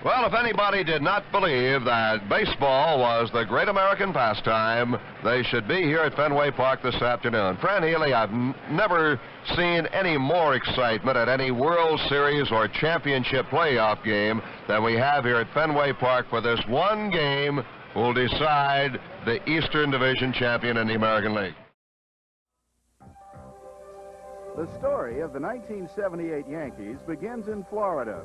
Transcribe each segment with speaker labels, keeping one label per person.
Speaker 1: Well, if anybody did not believe that baseball was the great American pastime, they should be here at Fenway Park this afternoon. Fran Healy, I've never seen any more excitement at any World Series or championship playoff game than we have here at Fenway Park for this one game will decide the Eastern Division champion in the American League.
Speaker 2: The story of the 1978 Yankees begins in Florida.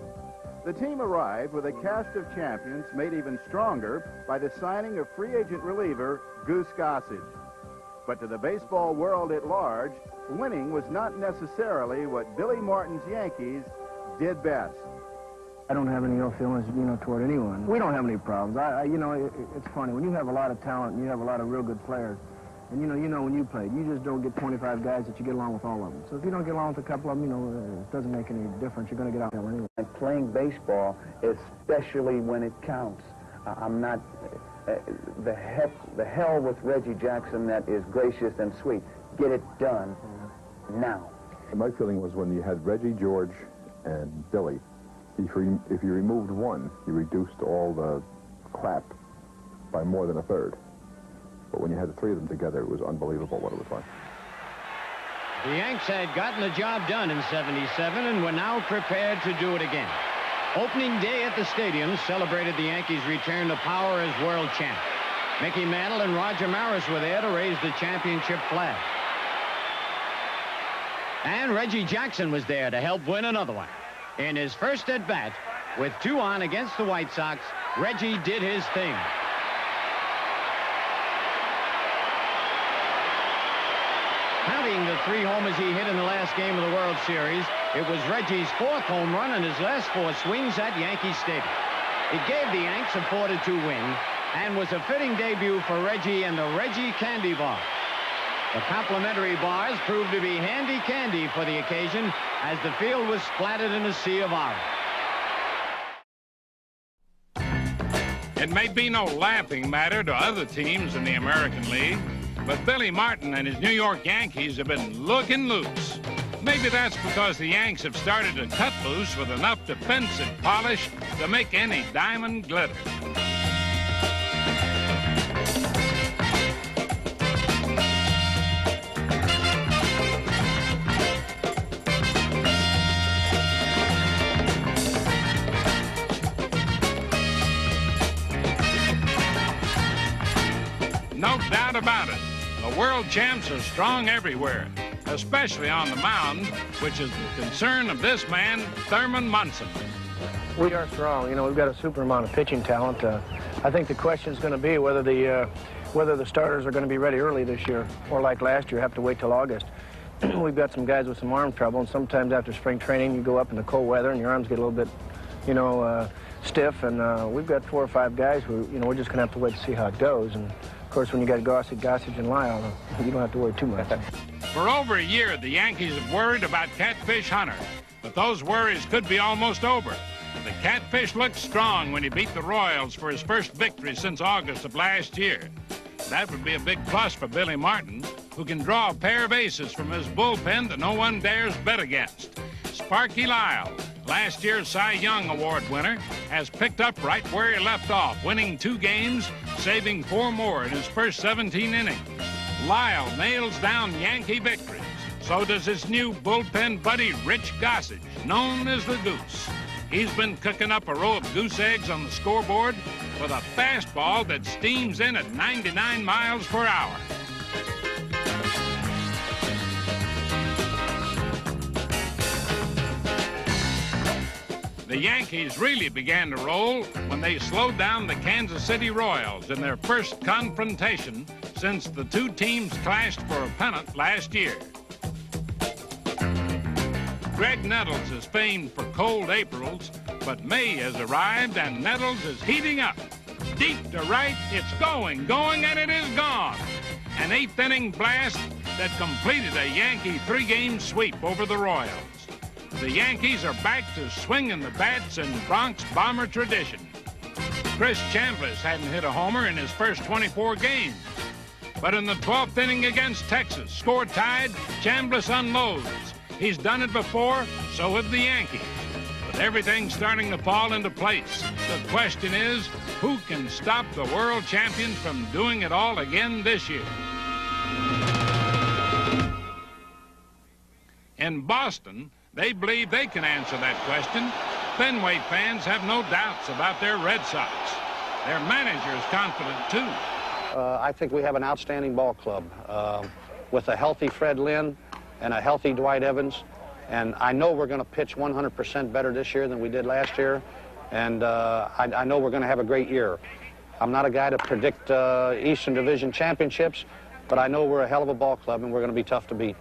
Speaker 2: The team arrived with a cast of champions made even stronger by the signing of free agent reliever Goose Gossage. But to the baseball world at large, winning was not necessarily what Billy Martin's Yankees did best.
Speaker 3: I don't have any ill feelings, toward anyone. We don't have any problems. It's funny. When you have a lot of talent and you have a lot of real good players, and when you played, you just don't get 25 guys that you get along with all of them. So if you don't get along with a couple of them, it doesn't make any difference. You're going to get out there anyway.
Speaker 4: And playing baseball, especially when it counts. I'm not the hell with Reggie Jackson that is gracious and sweet. Get it done now.
Speaker 5: My feeling was when you had Reggie, George, and Billy, if you removed one, you reduced all the crap by more than a third. But when you had the three of them together, it was unbelievable what it was like.
Speaker 6: The Yanks had gotten the job done in '77 and were now prepared to do it again. Opening day at the stadium celebrated the Yankees' return to power as world champ. Mickey Mantle and Roger Maris were there to raise the championship flag. And Reggie Jackson was there to help win another one. In his first at-bat, with 2 on against the White Sox, Reggie did his thing. Counting the 3 homers he hit in the last game of the World Series, it was Reggie's 4th home run in his last 4 swings at Yankee Stadium. It gave the Yanks a 4-2 win and was a fitting debut for Reggie and the Reggie Candy Bar. The complimentary bars proved to be handy candy for the occasion as the field was splattered in a sea of orange.
Speaker 7: It may be no laughing matter to other teams in the American League, but Billy Martin and his New York Yankees have been looking loose. Maybe that's because the Yanks have started to cut loose with enough defensive polish to make any diamond glitter. No doubt about it. The world champs are strong everywhere, especially on the mound, which is the concern of this man, Thurman Munson.
Speaker 3: We are strong. We've got a super amount of pitching talent. I think the question is going to be whether the starters are going to be ready early this year, or like last year, have to wait till August. We've got some guys with some arm trouble, and sometimes after spring training, you go up in the cold weather and your arms get a little bit, stiff. And we've got 4 or 5 guys who, we're just going to have to wait to see how it goes. And of course, when you got Gossage and Lyle, you don't have to worry too much.
Speaker 7: For over a year, the Yankees have worried about Catfish Hunter, but those worries could be almost over. The Catfish looked strong when he beat the Royals for his first victory since August of last year. That would be a big plus for Billy Martin, who can draw a pair of aces from his bullpen that no one dares bet against. Sparky Lyle, last year's Cy Young Award winner, has picked up right where he left off, winning 2 games, saving 4 more in his first 17 innings. Lyle nails down Yankee victories. So does his new bullpen buddy, Rich Gossage, known as the Goose. He's been cooking up a row of goose eggs on the scoreboard with a fastball that steams in at 99 miles per hour. The Yankees really began to roll when they slowed down the Kansas City Royals in their first confrontation since the 2 teams clashed for a pennant last year. Greg Nettles is famed for cold Aprils, but May has arrived and Nettles is heating up. Deep to right, it's going, and it is gone. An 8th-inning blast that completed a Yankee 3-game sweep over the Royals. The Yankees are back to swinging the bats in Bronx Bomber tradition. Chris Chambliss hadn't hit a homer in his first 24 games. But in the 12th inning against Texas, score tied, Chambliss unloads. He's done it before, so have the Yankees. with everything starting to fall into place. The question is, who can stop the world champions from doing it all again this year? In Boston, they believe they can answer that question. Fenway fans have no doubts about their Red Sox. Their manager is confident, too.
Speaker 3: I think we have an outstanding ball club with a healthy Fred Lynn and a healthy Dwight Evans. And I know we're going to pitch 100% better this year than we did last year. And I know we're going to have a great year. I'm not a guy to predict Eastern Division championships, but I know we're a hell of a ball club and we're going to be tough to beat.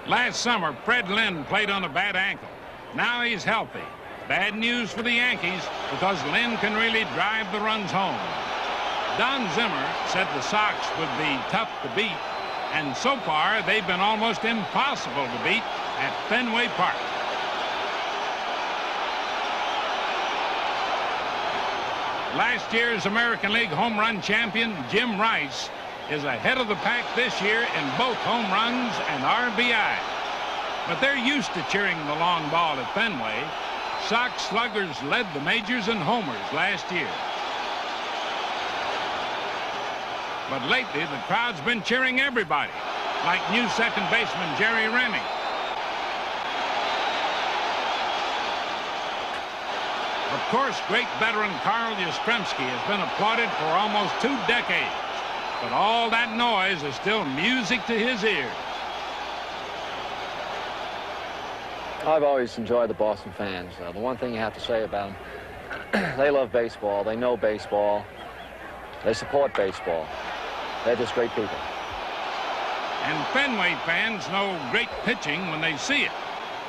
Speaker 7: Last summer, Fred Lynn played on a bad ankle. Now he's healthy. Bad news for the Yankees because Lynn can really drive the runs home. Don Zimmer said the Sox would be tough to beat, and so far they've been almost impossible to beat at Fenway Park. Last year's American League home run champion, Jim Rice, is ahead of the pack this year in both home runs and RBI. But they're used to cheering the long ball at Fenway. Sox sluggers led the majors in homers last year. But lately, the crowd's been cheering everybody, like new second baseman Jerry Rennie. Of course, great veteran Carl Yastrzemski has been applauded for almost 2 decades. But all that noise is still music to his ears.
Speaker 8: I've always enjoyed the Boston fans. The one thing you have to say about them, they love baseball, they know baseball, they support baseball. They're just great people.
Speaker 7: And Fenway fans know great pitching when they see it.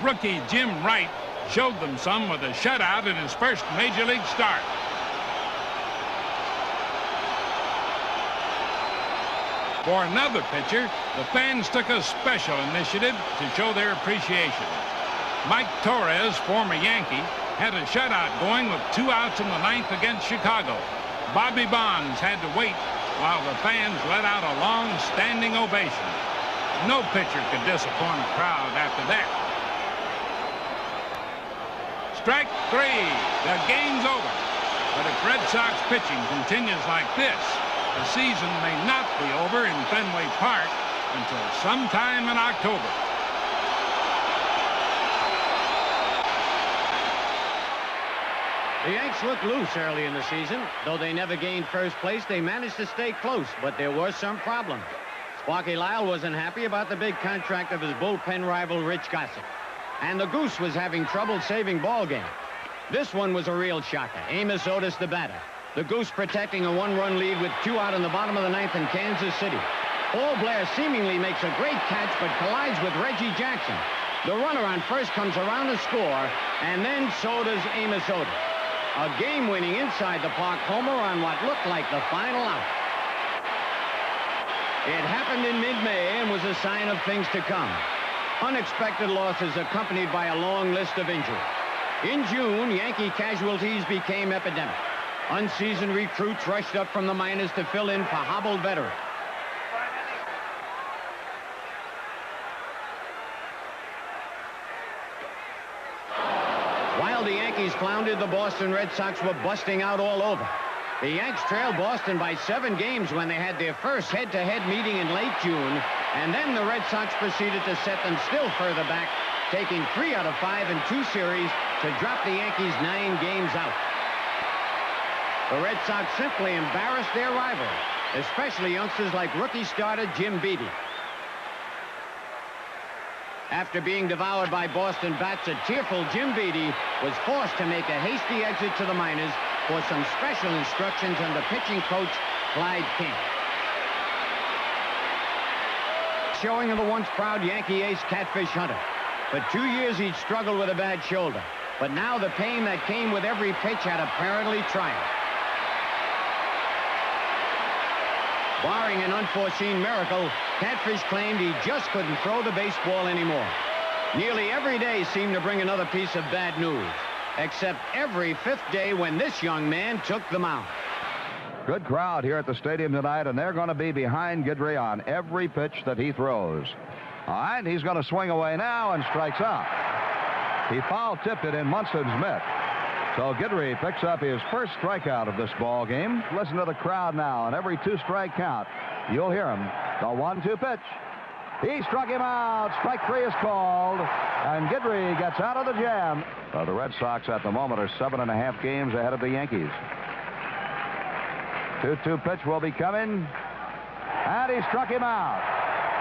Speaker 7: Rookie Jim Wright showed them some with a shutout in his first Major League start. For another pitcher, the fans took a special initiative to show their appreciation. Mike Torres, former Yankee, had a shutout going with 2 outs in the 9th against Chicago. Bobby Bonds had to wait while the fans let out a long standing ovation. No pitcher could disappoint a crowd after that. Strike 3. The game's over. But if Red Sox pitching continues like this, the season may not be over in Fenway Park until sometime in October.
Speaker 6: The Yanks looked loose early in the season. Though they never gained first place, they managed to stay close, but there were some problems. Sparky Lyle wasn't happy about the big contract of his bullpen rival, Rich Gossett. And the Goose was having trouble saving ball game. This one was a real shocker. Amos Otis, the batter. The Goose protecting a 1-run lead with 2 out in the bottom of the 9th in Kansas City. Paul Blair seemingly makes a great catch, but collides with Reggie Jackson. The runner on first comes around to score, and then so does Amos Otis. A game-winning inside-the-park homer on what looked like the final out. It happened in mid-May and was a sign of things to come. Unexpected losses accompanied by a long list of injuries. In June, Yankee casualties became epidemic. Unseasoned recruits rushed up from the minors to fill in for hobbled veterans. While the Yankees floundered, the Boston Red Sox were busting out all over. The Yanks trailed Boston by 7 games when they had their first head-to-head meeting in late June, and then the Red Sox proceeded to set them still further back, taking 3 out of 5 in 2 series to drop the Yankees 9 games out. The Red Sox simply embarrassed their rivals, especially youngsters like rookie starter Jim Beattie. After being devoured by Boston bats, a tearful Jim Beattie was forced to make a hasty exit to the minors for some special instructions under pitching coach Clyde King. Showing of the once proud Yankee ace Catfish Hunter. For 2 years he'd struggled with a bad shoulder, but now the pain that came with every pitch had apparently triumphed. Barring an unforeseen miracle, Catfish claimed he just couldn't throw the baseball anymore. Nearly every day seemed to bring another piece of bad news, except every 5th day when this young man took the mound.
Speaker 9: Good crowd here at the stadium tonight, and they're going to be behind Guidry on every pitch that he throws. All right, he's going to swing away now and strikes out. He foul-tipped it in Munson's mitt. So Guidry picks up his first strikeout of this ball game. Listen to the crowd now, and every two-strike count, you'll hear him. The 1-2 pitch. He struck him out. Strike 3 is called, and Guidry gets out of the jam. The Red Sox at the moment are 7.5 games ahead of the Yankees. 2-2 pitch will be coming, and he struck him out.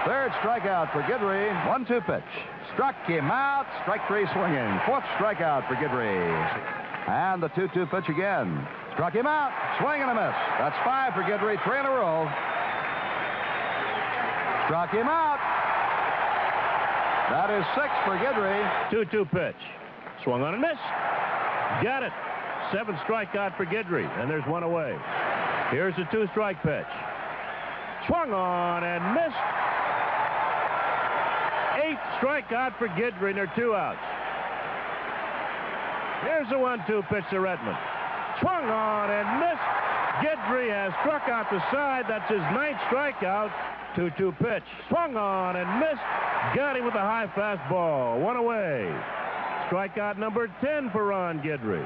Speaker 9: Third strikeout for Guidry. 1-2 pitch. Struck him out. Strike 3 swinging. Fourth strikeout for Guidry. And the 2-2 pitch again. Struck him out. Swing and a miss. That's 5 for Guidry. 3 in a row. Struck him out. That is 6 for Guidry.
Speaker 10: 2-2 pitch. Swung on and missed. Got it. 7th strikeout for Guidry, and there's 1 away. Here's a 2-strike pitch. Swung on and missed. 8th strikeout for Guidry, and there are 2 outs. Here's a 1-2 pitch to Redmond. Swung on and missed. Guidry has struck out the side. That's his 9th strikeout. 2-2 pitch. Swung on and missed. Got him with a high fastball. 1 away. Strikeout number 10 for Ron Guidry.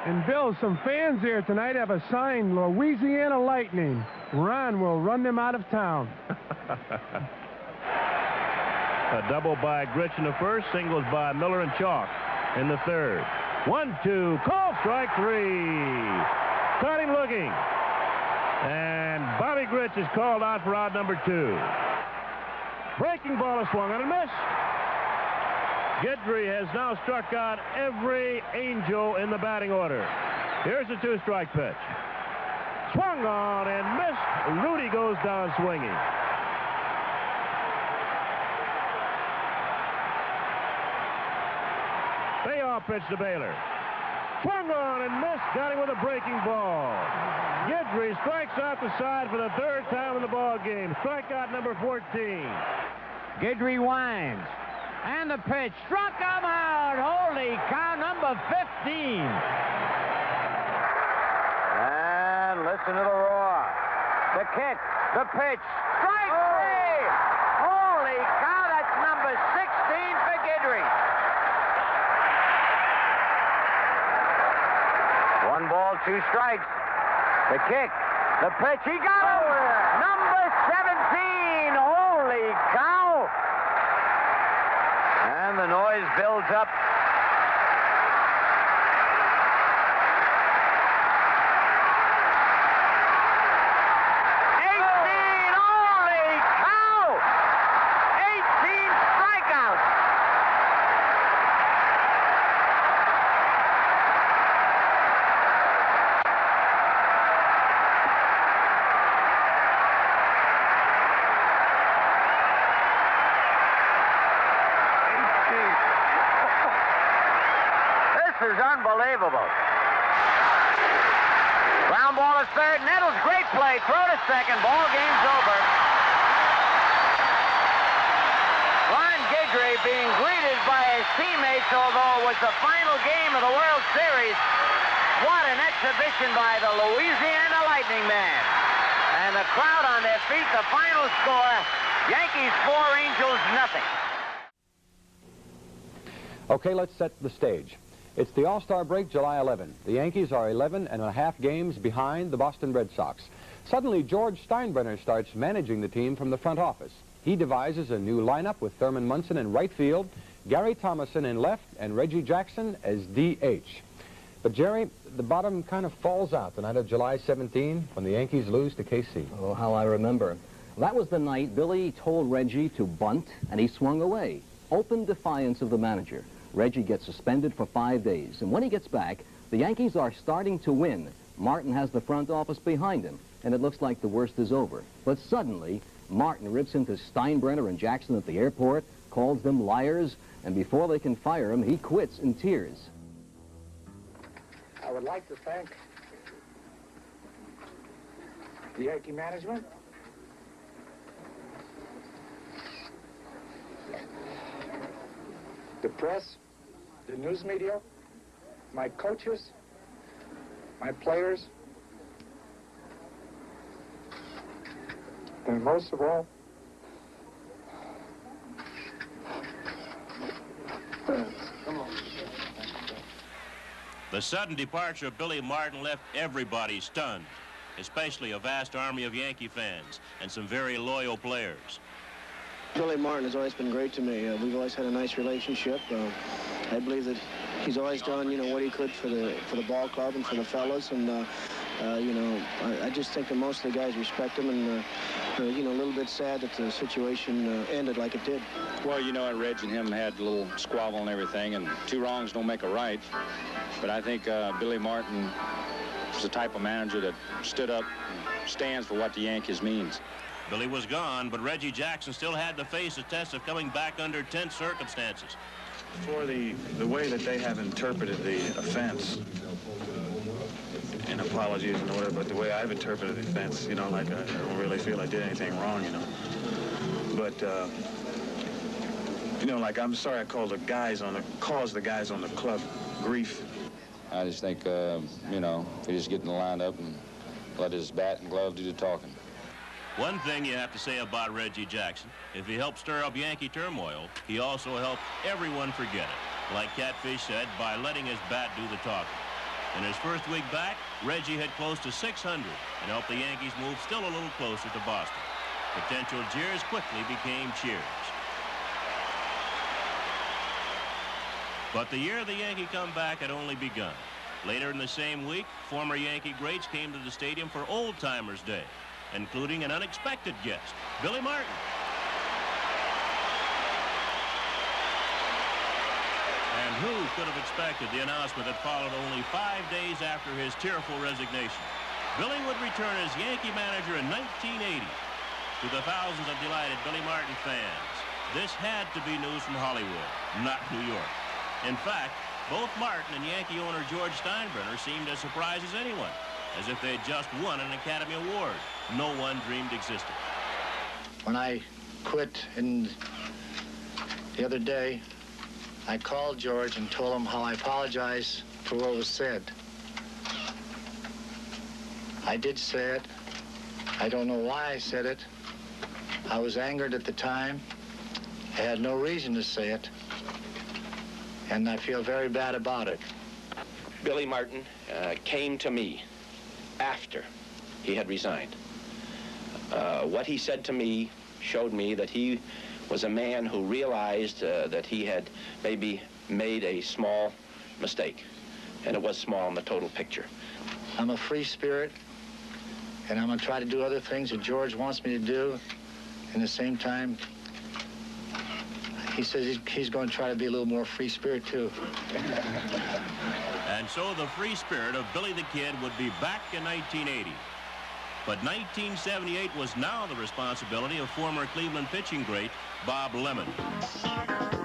Speaker 11: And Bill, some fans here tonight have a sign, Louisiana Lightning. Ron will run them out of town.
Speaker 10: A double by Gritch in the first, singles by Miller and Chalk in the third. 1-2, call strike 3. Caught him looking. And Bobby Gritch is called out for out number 2. Breaking ball is swung on and missed. Guidry has now struck out every angel in the batting order. Here's a 2-strike pitch. Swung on and missed. Rudy goes down swinging. Payoff pitch to Baylor. Swung on and missed. Got him with a breaking ball. Guidry strikes out the side for the 3rd time in the ball game. Strikeout number 14.
Speaker 6: Guidry winds. And the pitch. Struck him out. Holy cow, number 15. And listen to the roar. The kick. The pitch. Strike 3. Holy cow, that's number 16 for Guidry. 1 ball, 2 strikes. The kick. The pitch. He got him. Number 17. Holy cow. And the noise builds up. Holy cow! 18 strikeouts. This is unbelievable. Ground ball is third. Nettles, great play. Throw to second. Ball game's over. Ron Guidry being greeted by his teammates, although it was the final game of the World Series. What an exhibition by the Louisiana Lightning man. And the crowd on their feet. The final score, Yankees 4, Angels nothing.
Speaker 12: Okay, let's set the stage. It's the All-Star break, July 11. The Yankees are 11.5 games behind the Boston Red Sox. Suddenly, George Steinbrenner starts managing the team from the front office. He devises a new lineup with Thurman Munson in right field, Gary Thomason in left, and Reggie Jackson as DH. But, Jerry, the bottom kind of falls out the night of July 17 when the Yankees lose to KC.
Speaker 13: Oh, how I remember. That was the night Billy told Reggie to bunt, and he swung away. Open defiance of the manager. Reggie gets suspended for 5 days, and when he gets back, the Yankees are starting to win. Martin has the front office behind him, and it looks like the worst is over. But suddenly, Martin rips into Steinbrenner and Jackson at the airport, calls them liars, and before they can fire him, he quits in tears.
Speaker 14: I would like to thank the Yankee management, the press, the news media, my coaches, my players, and most of all, come on.
Speaker 15: The sudden departure of Billy Martin left everybody stunned, especially a vast army of Yankee fans and some very loyal players.
Speaker 3: Billy Martin has always been great to me. We've always had a nice relationship. I believe that he's always done, what he could for the ball club and for the fellas. And I just think that most of the guys respect him. And a little bit sad that the situation ended like it did.
Speaker 16: Well, Reg and him had a little squabble and everything, and two wrongs don't make a right. But I think Billy Martin is the type of manager that stood up and stands for what the Yankees means.
Speaker 15: Billy was gone, but Reggie Jackson still had to face a test of coming back under tense circumstances.
Speaker 14: For the way that they have interpreted the offense, and apologies and whatever, but the way I've interpreted the offense, like I don't really feel I did anything wrong, But, like I'm sorry I caused the guys on the club grief.
Speaker 16: I just think, if he just get in the lineup and let his bat and glove do the talking.
Speaker 15: One thing you have to say about Reggie Jackson, if he helped stir up Yankee turmoil, he also helped everyone forget it. Like Catfish said, by letting his bat do the talking. In his first week back, Reggie had close to 600 and helped the Yankees move still a little closer to Boston. Potential jeers quickly became cheers. But the year of the Yankee comeback had only begun. Later in the same week, former Yankee greats came to the stadium for Old Timers Day, including an unexpected guest, Billy Martin. And who could have expected the announcement that followed only 5 days after his tearful resignation? Billy would return as Yankee manager in 1980. To the thousands of delighted Billy Martin fans, this had to be news from Hollywood, not New York. In fact, both Martin and Yankee owner George Steinbrenner seemed as surprised as anyone, as if they had just won an Academy Award no one dreamed existed.
Speaker 3: When I quit the other day, I called George and told him how I apologize for what was said. I did say it. I don't know why I said it. I was angered at the time. I had no reason to say it. And I feel very bad about it.
Speaker 17: Billy Martin came to me after he had resigned. What he said to me showed me that he was a man who realized that he had maybe made a small mistake, and it was small in the total picture.
Speaker 3: I'm a free spirit, and I'm going to try to do other things that George wants me to do. And at the same time, he says he's going to try to be a little more free spirit, too.
Speaker 15: And so the free spirit of Billy the Kid would be back in 1980. But 1978 was now the responsibility of former Cleveland pitching great Bob Lemon.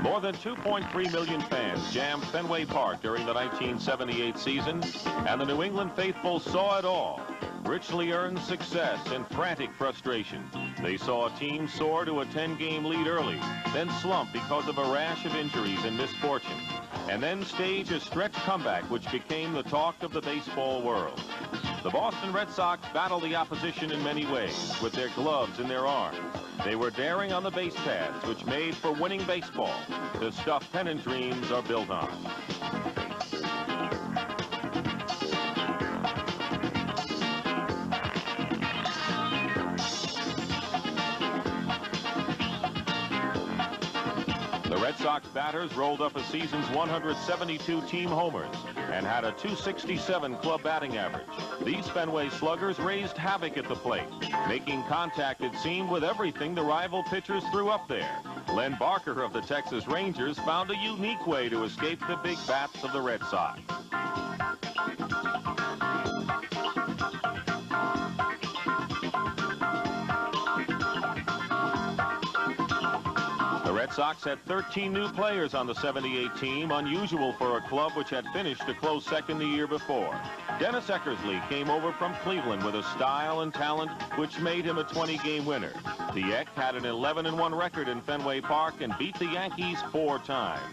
Speaker 18: More than 2.3 million fans jammed Fenway Park during the 1978 season, and the New England faithful saw it all. Richly earned success and frantic frustration. They saw a team soar to a 10-game lead early, then slump because of a rash of injuries and misfortune, and then stage a stretch comeback which became the talk of the baseball world. The Boston Red Sox battled the opposition in many ways, with their gloves in their arms. They were daring on the base paths, which made for winning baseball, the stuff pennant dreams are built on. The Red Sox batters rolled up a season's 172 team homers and had a .267 club batting average. These Fenway sluggers raised havoc at the plate, making contact, it seemed, with everything the rival pitchers threw up there. Len Barker of the Texas Rangers found a unique way to escape the big bats of the Red Sox. The Red Sox had 13 new players on the 78 team, unusual for a club which had finished a close second the year before. Dennis Eckersley came over from Cleveland with a style and talent which made him a 20-game winner. The Eck had an 11-1 record in Fenway Park and beat the Yankees 4 times.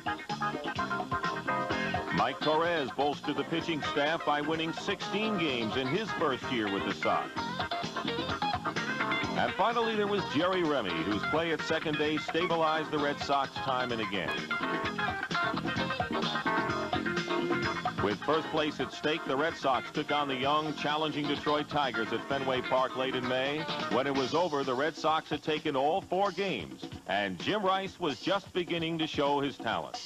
Speaker 18: Mike Torres bolstered the pitching staff by winning 16 games in his first year with the Sox. And finally, there was Jerry Remy, whose play at second base stabilized the Red Sox time and again. With First place at stake, the Red Sox took on the young, challenging Detroit Tigers at Fenway Park late in May. When it was over, the Red Sox had taken all 4 games, and Jim Rice was just beginning to show his talent.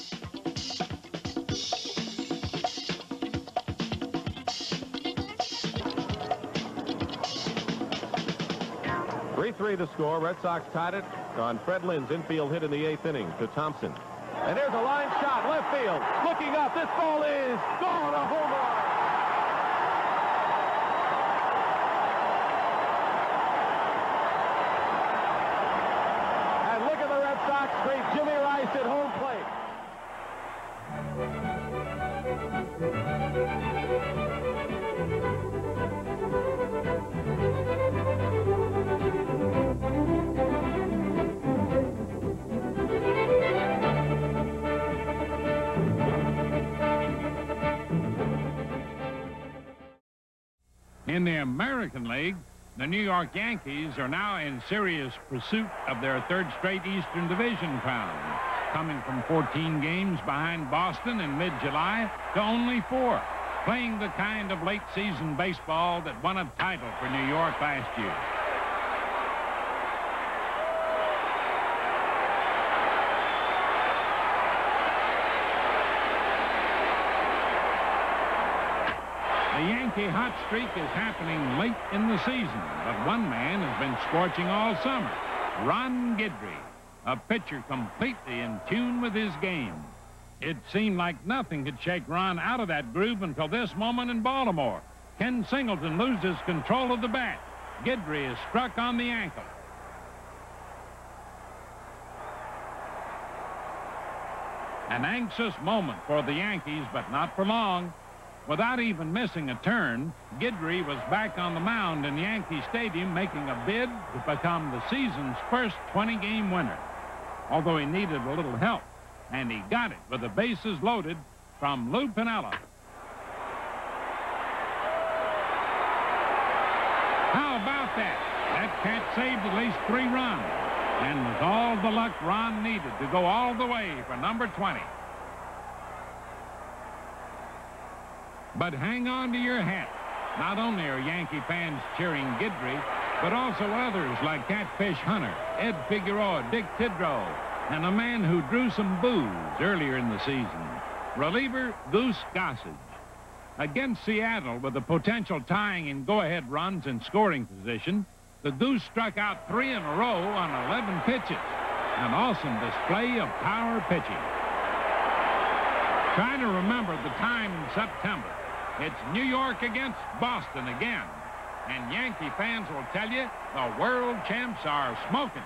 Speaker 18: 3-3 the score. Red Sox tied it on Fred Lynn's infield hit in the 8th inning to Thompson. And there's a line shot, left field. Looking up, this ball is gone, a home run. And look at the Red Sox greet Jimmy Rice at home plate.
Speaker 7: In the American League, the New York Yankees are now in serious pursuit of their 3rd straight Eastern Division crown, coming from 14 games behind Boston in mid-July to only 4, playing the kind of late-season baseball that won a title for New York last year. The Yankee hot streak is happening late in the season, but one man has been scorching all summer, Ron Guidry, a pitcher completely in tune with his game. It seemed like nothing could shake Ron out of that groove until this moment in Baltimore. Ken Singleton loses control of the bat. Guidry is struck on the ankle. An anxious moment for the Yankees, but not for long. Without even missing a turn, Guidry was back on the mound in Yankee Stadium making a bid to become the season's first 20-game winner. Although he needed a little help, and he got it with the bases loaded from Lou Piniella. How about that? That cat saved at least 3 runs and was all the luck Ron needed to go all the way for number 20. But hang on to your hat. Not only are Yankee fans cheering Guidry, but also others like Catfish Hunter, Ed Figueroa, Dick Tidrow, and a man who drew some boos earlier in the season, reliever Goose Gossage. Against Seattle, with the potential tying in go-ahead runs and scoring position, the Goose struck out 3 in a row on 11 pitches. An awesome display of power pitching. Trying to remember the time in September. It's New York against Boston again. And Yankee fans will tell you the world champs are smoking.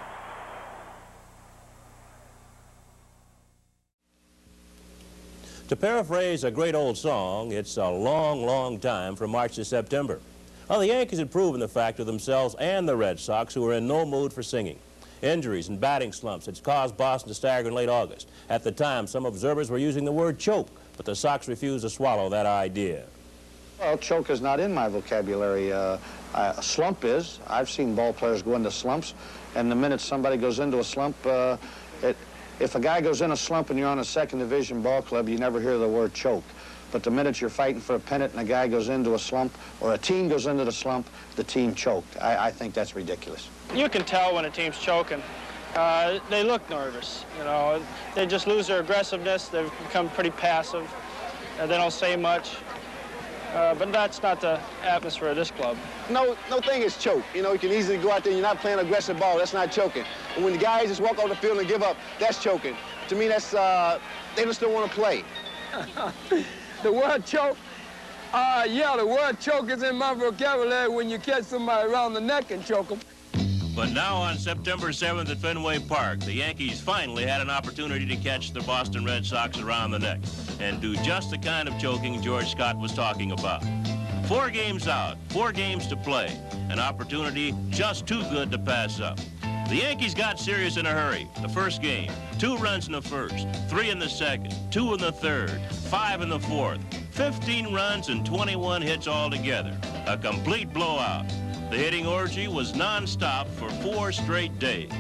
Speaker 15: To paraphrase a great old song, it's a long, long time from March to September. Well, the Yankees had proven the fact to themselves and the Red Sox, who were in no mood for singing. Injuries and batting slumps had caused Boston to stagger in late August. At the time, some observers were using the word choke, but the Sox refused to swallow that idea.
Speaker 19: Well, choke is not in my vocabulary. A slump is. I've seen ball players go into slumps, and the minute somebody goes into a slump, if a guy goes in a slump and you're on a 2nd division ball club, you never hear the word choke. But the minute you're fighting for a pennant and a guy goes into a slump, or a team goes into the slump, the team choked. I think that's ridiculous.
Speaker 20: You can tell when a team's choking. They look nervous, you know. They just lose their aggressiveness. They've become pretty passive. They don't say much. But that's not the atmosphere of this club.
Speaker 21: No thing is choke. You know, you can easily go out there and you're not playing aggressive ball. That's not choking. And when the guys just walk off the field and give up, that's choking. To me, that's, they just don't want to play.
Speaker 22: The word choke? Yeah, the word choke is in my vocabulary when you catch somebody around the neck and choke them.
Speaker 15: But now on September 7th at Fenway Park, the Yankees finally had an opportunity to catch the Boston Red Sox around the neck and do just the kind of choking George Scott was talking about. 4 games out, 4 games to play, an opportunity just too good to pass up. The Yankees got serious in a hurry. The first game, 2 runs in the first, 3 in the second, 2 in the third, 5 in the fourth, 15 runs and 21 hits altogether. A complete blowout. The hitting orgy was non-stop for 4 straight days.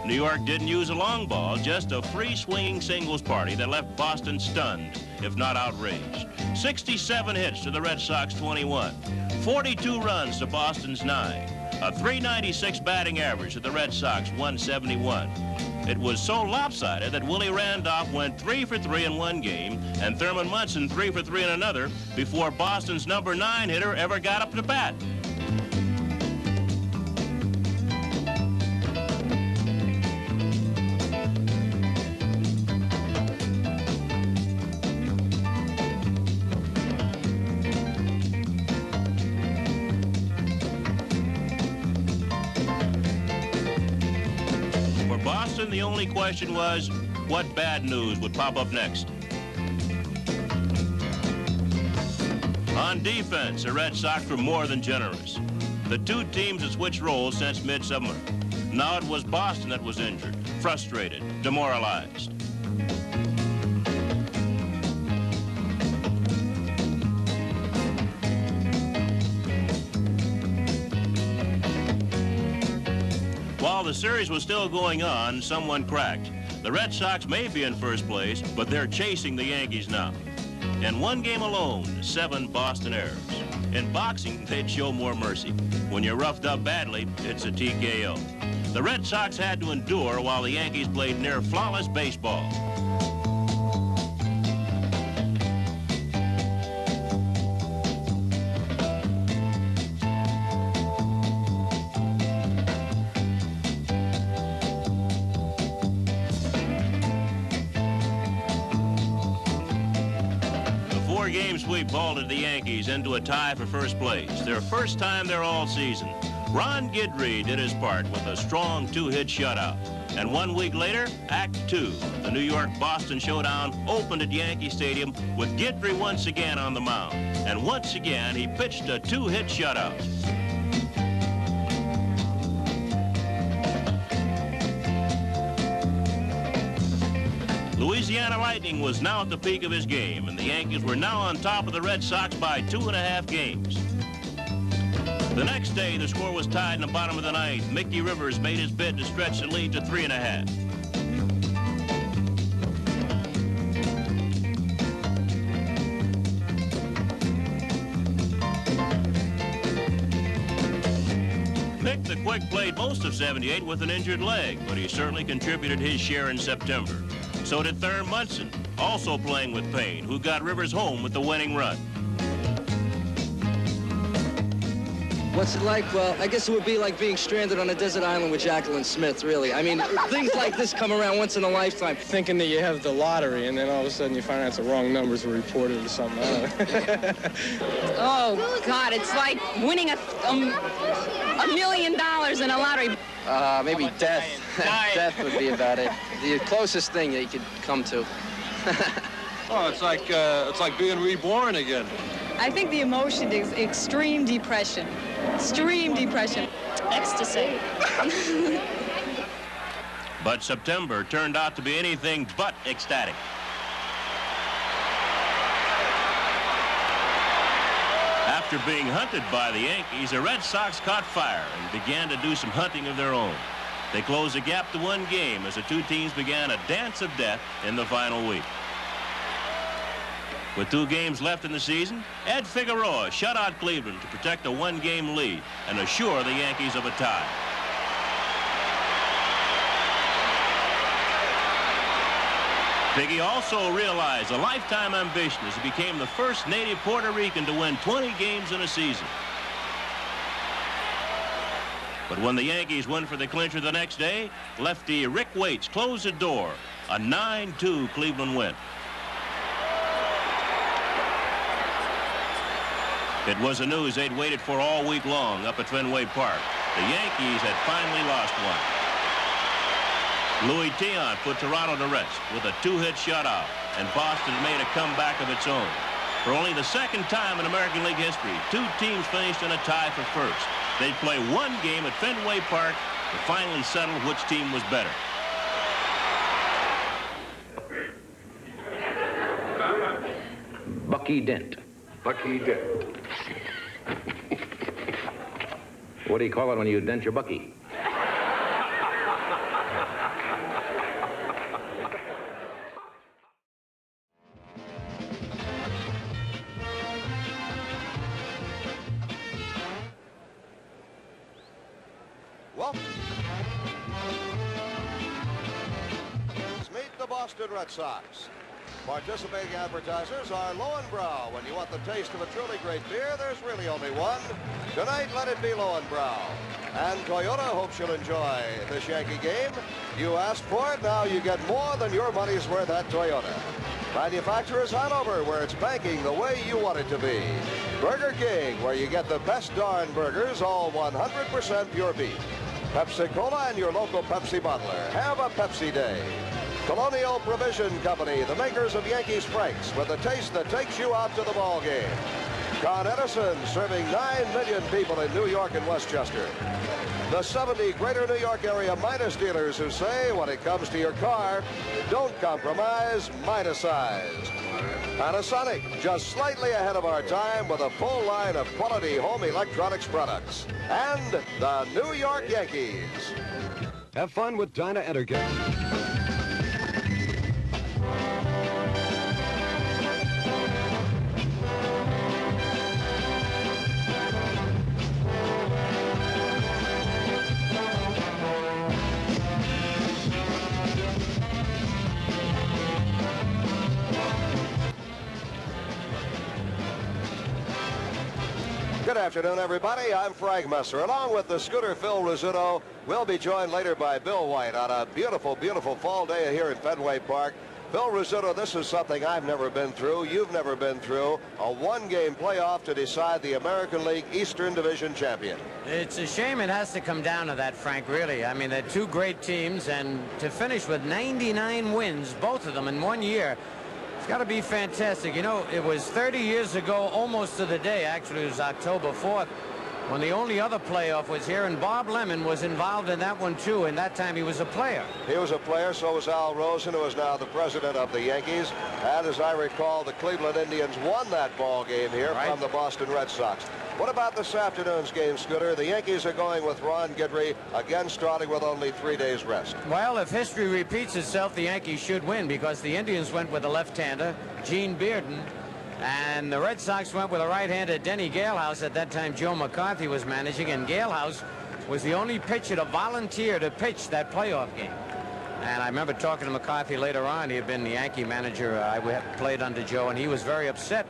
Speaker 15: New York didn't use a long ball, just a free-swinging singles party that left Boston stunned. if not outraged. 67 hits to the Red Sox 21. 42 runs to Boston's 9. A .396 batting average to the Red Sox 171. It was so lopsided that Willie Randolph went 3 for 3 in one game and Thurman Munson 3 for 3 in another before Boston's number 9 hitter ever got up to bat. The only question was, what bad news would pop up next? On defense, the Red Sox were more than generous. The two teams had switched roles since midsummer. Now it was Boston that was injured, frustrated, demoralized. While the series was still going on, someone cracked. The Red Sox may be in first place, but they're chasing the Yankees now. In one game alone, 7 Boston errors. In boxing, they'd show more mercy. When you're roughed up badly, it's a TKO. The Red Sox had to endure while the Yankees played near flawless baseball. Game sweep vaulted the Yankees into a tie for first place, their first time there all season. Ron Guidry did his part with a strong 2-hit shutout. And 1 week later, Act 2, the New York-Boston showdown, opened at Yankee Stadium with Guidry once again on the mound. And once again, he pitched a 2-hit shutout. Louisiana Lightning was now at the peak of his game, and the Yankees were now on top of the Red Sox by 2.5 games. The next day, the score was tied in the bottom of the 9th. Mickey Rivers made his bid to stretch the lead to 3.5. Mick the Quick played most of 78 with an injured leg, but he certainly contributed his share in September. So did Thurman Munson, also playing with pain, who got Rivers home with the winning run.
Speaker 1: What's it like? Well, I guess it would be like being stranded on a desert island with Jacqueline Smith, really. I mean, things like this come around once in a lifetime.
Speaker 22: Thinking that you have the lottery, and then all of a sudden you find out the wrong numbers were reported or something. I don't know.
Speaker 2: Oh, God, it's like winning $1 million in a lottery.
Speaker 1: Maybe death. Death would be about it. The closest thing that you could come to.
Speaker 23: Oh, it's like being reborn again.
Speaker 2: I think the emotion is extreme depression. Extreme depression. Ecstasy.
Speaker 15: But September turned out to be anything but ecstatic. After being hunted by the Yankees, the Red Sox caught fire and began to do some hunting of their own. They closed the gap to 1 game as the two teams began a dance of death in the final week. With 2 games left in the season, Ed Figueroa shut out Cleveland to protect a 1-game lead and assure the Yankees of a tie. Figgy also realized a lifetime ambition as he became the first native Puerto Rican to win 20 games in a season. But when the Yankees went for the clincher the next day, lefty Rick Waits closed the door. A 9-2 Cleveland win. It was the news they'd waited for all week long up at Fenway Park. The Yankees had finally lost one. Louis Tion put Toronto to rest with a 2-hit shutout, and Boston made a comeback of its own. For only the second time in American League history, 2 teams finished in a tie for first. They'd play 1 game at Fenway Park to finally settle which team was better.
Speaker 24: Bucky Dent.
Speaker 25: Bucky Dent.
Speaker 24: What do you call it when you dent your Bucky?
Speaker 4: Boston Red Sox. Participating advertisers are Lowenbrow. When you want the taste of a truly great beer, there's really only one. Tonight, let it be Lowenbrow. And Toyota hopes you'll enjoy this Yankee game. You asked for it, now you get more than your money's worth at Toyota. Manufacturers Hanover, where it's banking the way you want it to be. Burger King, where you get the best darn burgers, all 100% pure beef. Pepsi-Cola and your local Pepsi bottler. Have a Pepsi day. Colonial Provision Company, the makers of Yankees Franks, with a taste that takes you out to the ball game. Con Edison, serving 9 million people in New York and Westchester. The 70 greater New York area Midas dealers who say, when it comes to your car, don't compromise, Midasize. Panasonic, just slightly ahead of our time with a full line of quality home electronics products. And the New York Yankees.
Speaker 5: Have fun with Dyna Energet.
Speaker 4: Good afternoon, everybody. I'm Frank Messer. Along with the scooter Phil Rizzuto, we'll be joined later by Bill White on a beautiful, beautiful fall day here at Fenway Park. Phil Rizzuto, this is something I've never been through, you've never been through, a one-game playoff to decide the American League Eastern Division champion.
Speaker 8: It's a shame it has to come down to that, Frank, really. I mean, they're two great teams, and to finish with 99 wins, both of them in 1 year, it's got to be fantastic. You know, it was 30 years ago, almost to the day, actually it was October 4th, when the only other playoff was here, and Bob Lemon was involved in that one too, and that time he was a player.
Speaker 4: He was a player, so was Al Rosen, who is now the president of the Yankees. And as I recall, the Cleveland Indians won that ball game here from the Boston Red Sox. What about this afternoon's game, Scooter? The Yankees are going with Ron Guidry, again starting with only 3 days rest.
Speaker 8: Well, if history repeats itself, the Yankees should win, because the Indians went with a left-hander, Gene Bearden, and the Red Sox went with a right-hander, Denny Galehouse. At that time, Joe McCarthy was managing, and Galehouse was the only pitcher to volunteer to pitch that playoff game. And I remember talking to McCarthy later on. He had been the Yankee manager. I played under Joe, and he was very upset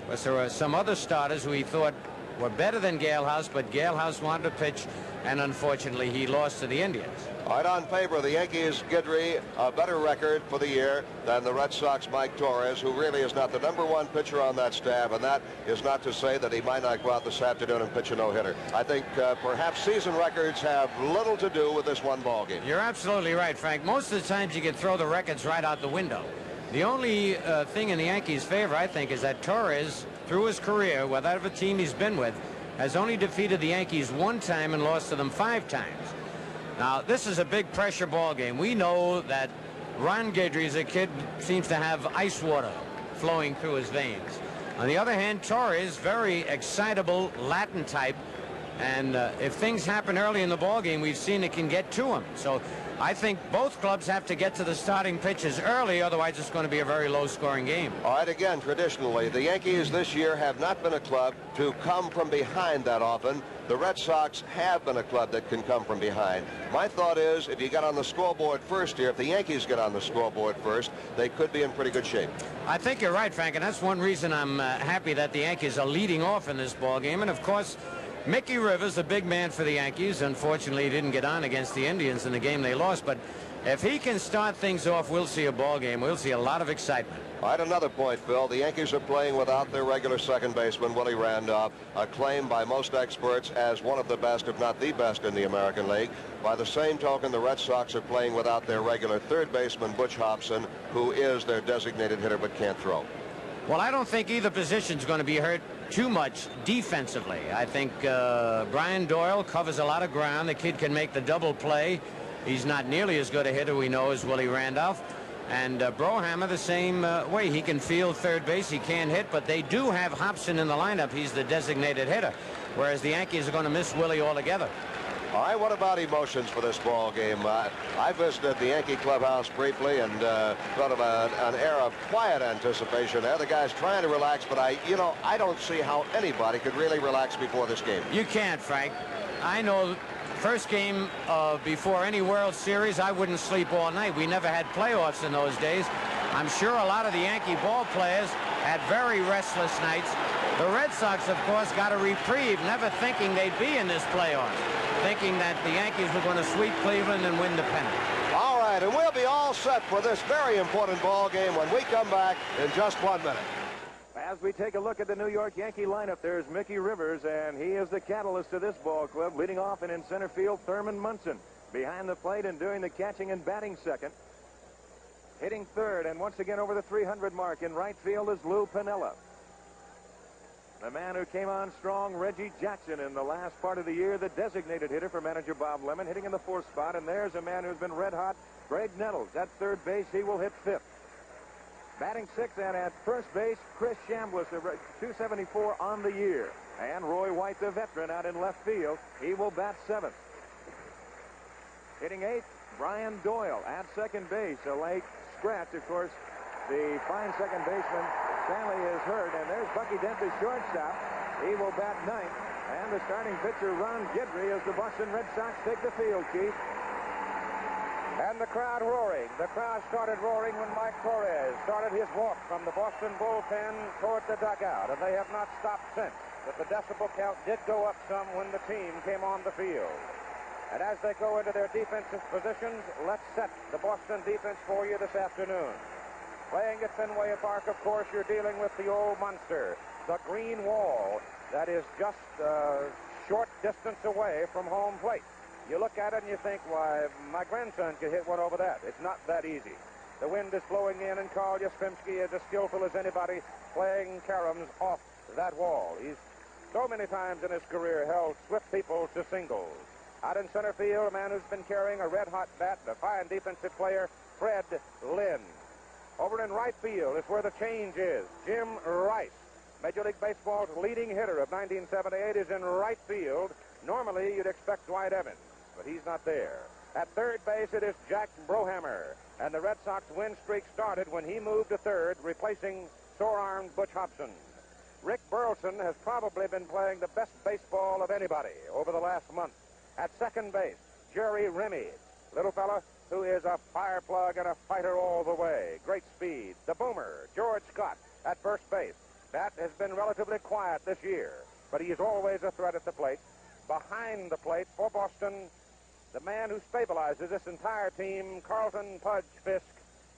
Speaker 8: because there were some other starters who he thought were better than Galehouse, but Galehouse wanted to pitch, and unfortunately he lost to the Indians.
Speaker 4: All right, on paper, the Yankees, Guidry, a better record for the year than the Red Sox, Mike Torres, who really is not the #1 pitcher on that staff, and that is not to say that he might not go out this afternoon and pitch a no-hitter. I think perhaps season records have little to do with this one ball game.
Speaker 8: You're absolutely right, Frank. Most of the times you can throw the records right out the window. The only thing in the Yankees' favor, I think, is that Torres, through his career, whatever team he's been with, has only defeated the Yankees 1 time and lost to them 5 times. Now, this is a big pressure ball game. We know that Ron Guidry is a kid seems to have ice water flowing through his veins. On the other hand, Torres, very excitable Latin type, and if things happen early in the ball game, we've seen it can get to him. So I think both clubs have to get to the starting pitches early, otherwise it's going to be a very low-scoring game.
Speaker 4: All right, again, traditionally, the Yankees this year have not been a club to come from behind that often. The Red Sox have been a club that can come from behind. My thought is, if you get on the scoreboard first here, if the Yankees get on the scoreboard first, they could be in pretty good shape.
Speaker 8: I think you're right, Frank, and that's one reason I'm happy that the Yankees are leading off in this ball game. And of course, Mickey Rivers, a big man for the Yankees, unfortunately he didn't get on against the Indians in the game they lost, but if he can start things off, we'll see a ball game. We'll see a lot of excitement.
Speaker 4: All right, another point, Phil. The Yankees are playing without their regular second baseman, Willie Randolph, acclaimed by most experts as one of the best, if not the best, in the American League. By the same token, the Red Sox are playing without their regular third baseman, Butch Hobson, who is their designated hitter but can't throw.
Speaker 8: Well, I don't think either position's going to be hurt too much defensively. I think Brian Doyle covers a lot of ground. The kid can make the double play. He's not nearly as good a hitter, we know, as Willie Randolph. And Brohammer the same way. He can field third base. He can't hit, but they do have Hobson in the lineup. He's the designated hitter, whereas the Yankees are going to miss Willie altogether.
Speaker 4: All right, what about emotions for this ball game? I visited the Yankee clubhouse briefly and sort of an air of quiet anticipation there. The guys trying to relax, but I don't see how anybody could really relax before this game.
Speaker 8: You can't, Frank. I know. First game before any World Series, I wouldn't sleep all night. We never had playoffs in those days. I'm sure a lot of the Yankee ball players had very restless nights. The Red Sox, of course, got a reprieve, never thinking they'd be in this playoff, thinking that the Yankees were going to sweep Cleveland and win the pennant.
Speaker 4: All right, and we'll be all set for this very important ball game when we come back in just 1 minute.
Speaker 6: As we take a look at the New York Yankee lineup, there's Mickey Rivers, and he is the catalyst to this ball club. Leading off and in center field, Thurman Munson. Behind the plate and doing the catching and batting second. Hitting third, and once again over the 300 mark in right field is Lou Piniella. The man who came on strong, Reggie Jackson, in the last part of the year, the designated hitter for manager Bob Lemon, hitting in the 4th spot. And there's a man who's been red hot, Greg Nettles. At third base, he will hit 5th. Batting 6th, and at first base, Chris Chambliss, 274 on the year. And Roy White, the veteran, out in left field. He will bat 7th. Hitting 8th, Brian Doyle at second base. A late scratch, of course. The fine second baseman, Stanley, is hurt. And there's Bucky Dent, the shortstop. He will bat 9th. And the starting pitcher, Ron Guidry, as the Boston Red Sox take the field, Keith. And the crowd roaring. The crowd started roaring when Mike Torres started his walk from the Boston bullpen toward the dugout. And they have not stopped since. But the decibel count did go up some when the team came on the field. And as they go into their defensive positions, let's set the Boston defense for you this afternoon. Playing at Fenway Park, of course, you're dealing with the old monster, the green wall that is just a short distance away from home plate. You look at it and you think, why, my grandson could hit one over that. It's not that easy. The wind is blowing in, and Carl Yastrzemski is as skillful as anybody playing caroms off that wall. He's so many times in his career held swift people to singles. Out in center field, a man who's been carrying a red-hot bat, a fine defensive player, Fred Lynn. Over in right field is where the change is. Jim Rice, Major League Baseball's leading hitter of 1978, is in right field. Normally, you'd expect Dwight Evans, but he's not there. At third base, it is Jack Brohammer, and the Red Sox win streak started when he moved to third, replacing sore-armed Butch Hobson. Rick Burleson has probably been playing the best baseball of anybody over the last month. At second base, Jerry Remy, little fella who is a fire plug and a fighter all the way. Great speed. The boomer, George Scott, at first base. That has been relatively quiet this year, but he is always a threat at the plate. Behind the plate for Boston, the man who stabilizes this entire team, Carlton Pudge Fisk.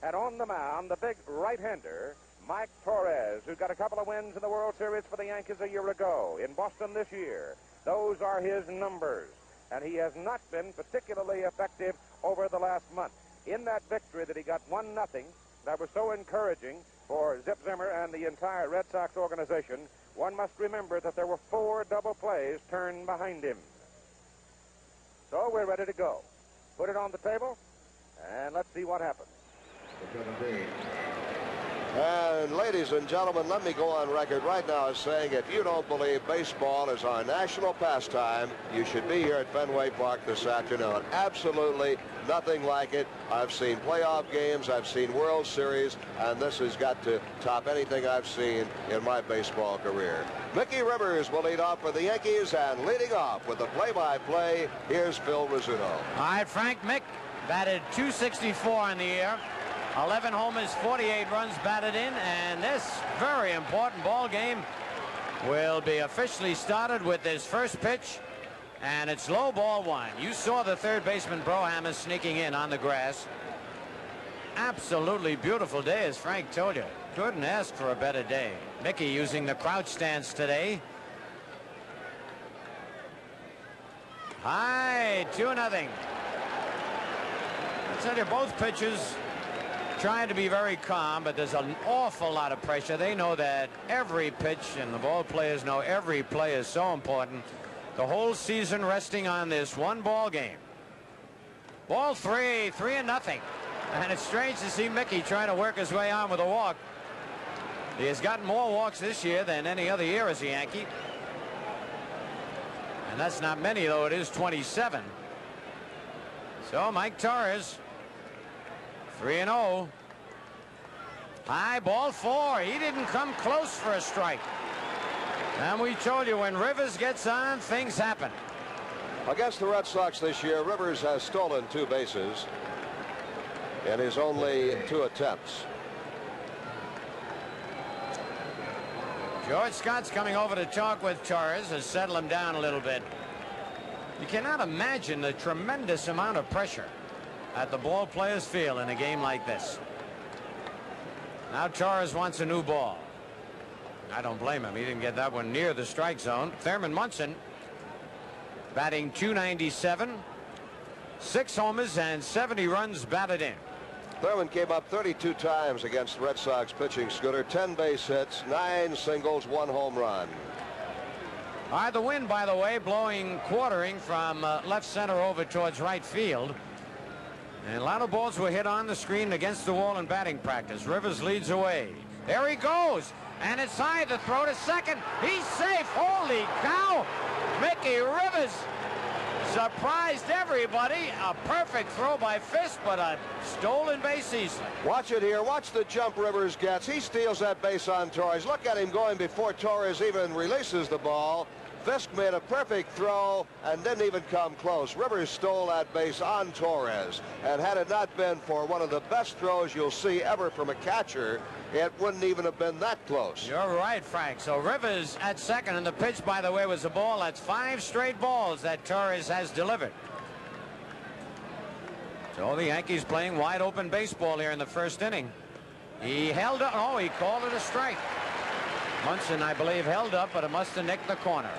Speaker 6: And on the mound, the big right-hander, Mike Torres, who got a couple of wins in the World Series for the Yankees a year ago. In Boston this year, those are his numbers. And he has not been particularly effective over the last month. In that victory that he got 1-0, that was so encouraging for Zip Zimmer and the entire Red Sox organization, one must remember that there were 4 double plays turned behind him. So we're ready to go. Put it on the table, and let's see what happens.
Speaker 4: And ladies and gentlemen, let me go on record right now as saying, if you don't believe baseball is our national pastime, you should be here at Fenway Park this afternoon. Absolutely nothing like it. I've seen playoff games, I've seen World Series, and this has got to top anything I've seen in my baseball career. Mickey Rivers will lead off for the Yankees, and leading off with the play-by-play, here's Phil Rizzuto.
Speaker 8: All right, Frank, Mick batted .264 in the year. 11 homers, 48 runs batted in, and this very important ball game will be officially started with this first pitch, and it's low ball 1. You saw the third baseman Brohammer sneaking in on the grass. Absolutely beautiful day, as Frank told you. Couldn't ask for a better day. Mickey using the crouch stance today. High, 2-0. I tell you, both pitchers trying to be very calm, but there's an awful lot of pressure. They know that every pitch, and the ball players know every play is so important. The whole season resting on this one ball game. Ball 3, 3-0. And it's strange to see Mickey trying to work his way on with a walk. He has gotten more walks this year than any other year as a Yankee. And that's not many, though it is 27. So Mike Torres, 3-0. High, ball 4. He didn't come close for a strike. And we told you, when Rivers gets on, things happen.
Speaker 4: Against the Red Sox this year, Rivers has stolen 2 bases in his only 2 attempts.
Speaker 8: George Scott's coming over to talk with Torres to settle him down a little bit. You cannot imagine the tremendous amount of pressure that the ball players feel in a game like this. Now Torres wants a new ball. I don't blame him. He didn't get that one near the strike zone. Thurman Munson batting .297, 6 homers and 70 runs batted in.
Speaker 4: Thurman came up 32 times against the Red Sox pitching, Scooter. 10 base hits, 9 singles, 1 home run.
Speaker 8: All right, the wind, by the way, blowing quartering from left center over towards right field. And a lot of balls were hit on the screen against the wall in batting practice. Rivers leads away. There he goes. And it's high, the throw to second. He's safe. Holy cow. Mickey Rivers surprised everybody. A perfect throw by Fisk, but a stolen base easily.
Speaker 4: Watch it here. Watch the jump Rivers gets. He steals that base on Torres. Look at him going before Torres even releases the ball. Fisk made a perfect throw and didn't even come close. Rivers stole that base on Torres. And had it not been for one of the best throws you'll see ever from a catcher, it wouldn't even have been that close.
Speaker 8: You're right, Frank. So Rivers at second, and the pitch, by the way, was a ball. That's 5 straight balls that Torres has delivered. So the Yankees playing wide open baseball here in the first inning. He held up. Oh, he called it a strike. Munson, I believe, held up, but it must have nicked the corner.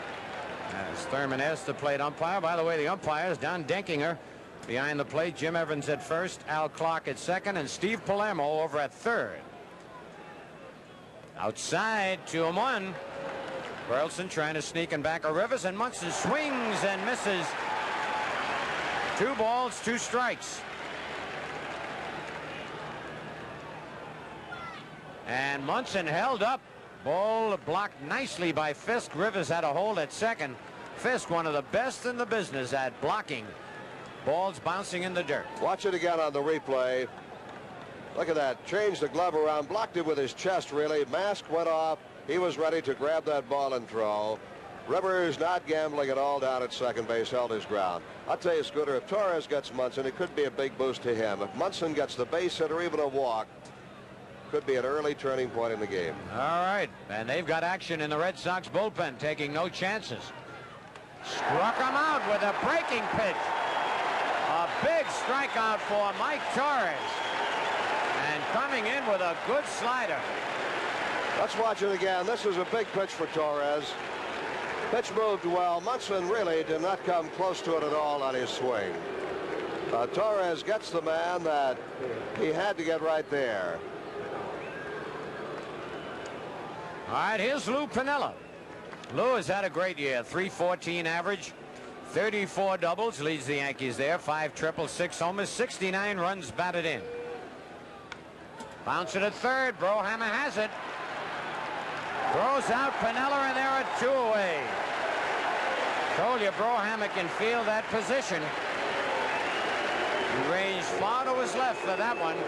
Speaker 8: As Thurman asked the plate umpire. By the way, the umpires, Don Denkinger behind the plate, Jim Evans at first, Al Clark at second, and Steve Palermo over at third. Outside, 2-1. Burleson trying to sneak in back of Rivers, and Munson swings and misses. 2 balls, 2 strikes. And Munson held up. Ball blocked nicely by Fisk. Rivers had a hold at second. Fisk, one of the best in the business at blocking balls bouncing in the dirt.
Speaker 4: Watch it again on the replay. Look at that. Changed the glove around. Blocked it with his chest, really. Mask went off. He was ready to grab that ball and throw. Rivers, not gambling at all down at second base, held his ground. I'll tell you, Scooter, if Torres gets Munson, it could be a big boost to him. If Munson gets the base hit or even a walk, could be an early turning point in the game.
Speaker 8: All right, and they've got action in the Red Sox bullpen, taking no chances. Struck him out with a breaking pitch. A big strikeout for Mike Torres. And coming in with a good slider.
Speaker 4: Let's watch it again. This is a big pitch for Torres. Pitch moved well. Munson really did not come close to it at all on his swing. Torres gets the man that he had to get right there.
Speaker 8: All right, here's Lou Piniella. Lou has had a great year. .314 average, 34 doubles, leads the Yankees there. 5 triples, 6 homers, 69 runs batted in. Bounce it at third. Brohammer has it. Throws out Piniella, and there are 2 away. Told you Brohammer can feel that position. He ranged far to his left for that one.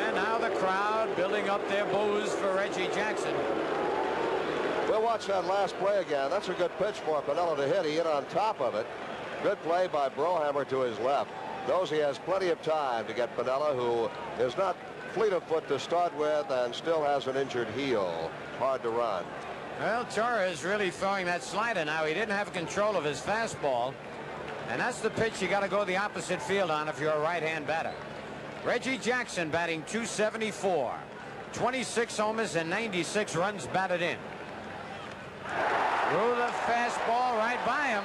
Speaker 8: And now the crowd building up their boos for Reggie Jackson.
Speaker 4: We'll watch that last play again. That's a good pitch for Piniella to hit. He hit on top of it. Good play by Brohammer to his left. Knows he has plenty of time to get Piniella, who is not fleet of foot to start with and still has an injured heel. Hard to run.
Speaker 8: Well, Torres really throwing that slider now. He didn't have control of his fastball. And that's the pitch you got to go the opposite field on if you're a right-hand batter. Reggie Jackson batting .274. 26 homers and 96 runs batted in. Threw the fastball right by him.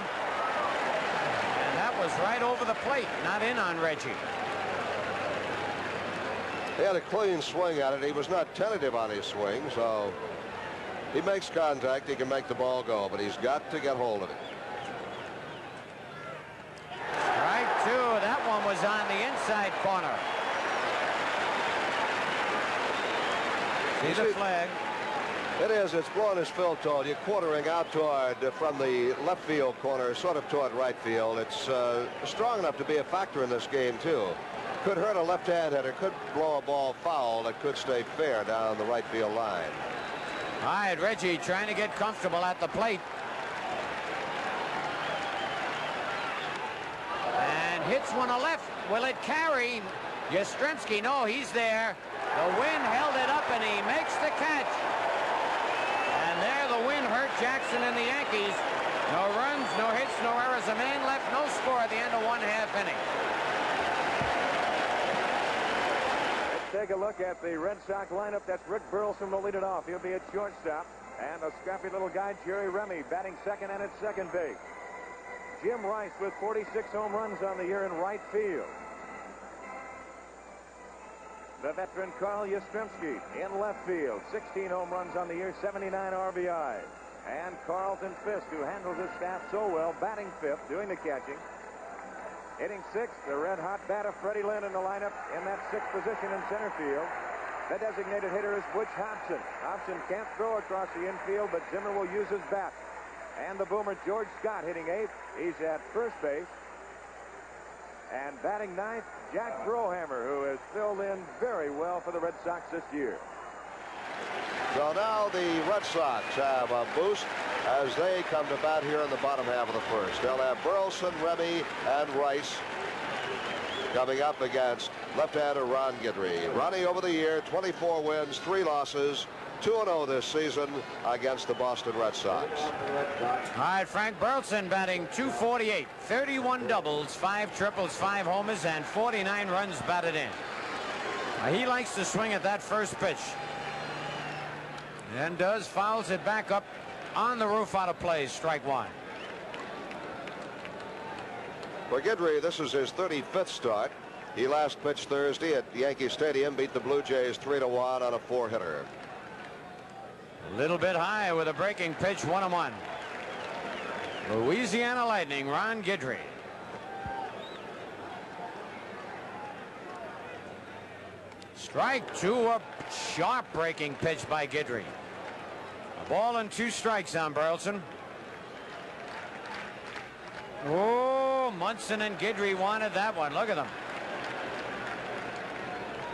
Speaker 8: And that was right over the plate, not in on Reggie.
Speaker 4: He had a clean swing at it. He was not tentative on his swing, so he makes contact. He can make the ball go, but he's got to get hold of it.
Speaker 8: Strike 2. That one was on the inside corner. See the flag.
Speaker 4: It is. It's blowing, as Phil told you, quartering out toward from the left field corner, sort of toward right field. It's strong enough to be a factor in this game, too. Could hurt a left-hand hitter, could blow a ball foul that could stay fair down the right field line.
Speaker 8: All right, Reggie trying to get comfortable at the plate. And hits one to left. Will it carry? Yastrzemski, no, he's there. The wind held it up, and he makes the catch. And there the wind hurt Jackson and the Yankees. No runs, no hits, no errors. A man left, no score at the end of 1/2 inning.
Speaker 6: Let's take a look at the Red Sox lineup. That's Rick Burleson will lead it off. He'll be at shortstop. And a scrappy little guy, Jerry Remy, batting second and at second base. Jim Rice with 46 home runs on the year in right field. The veteran Carl Yastrzemski in left field. 16 home runs on the year, 79 RBIs. And Carlton Fisk, who handles his staff so well, batting fifth, doing the catching. Hitting sixth, the red-hot bat of Freddie Lynn in the lineup in that sixth position in center field. The designated hitter is Butch Hobson. Hobson can't throw across the infield, but Zimmer will use his bat. And the boomer George Scott hitting eighth. He's at first base. And batting ninth, Jack Brohammer, who has filled in very well for the Red Sox this year.
Speaker 4: So now the Red Sox have a boost as they come to bat here in the bottom half of the first. They'll have Burleson, Remy, and Rice coming up against left-hander Ron Guidry. Ronnie over the year, 24 wins, 3 losses, 2-0 this season against the Boston Red Sox.
Speaker 8: All right, Frank Burleson batting .248, 31 doubles, 5 triples, 5 homers, and 49 runs batted in. He likes to swing at that first pitch. And fouls it back up on the roof, out of play, strike one.
Speaker 4: For Guidry, this is his 35th start. He last pitched Thursday at Yankee Stadium, beat the Blue Jays 3-1 on a 4-hitter.
Speaker 8: A little bit high with a breaking pitch, 1-1. Louisiana Lightning, Ron Guidry. Strike two, a sharp breaking pitch by Guidry. A ball and 2 strikes on Burleson. Oh, Munson and Guidry wanted that one. Look at them.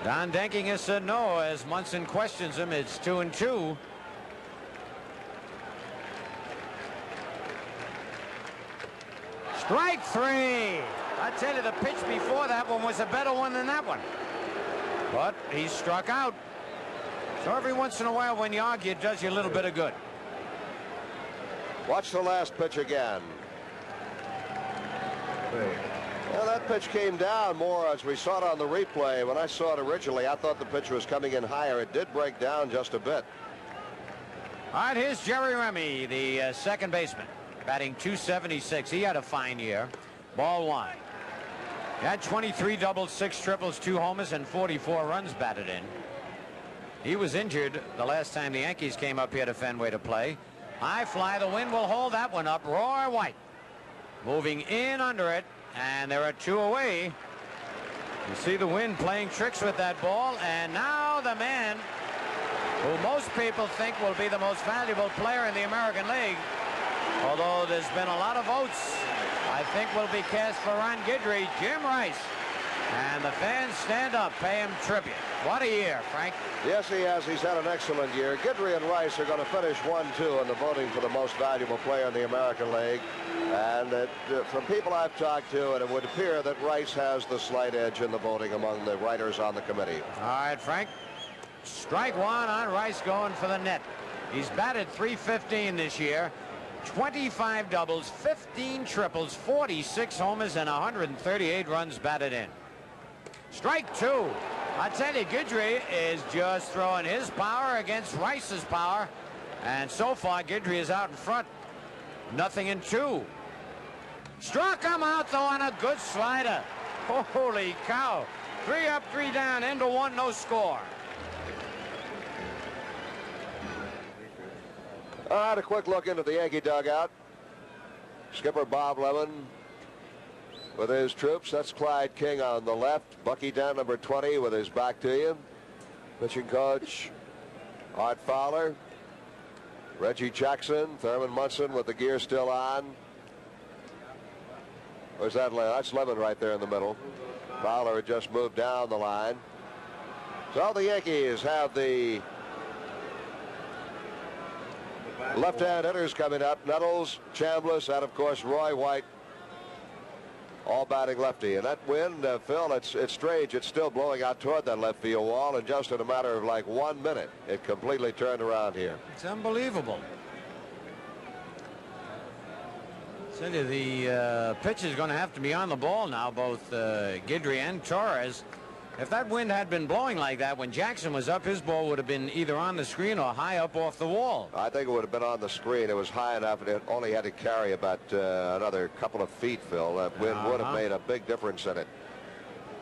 Speaker 8: Don Denking has said no as Munson questions him. It's 2-2. Strike 3. I tell you, the pitch before that one was a better one than that one. But he struck out. So every once in a while when you argue, it does you a little bit of good.
Speaker 4: Watch the last pitch again. Well, that pitch came down more as we saw it on the replay. When I saw it originally, I thought the pitch was coming in higher. It did break down just a bit.
Speaker 8: All right, here's Jerry Remy, the second baseman, batting .276. He had a fine year. Ball one. He had 23 doubles, 6 triples, 2 homers, and 44 runs batted in. He was injured the last time the Yankees came up here to Fenway to play. High fly, the wind will hold that one up. Roy White moving in under it, and there are 2 away. You see the wind playing tricks with that ball, and now the man who most people think will be the most valuable player in the American League, although there's been a lot of votes, I think will be cast for Ron Guidry, Jim Rice. And the fans stand up, pay him tribute. What a year, Frank.
Speaker 4: Yes, he has. He's had an excellent year. Guidry and Rice are going to finish 1-2 in the voting for the most valuable player in the American League. And from people I've talked to, it would appear that Rice has the slight edge in the voting among the writers on the committee.
Speaker 8: All right, Frank. Strike one on Rice going for the net. He's batted .315 this year. 25 doubles, 15 triples, 46 homers, and 138 runs batted in. Strike 2. I tell you, Guidry is just throwing his power against Rice's power. And so far, Guidry is out in front. 0-2. Struck him out, though, on a good slider. Holy cow. 3 up, 3 down, end of 1, no score.
Speaker 4: All right, a quick look into the Yankee dugout. Skipper Bob Lemon with his troops. That's Clyde King on the left. Bucky Dent, number 20, with his back to you. Pitching coach Art Fowler. Reggie Jackson, Thurman Munson with the gear still on. Where's that? That's Lemon right there in the middle. Fowler had just moved down the line. So the Yankees have the left-hand hitters coming up. Nettles, Chambliss, and of course Roy White. all batting lefty. And that wind, Phil, it's strange. It's still blowing out toward that left field wall, and just in a matter of like 1 minute, it completely turned around here.
Speaker 8: It's unbelievable. I tell you, the pitch is going to have to be on the ball now, both Guidry and Torres. If that wind had been blowing like that when Jackson was up, his ball would have been either on the screen or high up off the wall.
Speaker 4: I think it would have been on the screen. It was high enough, and it only had to carry about another couple of feet, Phil. That wind would have made a big difference in it.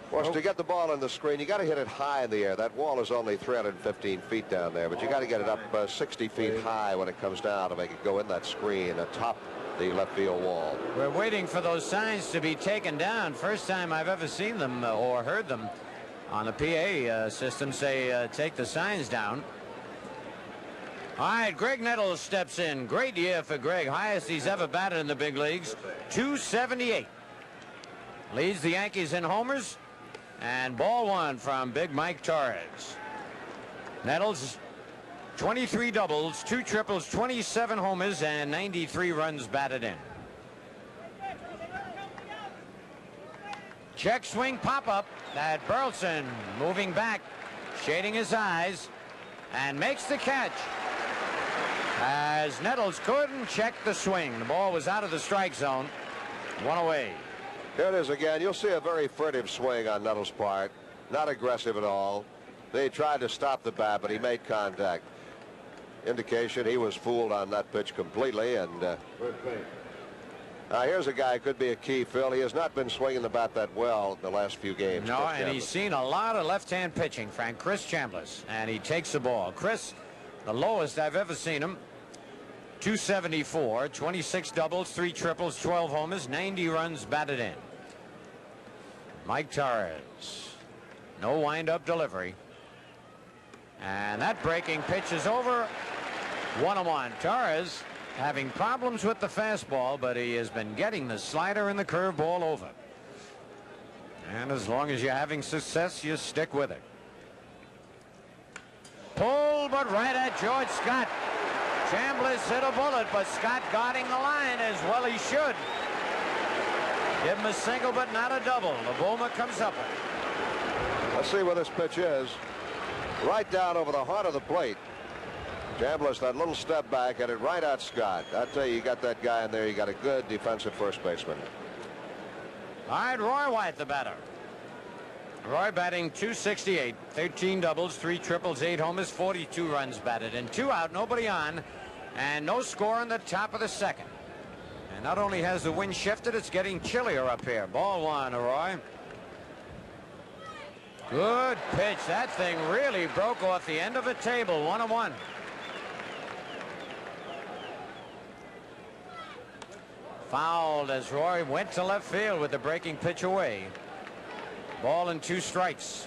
Speaker 4: Of course, to get the ball on the screen, you got to hit it high in the air. That wall is only 315 feet down there, but you got to get it up 60 feet high when it comes down to make it go in that screen atop the left field wall.
Speaker 8: We're waiting for those signs to be taken down. First time I've ever seen them or heard them on the PA system say take the signs down. All right, Greg Nettles steps in. Great year for Greg. Highest he's ever batted in the big leagues. 278. Leads the Yankees in homers. And ball one from Big Mike Torres. Nettles, 23 doubles, 2 triples, 27 homers, and 93 runs batted in. Check swing pop-up. That Burleson moving back, shading his eyes, and makes the catch. As Nettles couldn't check the swing. The ball was out of the strike zone. One away.
Speaker 4: Here it is again. You'll see a very furtive swing on Nettles' part. Not aggressive at all. They tried to stop the bat, but he made contact. Indication he was fooled on that pitch completely. And here's a guy who could be a key, Phil. He has not been swinging the bat that well in the last few games.
Speaker 8: No, and he's seen a lot of left-hand pitching, Frank. Chris Chambliss, and he takes the ball. Chris, the lowest I've ever seen him, 274, 26 doubles, 3 triples, 12 homers, 90 runs batted in. Mike Torres, no wind-up delivery. And that breaking pitch is over. 1-1. Torres having problems with the fastball, but he has been getting the slider and the curveball over. And as long as you're having success, you stick with it. Pull, but right at George Scott. Chambliss hit a bullet, but Scott guarding the line as well he should. Give him a single, but not a double. The Boomer comes up with it.
Speaker 4: Let's see where this pitch is. Right down over the heart of the plate. Chambliss, that little step back, had it right at Scott. I tell you, you got that guy in there, you got a good defensive first baseman.
Speaker 8: All right, Roy White, the batter. Roy batting 268, 13 doubles, 3 triples, 8 homers, 42 runs batted, and 2 out, nobody on, and no score in the top of the second. And not only has the wind shifted, it's getting chillier up here. Ball one, Roy. Good pitch. That thing really broke off the end of a table. 1-1. Fouled as Roy went to left field with the breaking pitch away. Ball and 2 strikes.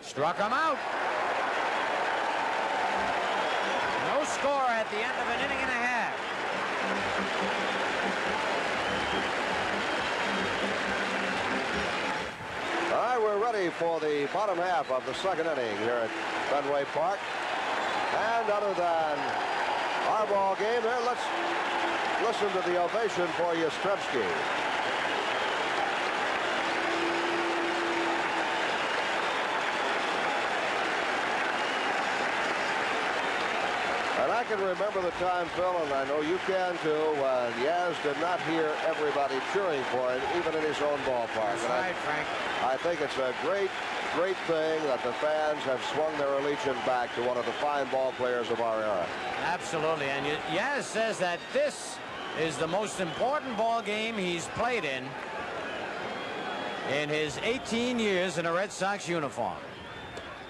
Speaker 8: Struck him out. No score at the end of an inning and a half.
Speaker 4: All right, we're ready for the bottom half of the second inning here at Fenway Park. And other than our ball game here, let's listen to the ovation for Yastrzemski. And I can remember the time, Phil, and I know you can too, when Yaz did not hear everybody cheering for him, even in his own ballpark.
Speaker 8: That's right, Frank.
Speaker 4: I think it's a great thing that the fans have swung their allegiance back to one of the fine ball players of our era.
Speaker 8: Absolutely, and Yaz says that this is the most important ball game he's played in his 18 years in a Red Sox uniform.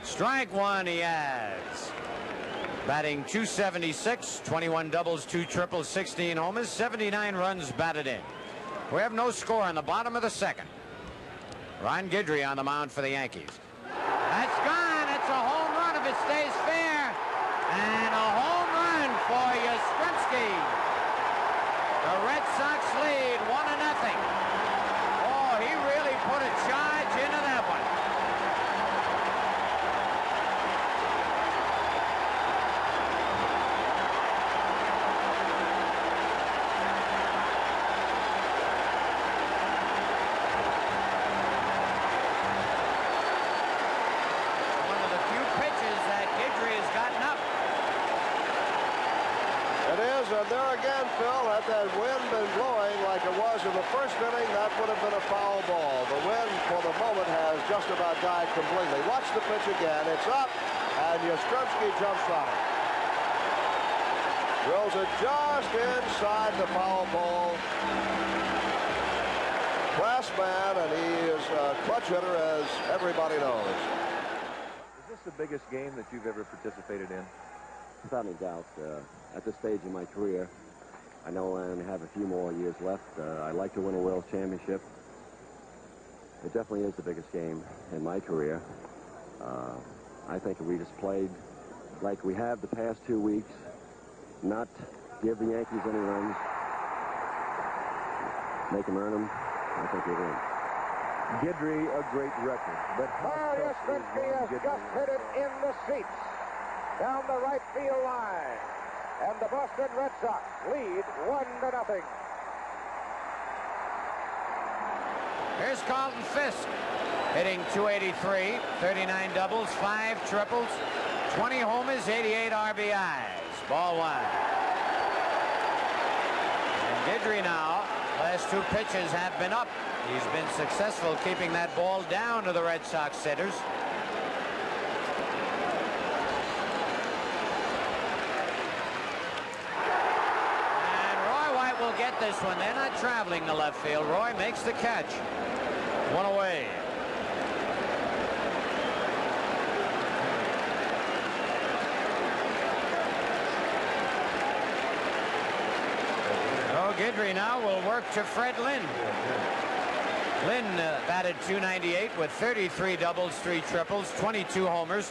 Speaker 8: Strike one, Yaz. Batting 276, 21 doubles, 2 triples, 16 homers, 79 runs batted in. We have no score in the bottom of the second. Ron Guidry on the mound for the Yankees. That's gone. It's a home run if it stays fair. And a home run for Yastrzemski. The Red Sox lead 1-0. Oh, he really put a charge into that one.
Speaker 4: and there again, Phil, had that wind been blowing like it was in the first inning, that would have been a foul ball. The wind, for the moment, has just about died completely. Watch the pitch again. It's up, and Yastrzemski jumps on it. Drills it just inside the foul pole. Class man, and he is a clutch hitter, as everybody knows.
Speaker 6: Is this the biggest game that you've ever participated in?
Speaker 9: Without any doubt. At this stage in my career, I know I only have a few more years left. I'd like to win a World Championship. It definitely is the biggest game in my career. I think if we just played like we have the past 2 weeks, not give the Yankees any runs, make them earn them, I think we'll win.
Speaker 6: Guidry, a great record. But
Speaker 10: Yastrzemski has just hit it in the seats down the right field line. And the Boston Red Sox lead 1-0.
Speaker 8: Here's Carlton Fisk hitting .283, 39 doubles, 5 triples, 20 homers, 88 RBIs. Ball 1. And Guidry now, last 2 pitches have been up. He's been successful keeping that ball down to the Red Sox hitters. Will get this one. They're not traveling to left field. Roy makes the catch. 1 away. Oh, Guidry now will work to Fred Lynn. Lynn batted .298 with 33 doubles, 3 triples, 22 homers,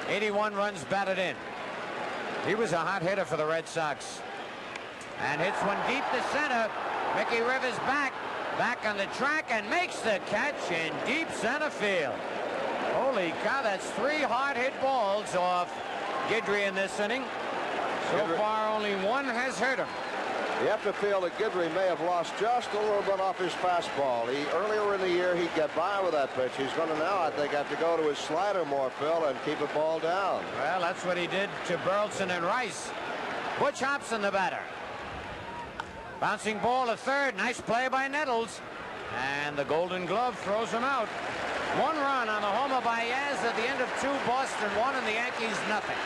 Speaker 8: 81 runs batted in. He was a hot hitter for the Red Sox. And hits one deep to center. Mickey Rivers back on the track and makes the catch in deep center field. Holy cow, that's 3 hard hit balls off Guidry in this inning. So far, only 1 has hurt him.
Speaker 4: You have to feel that Guidry may have lost just a little bit off his fastball. Earlier in the year, he'd get by with that pitch. He's going to now, I think, have to go to his slider more, Phil, and keep the ball down.
Speaker 8: Well, that's what he did to Burleson and Rice. Butch Hobson, the batter. Bouncing ball to third. Nice play by Nettles. And the Golden Glove throws him out. 1 run on the homer by Yaz at the end of 2. Boston 1 and the Yankees nothing.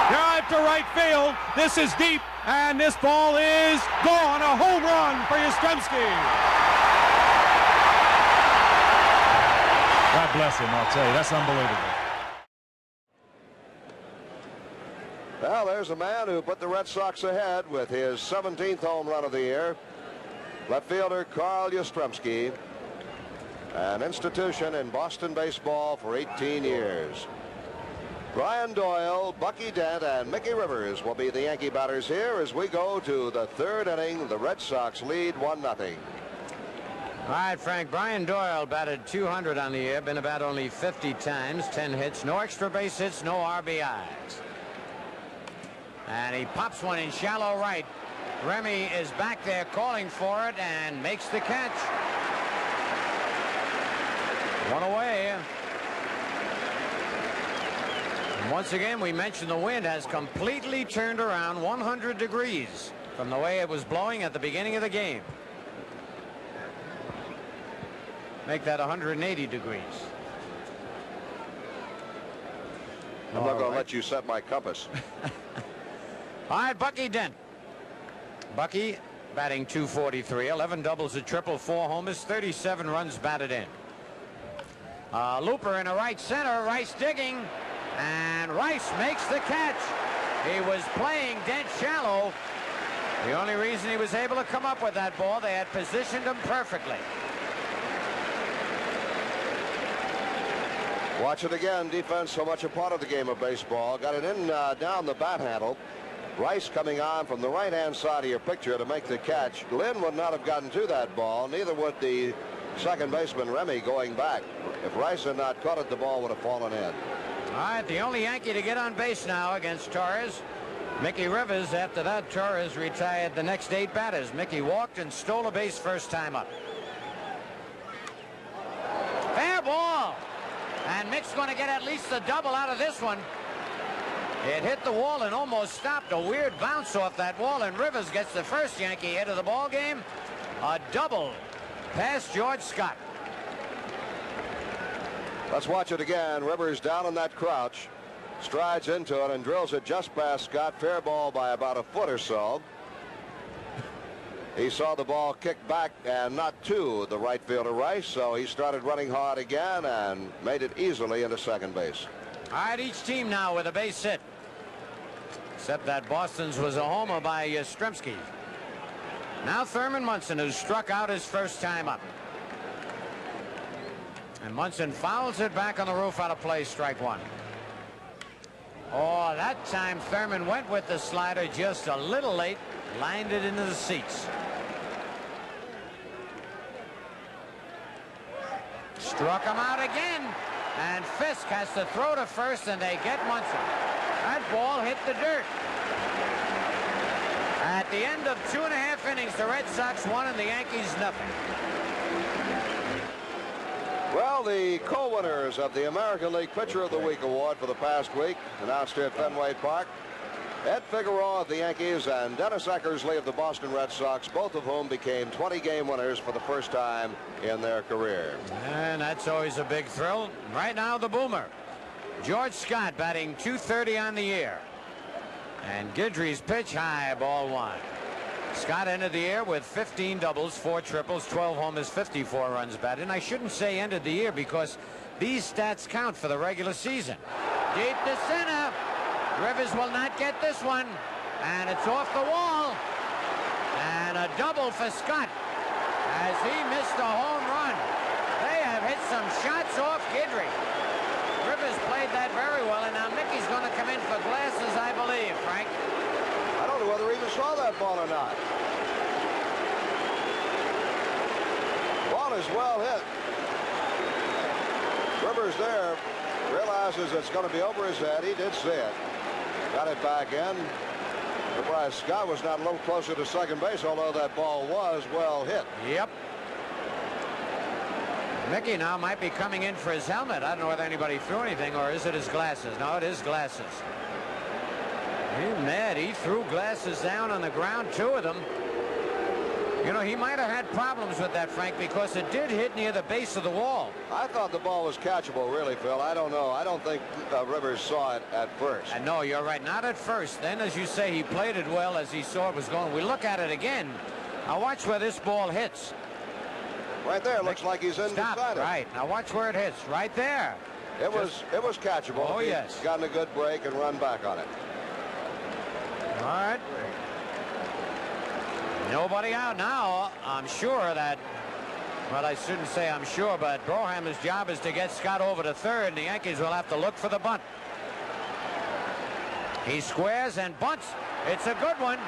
Speaker 11: Drive to right field. This is deep, and this ball is gone. A home run for Yastrzemski. God bless him, I'll tell you. That's unbelievable.
Speaker 4: Well, there's a man who put the Red Sox ahead with his 17th home run of the year. Left fielder Carl Yastrzemski, an institution in Boston baseball for 18 years. Brian Doyle, Bucky Dent, and Mickey Rivers will be the Yankee batters here as we go to the 3rd inning. The Red Sox lead 1-0.
Speaker 8: All right, Frank. Brian Doyle batted .200 on the year, been about only 50 times, 10 hits, no extra base hits, no RBIs. And he pops one in shallow right. Remy is back there calling for it and makes the catch. 1 away. And once again, we mentioned the wind has completely turned around 100 degrees from the way it was blowing at the beginning of the game. Make that 180 degrees.
Speaker 4: I'm not going to let you set my compass.
Speaker 8: All right, Bucky Dent. Bucky batting .243, 11 doubles, a triple, 4 homers, 37 runs batted in. Looper in a right center, Rice digging, and Rice makes the catch. He was playing Dent shallow. The only reason he was able to come up with that ball, they had positioned him perfectly.
Speaker 4: Watch it again. Defense so much a part of the game of baseball. Got it in down the bat handle. Rice coming on from the right-hand side of your picture to make the catch. Lynn would not have gotten to that ball. Neither would the second baseman, Remy, going back. If Rice had not caught it, the ball would have fallen in.
Speaker 8: All right, the only Yankee to get on base now against Torres. Mickey Rivers. After that, Torres retired the next 8 batters. Mickey walked and stole a base first time up. Fair ball. And Mickey Mick's going to get at least a double out of this one. It hit the wall and almost stopped. A weird bounce off that wall, and Rivers gets the first Yankee hit of the ball game. A double past George Scott.
Speaker 4: Let's watch it again. Rivers down in that crouch, strides into it and drills it just past Scott. Fair ball by about a foot or so. He saw the ball kick back and not to the right fielder Rice, so he started running hard again and made it easily into second base.
Speaker 8: All right, each team now with a base hit. Except that Boston's was a homer by Yastrzemski. Now Thurman Munson, who struck out his first time up. And Munson fouls it back on the roof out of play, strike one. Oh, that time Thurman went with the slider just a little late, lined it into the seats. Struck him out again, and Fisk has to throw to first, and they get Munson. That ball hit the dirt. At the end of 2.5 innings, the Red Sox won and the Yankees nothing.
Speaker 4: Well, the co-winners of the American League Pitcher of the Week award for the past week, announced here at Fenway Park, Ed Figueroa of the Yankees and Dennis Eckersley of the Boston Red Sox, both of whom became 20-game winners for the first time in their career.
Speaker 8: And that's always a big thrill. Right now, the boomer, George Scott, batting .230 on the year. And Guidry's pitch high, ball one. Scott ended the year with 15 doubles, 4 triples, 12 homers, 54 runs batted. And I shouldn't say ended the year because these stats count for the regular season. Deep to center. Rivers will not get this one. And it's off the wall. And a double for Scott as he missed a home run. They have hit some shots off Guidry. Rivers played that very well, and now Mickey's going to come in for glasses, I believe, Frank.
Speaker 4: I don't know whether he even saw that ball or not. Ball is well hit. Rivers there realizes it's going to be over his head. He did see it. Got it back in. Surprised Scott was not a little closer to second base, although that ball was well hit.
Speaker 8: Yep. Mickey now might be coming in for his helmet. I don't know whether anybody threw anything, or is it his glasses? No, it is glasses. He's mad. He threw glasses down on the ground, 2 of them. You know, he might have had problems with that, Frank, because it did hit near the base of the wall.
Speaker 4: I thought the ball was catchable, really, Phil. I don't know. I don't think Rivers saw it at first.
Speaker 8: And no, you're right. Not at first. Then, as you say, he played it well as he saw it was going. We look at it again. Now watch where this ball hits.
Speaker 4: Right there. Looks like he's in beside it.
Speaker 8: Right. Now watch where it hits. Right there.
Speaker 4: It was catchable.
Speaker 8: Oh, yes.
Speaker 4: Gotten a good break and run back on it.
Speaker 8: All right. Nobody out now. I'm sure that, well, I shouldn't say I'm sure, but Broham's job is to get Scott over to third, and the Yankees will have to look for the bunt. He squares and bunts. It's a good one.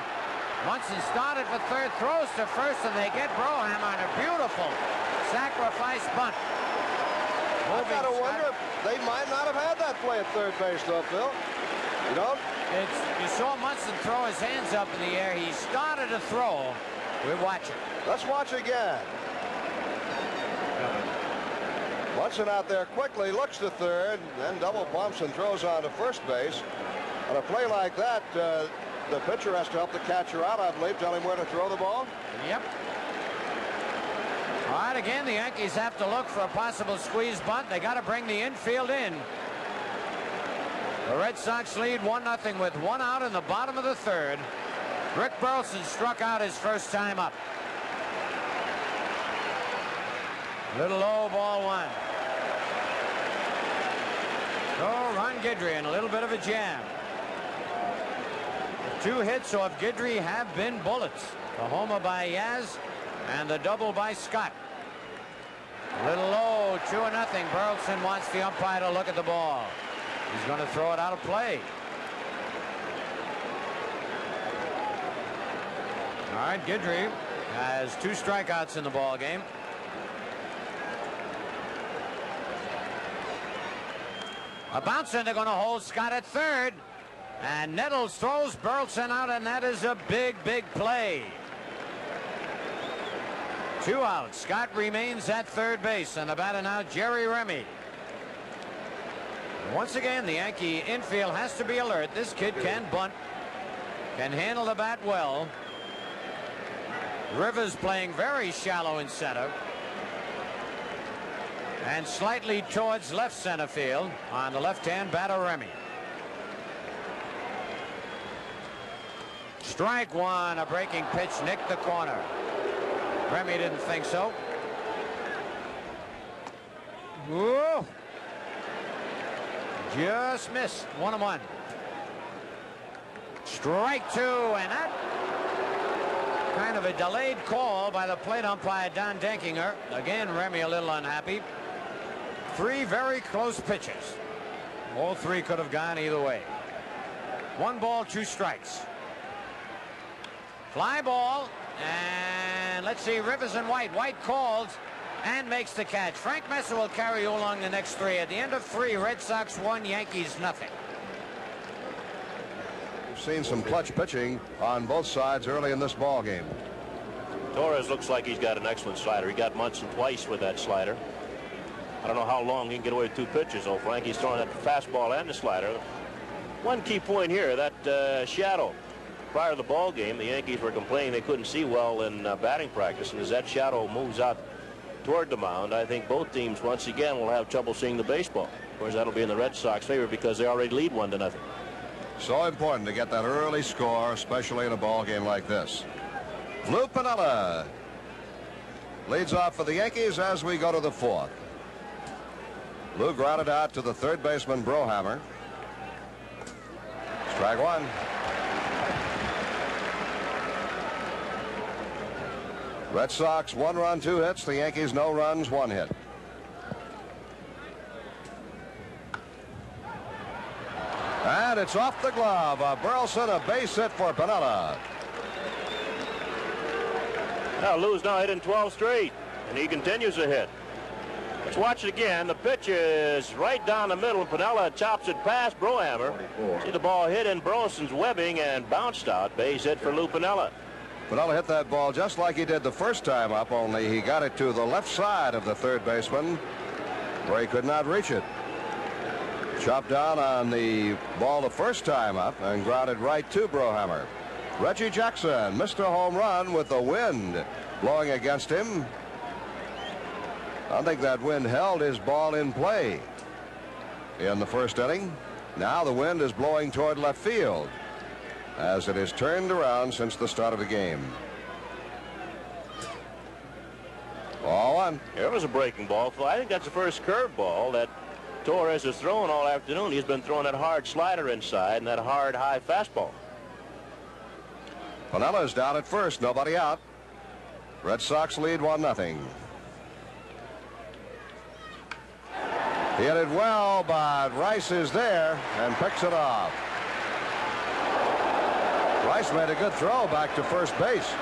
Speaker 8: Munson started for third, throws to first, and they get Broham on a beautiful sacrifice bunt.
Speaker 4: I gotta wonder if they might not have had that play at third base, though, Phil. You don't?
Speaker 8: You saw Munson throw his hands up in the air. He started to throw. We're watching.
Speaker 4: Let's watch again. Munson out there quickly looks to third, then double bumps and throws on to first base. On a play like that, the pitcher has to help the catcher out, I believe, tell him where to throw the ball.
Speaker 8: Yep. All right, again, the Yankees have to look for a possible squeeze bunt. They got to bring the infield in. The Red Sox lead 1-0 with 1 out in the bottom of the third. Rick Burleson struck out his first time up. Little low, ball one. So Ron Guidry in a little bit of a jam. The 2 hits off Guidry have been bullets. The homer by Yaz and the double by Scott. Little low, 2-0. Burleson wants the umpire to look at the ball. He's going to throw it out of play. All right, Guidry has 2 strikeouts in the ball game. A bouncer, they're going to hold Scott at third. And Nettles throws Burleson out, and that is a big, big play. 2 outs. Scott remains at third base, and the batter now, Jerry Remy. Once again, the Yankee infield has to be alert. This kid can bunt, can handle the bat well. Rivers playing very shallow in center and slightly towards left center field on the left-hand batter Remy. Strike one, a breaking pitch nicked the corner. Remy didn't think so. Whoa. Just missed. 1-1. Strike two, and that kind of a delayed call by the plate umpire Don Denkinger. Again, Remy a little unhappy. 3 very close pitches. All 3 could have gone either way. 1 ball, 2 strikes. Fly ball, and let's see, Rivers and White. White calls and makes the catch. Frank Messer will carry you along the next 3. At the end of 3, Red Sox 1, Yankees nothing.
Speaker 4: We've seen some clutch pitching on both sides early in this ball game.
Speaker 15: Torres looks like he's got an excellent slider. He got Munson twice with that slider. I don't know how long he can get away with 2 pitches, though, Frank. He's throwing that fastball and the slider. One key point here, that shadow. Prior to the ball game, the Yankees were complaining they couldn't see well in batting practice, and as that shadow moves out toward the mound, I think both teams once again will have trouble seeing the baseball. Of course, that'll be in the Red Sox favor because they already lead 1-0.
Speaker 4: So important to get that early score, especially in a ball game like this. Lou Piniella leads off for the Yankees as we go to the 4th. Lou grounded out to the third baseman Brohammer. Strike one. Red Sox 1 run, 2 hits. The Yankees no runs, 1 hit. And it's off the glove of Burleson, a base hit for Piniella.
Speaker 15: Now Lou's now hitting 12 straight, and he continues to hit. Let's watch it again. The pitch is right down the middle. Piniella chops it past Brohammer. See the ball hit in Burleson's webbing and bounced out. Base hit for Lou Piniella.
Speaker 4: Piniella hit that ball just like he did the first time up, only he got it to the left side of the third baseman where he could not reach it. Chopped down on the ball the first time up and grounded right to Brohammer. Reggie Jackson missed a home run with the wind blowing against him. I think that wind held his ball in play in the first inning. Now the wind is blowing toward left field as it has turned around since the start of the game. Ball 1.
Speaker 15: There was a breaking ball. I think that's the first curveball that Torres has thrown all afternoon. He's been throwing that hard slider inside and that hard high fastball.
Speaker 4: Piniella's down at first, nobody out. Red Sox lead 1-0. He hit it well, but Rice is there and picks it off. Rice made a good throw back to first base.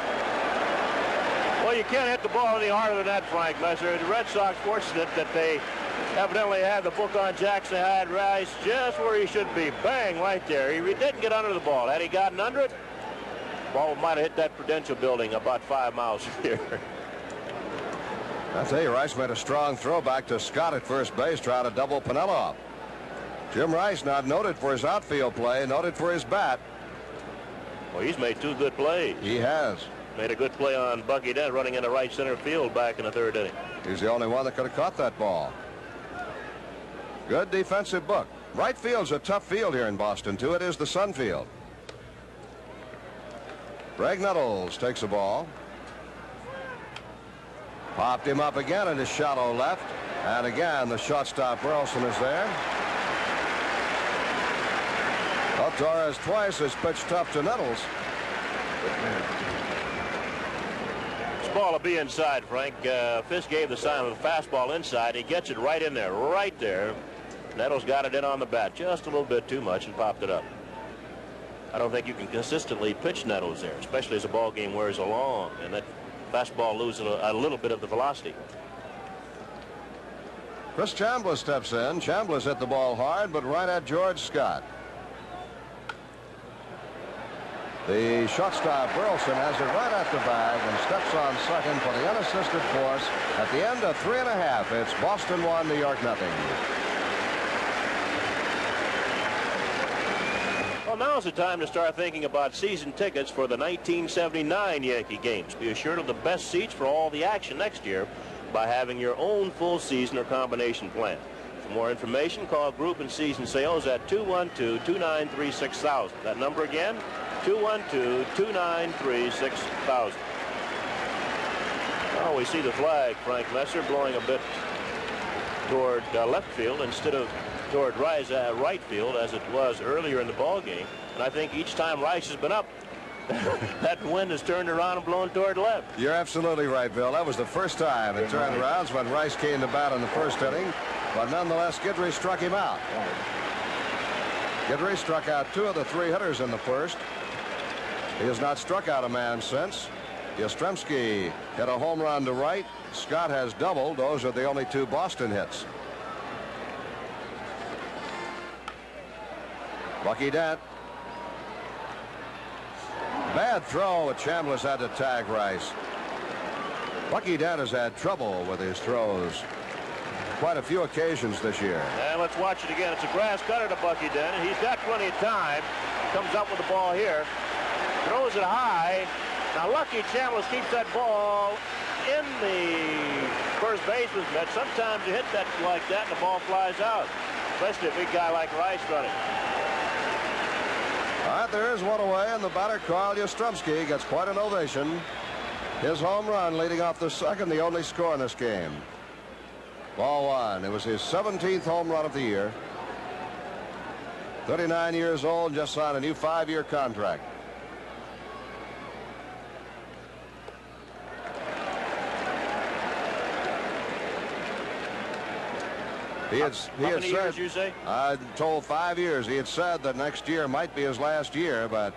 Speaker 15: Well, you can't hit the ball any harder than that, Frank Messer. The Red Sox fortunate that they evidently had the book on Jackson, had Rice just where he should be. Bang, right there. He didn't get under the ball. Had he gotten under it, the ball might have hit that Prudential building about 5 miles from here.
Speaker 4: I tell you, Rice made a strong throw back to Scott at first base, trying to double Piniella off. Jim Rice, not noted for his outfield play, noted for his bat.
Speaker 15: Well, he's made 2 good plays.
Speaker 4: He has.
Speaker 15: Made a good play on Bucky Dent running into right center field back in the 3rd inning.
Speaker 4: He's the only one that could have caught that ball. Good defensive book. Right field's a tough field here in Boston, too. It is the Sun Field. Greg Nettles takes a ball. Popped him up again into shallow left. And again, the shortstop Burleson is there. Well, Torres twice has pitched tough to Nettles.
Speaker 15: This ball will be inside, Frank. Fisk gave the sign of a fastball inside. He gets it right in there, right there. Nettles got it in on the bat just a little bit too much and popped it up. I don't think you can consistently pitch Nettles there, especially as the ball game wears along and that fastball loses a little bit of the velocity.
Speaker 4: Chris Chambliss steps in. Chambliss hit the ball hard, but right at George Scott. The shortstop Burleson has it right at the bag and steps on second for the unassisted force. At the end of 3 1/2, it's Boston 1, New York 0.
Speaker 15: Now's the time to start thinking about season tickets for the 1979 Yankee games. Be assured of the best seats for all the action next year by having your own full season or combination plan. For more information, call Group and Season Sales at 212-293-6000. That number again, 212-293-6000. Now we see the flag, Frank Messer, blowing a bit toward left field instead of toward right field as it was earlier in the ball game. And I think each time Rice has been up, that wind has turned around and blown toward left.
Speaker 4: You're absolutely right, Bill. That was the first time it turned around when Rice came to bat in the first inning. But nonetheless, Guidry struck him out. Guidry struck out 2 of the 3 hitters in the first. He has not struck out a man since. Yastrzemski hit a home run to right. Scott has doubled. Those are the only 2 Boston hits. Bucky Dent. Bad throw, but Chambliss had to tag Rice. Bucky Dent has had trouble with his throws quite a few occasions this year.
Speaker 15: And let's watch it again. It's a grass cutter to Bucky Dent, and he's got plenty of time. Comes up with the ball here. Throws it high. Now, lucky Chambliss keeps that ball in the first baseman's net. Sometimes you hit that like that, and the ball flies out, especially a big guy like Rice running.
Speaker 4: All right, there is one away, and the batter, Carl Yastrzemski, gets quite an ovation. His home run leading off the second, the only score in this game. Ball 1. It was his 17th home run of the year. 39 years old, just signed a new 5-year contract. He had
Speaker 15: many
Speaker 4: said,
Speaker 15: years, you say?
Speaker 4: I told 5 years. He had said that next year might be his last year, but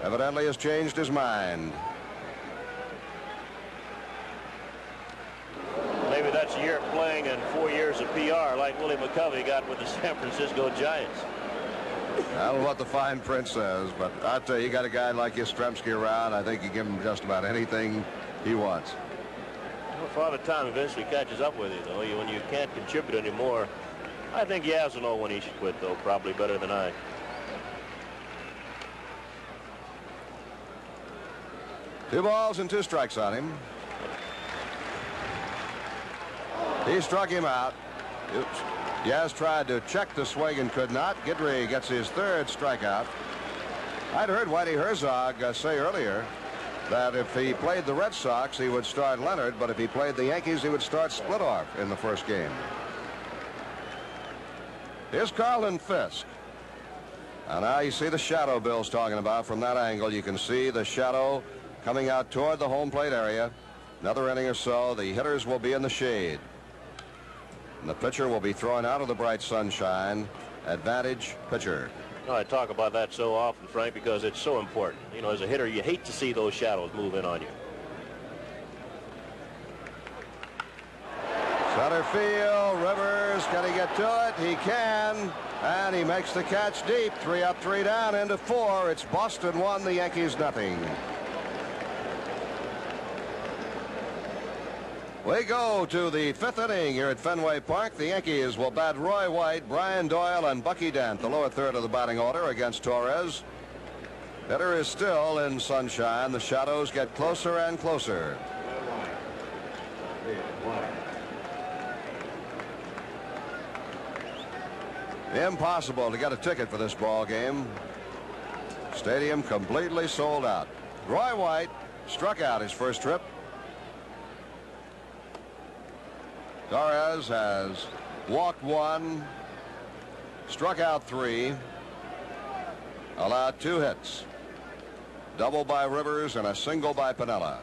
Speaker 4: evidently has changed his mind.
Speaker 15: Maybe that's a year playing and 4 years of PR like Willie McCovey got with the San Francisco Giants.
Speaker 4: I don't know what the fine print says, but I'll tell you, you got a guy like Yastrzemski around, I think you give him just about anything he wants.
Speaker 15: Well, Father Time eventually catches up with you, though. When you can't contribute anymore, I think Yaz will know when he should quit, though, probably better than I.
Speaker 4: Two balls and 2 strikes on him. He struck him out. Oops. Yaz tried to check the swing and could not. Guidry gets his 3rd strikeout. I'd heard Whitey Herzog say earlier that if he played the Red Sox, he would start Leonard, but if he played the Yankees, he would start Splitoff in the first game. Here's Carlton Fisk. And now you see the shadow Bill's talking about from that angle. You can see the shadow coming out toward the home plate area. Another inning or so, the hitters will be in the shade. And the pitcher will be thrown out of the bright sunshine. Advantage pitcher.
Speaker 15: I talk about that so often, Frank, because it's so important. You know, as a hitter, you hate to see those shadows move in on you.
Speaker 4: Center field, Rivers, can he get to it? He can, and he makes the catch deep. 3 up, 3 down, into 4. It's Boston 1, the Yankees nothing. We go to the 5th inning here at Fenway Park. The Yankees will bat Roy White, Brian Doyle, and Bucky Dent, the lower third of the batting order, against Torres. Hitter is still in sunshine. The shadows get closer and closer. Impossible to get a ticket for this ball game. Stadium completely sold out. Roy White struck out his first trip. Torres has walked 1, struck out 3, allowed 2 hits. Double by Rivers and a single by Piniella.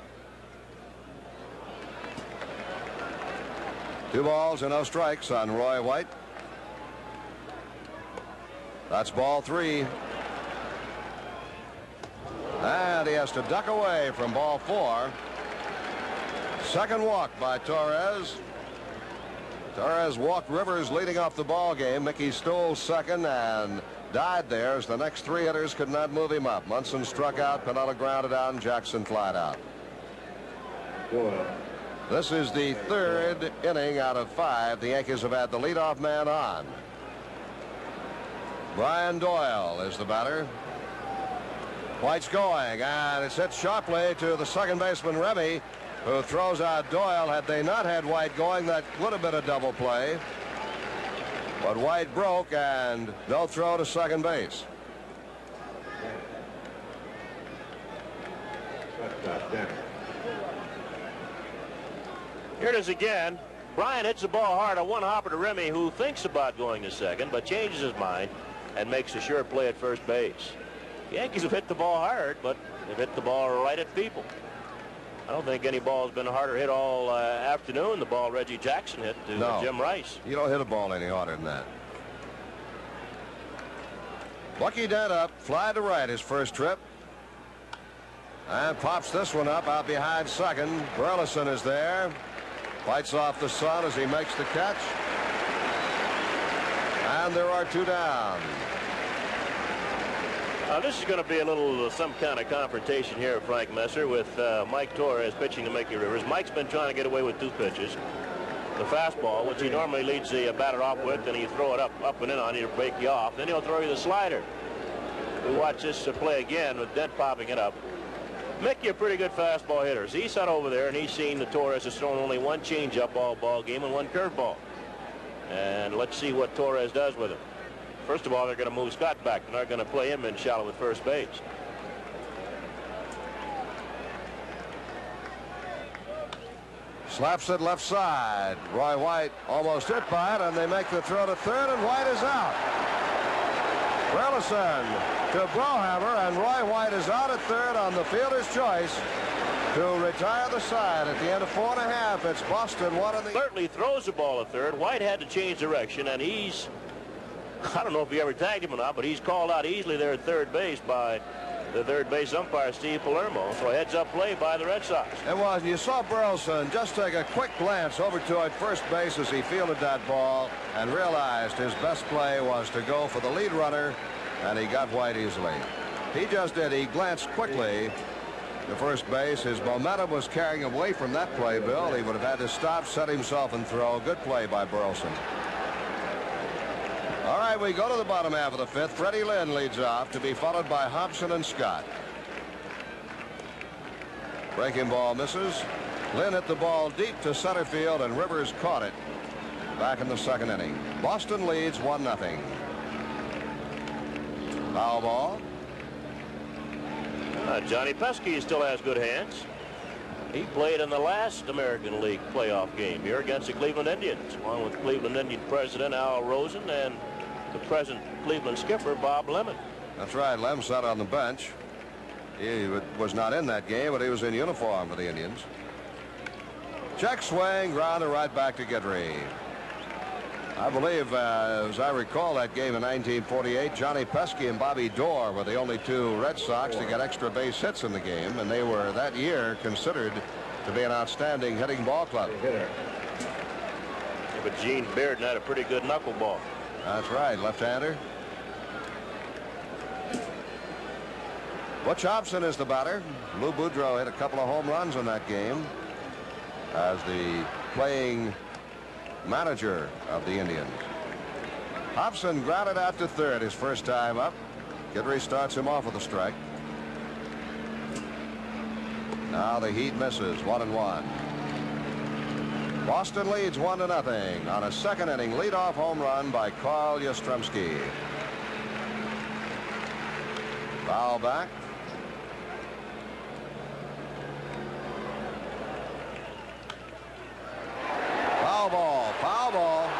Speaker 4: 2 balls and no strikes on Roy White. That's ball 3. And he has to duck away from ball 4. Second walk by Torres. Torres walked Rivers leading off the ball game. Mickey Stoll second and died there as the next 3 hitters could not move him up. Munson struck out, Piniella grounded out, and Jackson flied out. This is the 3rd inning out of 5. The Yankees have had the leadoff man on. Brian Doyle is the batter. White's going, and it's hit sharply to the second baseman, Remy, who throws out Doyle. Had they not had White going, that would have been a double play. But White broke, and no throw to second base.
Speaker 12: Here it is again. Brian hits the ball hard on one hopper to Remy, who thinks about going to second, but changes his mind and makes a sure play at first base. The Yankees have hit the ball hard, but they've hit the ball right at people. I don't think any ball has been harder hit all afternoon. The ball Reggie Jackson hit to Jim Rice.
Speaker 4: You don't hit a ball any harder than that. Bucky Dent up, fly to right his first trip. And pops this one up out behind second. Burleson is there. Fights off the sun as he makes the catch. And there are two down.
Speaker 12: This is going to be a little some kind of confrontation here, Frank Messer, with Mike Torres pitching to Mickey Rivers. Mike's been trying to get away with two pitches. The fastball, which he normally leads the batter off with, and he throw it up and in on you to break you off. Then he'll throw you the slider. We watch this play again with Dent popping it up. Mickey, a pretty good fastball hitter. So he sat over there and he's seen that Torres has thrown only one changeup all ball game and one curveball. And let's see what Torres does with it. First of all, they're going to move Scott back. They're not going to play him in shallow with first base.
Speaker 4: Slaps it left side. Roy White almost hit by it, and they make the throw to third, and White is out. Burleson to Brohammer, and Roy White is out at third on the fielder's choice to retire the side at the end of 4.5. It's Boston one of the...
Speaker 12: Certainly throws the ball at third. White had to change direction, and he's... I don't know if he ever tagged him or not, but he's called out easily there at third base by the third base umpire, Steve Palermo. So a heads-up play by the Red Sox.
Speaker 4: It was. You saw Burleson just take a quick glance over toward first base as he fielded that ball and realized his best play was to go for the lead runner, and he got White easily. He just did. He glanced quickly to first base. His momentum was carrying away from that play, Bill. He would have had to stop, set himself, and throw. Good play by Burleson. All right, we go to the bottom half of the fifth. Freddie Lynn leads off, to be followed by Hobson and Scott. Breaking ball misses. Lynn hit the ball deep to center field, and Rivers caught it back in the second inning. Boston leads 1-0. Foul ball.
Speaker 12: Johnny Pesky still has good hands. He played in the last American League playoff game here against the Cleveland Indians, along with Cleveland Indian president Al Rosen and the present Cleveland skipper Bob Lemon.
Speaker 4: That's right. Lem sat on the bench. He was not in that game, but he was in uniform for the Indians. Check swing, grounder right back to Guidry. I believe, as I recall that game in 1948, Johnny Pesky and Bobby Dorr were the only two Red Sox to get extra base hits in the game, and they were that year considered to be an outstanding hitting ball club.
Speaker 12: Yeah, but Gene Bearden had a pretty good knuckleball.
Speaker 4: That's right, left-hander. Butch Hobson is the batter. Lou Boudreau hit a couple of home runs in that game as the playing manager of the Indians. Hobson grounded out to third his first time up. Guidry starts him off with a strike. Now the heat misses, 1-1. Boston leads 1-0 on a second inning leadoff home run by Carl Yastrzemski. Foul back. Foul ball, foul ball.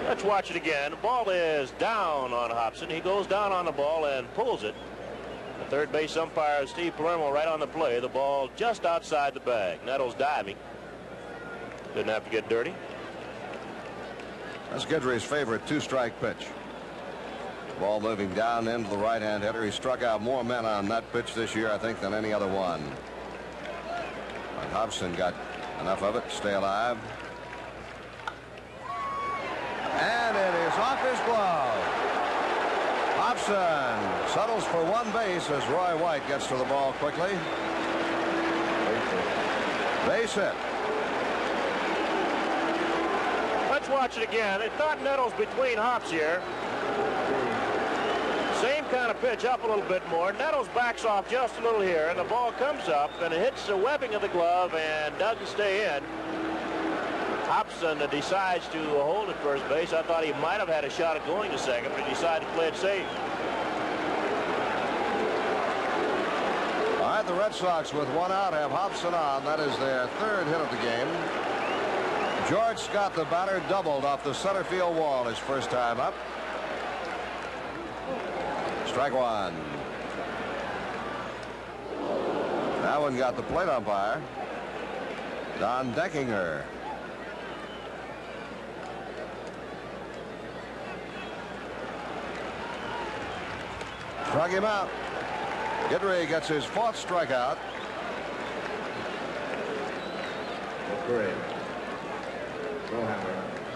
Speaker 12: Let's watch it again. The ball is down on Hobson. He goes down on the ball and pulls it. The third base umpire, Steve Palermo, right on the play. The ball just outside the bag. Nettles diving. Didn't have to get dirty.
Speaker 4: That's Guidry's favorite two-strike pitch. Ball moving down into the right-hand hitter. He struck out more men on that pitch this year, I think, than any other one. But Hobson got enough of it to stay alive. And it is off his glove. Hobson settles for one base as Roy White gets to the ball quickly. Base hit.
Speaker 12: watch it again. They thought Nettles between hops here. Same kind of pitch, up a little bit more. Nettles backs off just a little here, and the ball comes up, and it hits the webbing of the glove and doesn't stay in. Hobson decides to hold at first base. I thought he might have had a shot at going to second, but he decided to play it safe.
Speaker 4: All right, the Red Sox with one out have Hobson on. That is their third hit of the game. George Scott, the batter, doubled off the center field wall his first time up. Strike one. That one got the plate umpire, Don Deckinger. Struck him out. Guidry gets his fourth strikeout.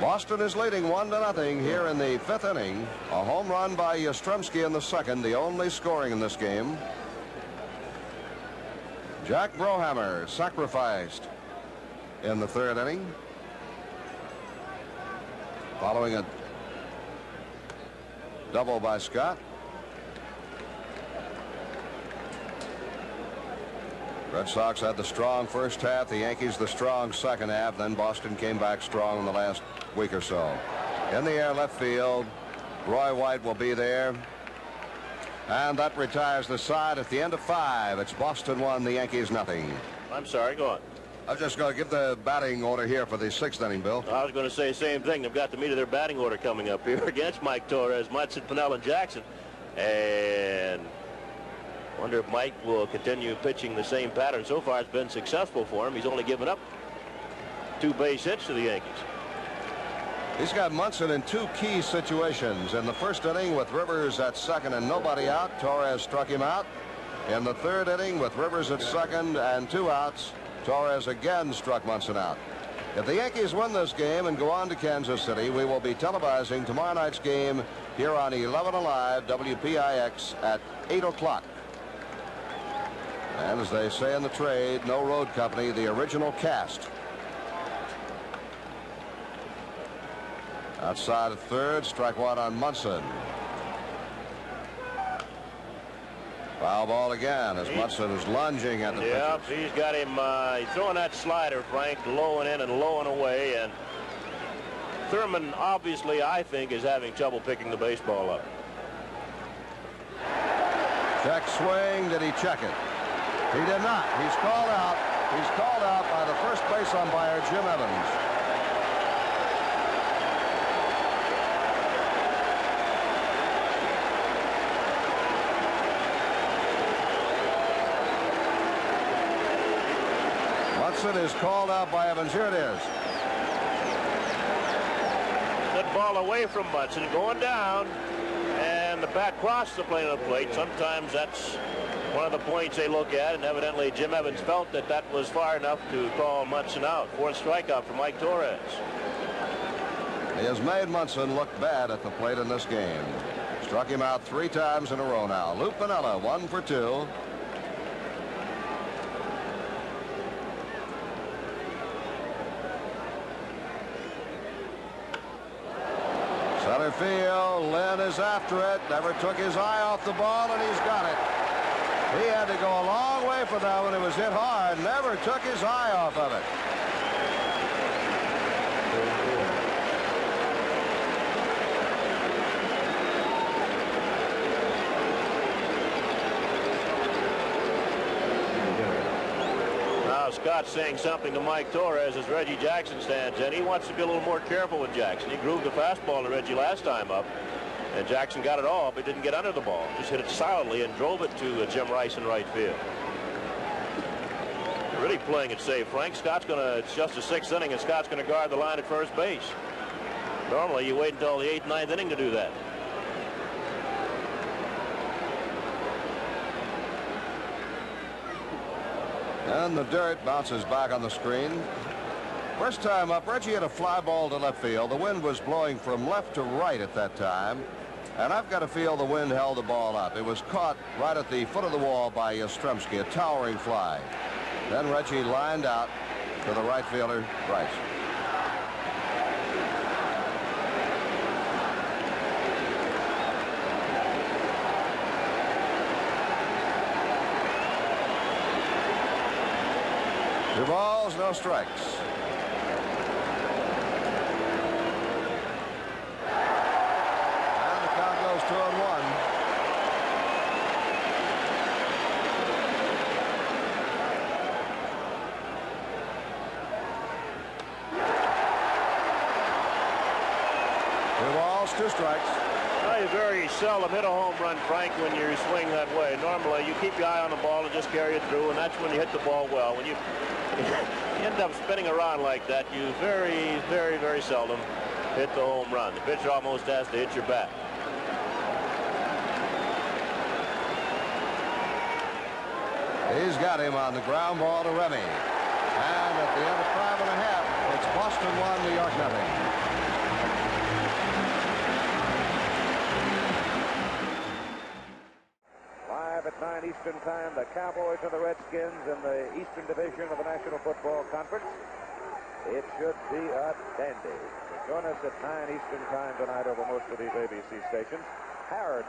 Speaker 4: Boston is leading 1-0 here in the fifth inning. A home run by Yastrzemski in the second, the only scoring in this game. Jack Brohammer sacrificed in the third inning, following a double by Scott. Red Sox had the strong first half, the Yankees the strong second half, then Boston came back strong in the last week or so. In the air left field, Roy White will be there, and that retires the side at the end of 5. It's Boston 1, the Yankees nothing.
Speaker 12: I'm sorry, go on.
Speaker 4: I was just going to give the batting order here for the 6th inning, Bill.
Speaker 12: I was going to say the same thing. They've got the meat of their batting order coming up here against Mike Torres, Munson, Pennell, and Jackson. And wonder if Mike will continue pitching the same pattern. So far, it's been successful for him. He's only given up 2 base hits to the Yankees.
Speaker 4: He's got Munson in 2 key situations. In the first inning with Rivers at second and nobody out, Torres struck him out. In the third inning with Rivers at second and 2 outs, Torres again struck Munson out. If the Yankees win this game and go on to Kansas City, we will be televising tomorrow night's game here on 11 Alive WPIX at 8 o'clock. And as they say in the trade, no road company, the original cast. Outside of third, strike one on Munson. Foul ball again as Munson is lunging at the pitcher.
Speaker 12: Yep, he's got him he's throwing that slider, Frank, low and in and low and away. And Thurman, obviously, I think, is having trouble picking the baseball up.
Speaker 4: Check swing. Did he check it? He did not. He's called out. He's called out by the first base umpire, Jim Evans. Munson is called out by Evans. Here it is.
Speaker 12: That ball away from Munson, going down, and the bat crossed the plane of the plate. Sometimes that's one of the points they look at, and evidently Jim Evans felt that that was far enough to call Munson out. 4th strikeout for Mike Torres.
Speaker 4: He has made Munson look bad at the plate in this game. Struck him out 3 times in a row now. Lou Piniella, 1 for 2. Center field, Lynn is after it. Never took his eye off the ball, and he's got it. He had to go a long way for that one. It was hit hard. Never took his eye off of it.
Speaker 12: Now Scott's saying something to Mike Torres as Reggie Jackson stands in. He wants to be a little more careful with Jackson. He grooved the fastball to Reggie last time up, and Jackson got it off, but didn't get under the ball. Just hit it solidly and drove it to Jim Rice in right field. Really playing it safe, Frank. Scott's going to, it's just the 6th inning, and Scott's going to guard the line at first base. Normally, you wait until the 8th, 9th inning to do that.
Speaker 4: And the dirt bounces back on the screen. First time up, Reggie hit a fly ball to left field. The wind was blowing from left to right at that time, and I've got to feel the wind held the ball up. It was caught right at the foot of the wall by Yastrzemski, a towering fly. Then Reggie lined out to the right fielder, Rice. 2 balls, no strikes. And the count goes 2-1. Two strikes.
Speaker 12: Well, you very seldom hit a home run, Frank, when you swing that way. Normally, you keep your eye on the ball and just carry it through, and that's when you hit the ball well. When you end up spinning around like that, you very, very, very seldom hit the home run. The pitcher almost has to hit your bat.
Speaker 4: He's got him on the ground ball to Remy. And at the end of 5.5, it's Boston 1, New York 0.
Speaker 10: At 9 Eastern time, the Cowboys and the Redskins in the Eastern Division of the National Football Conference. It should be a dandy. Join us at 9 Eastern time tonight over most of these ABC stations. Howard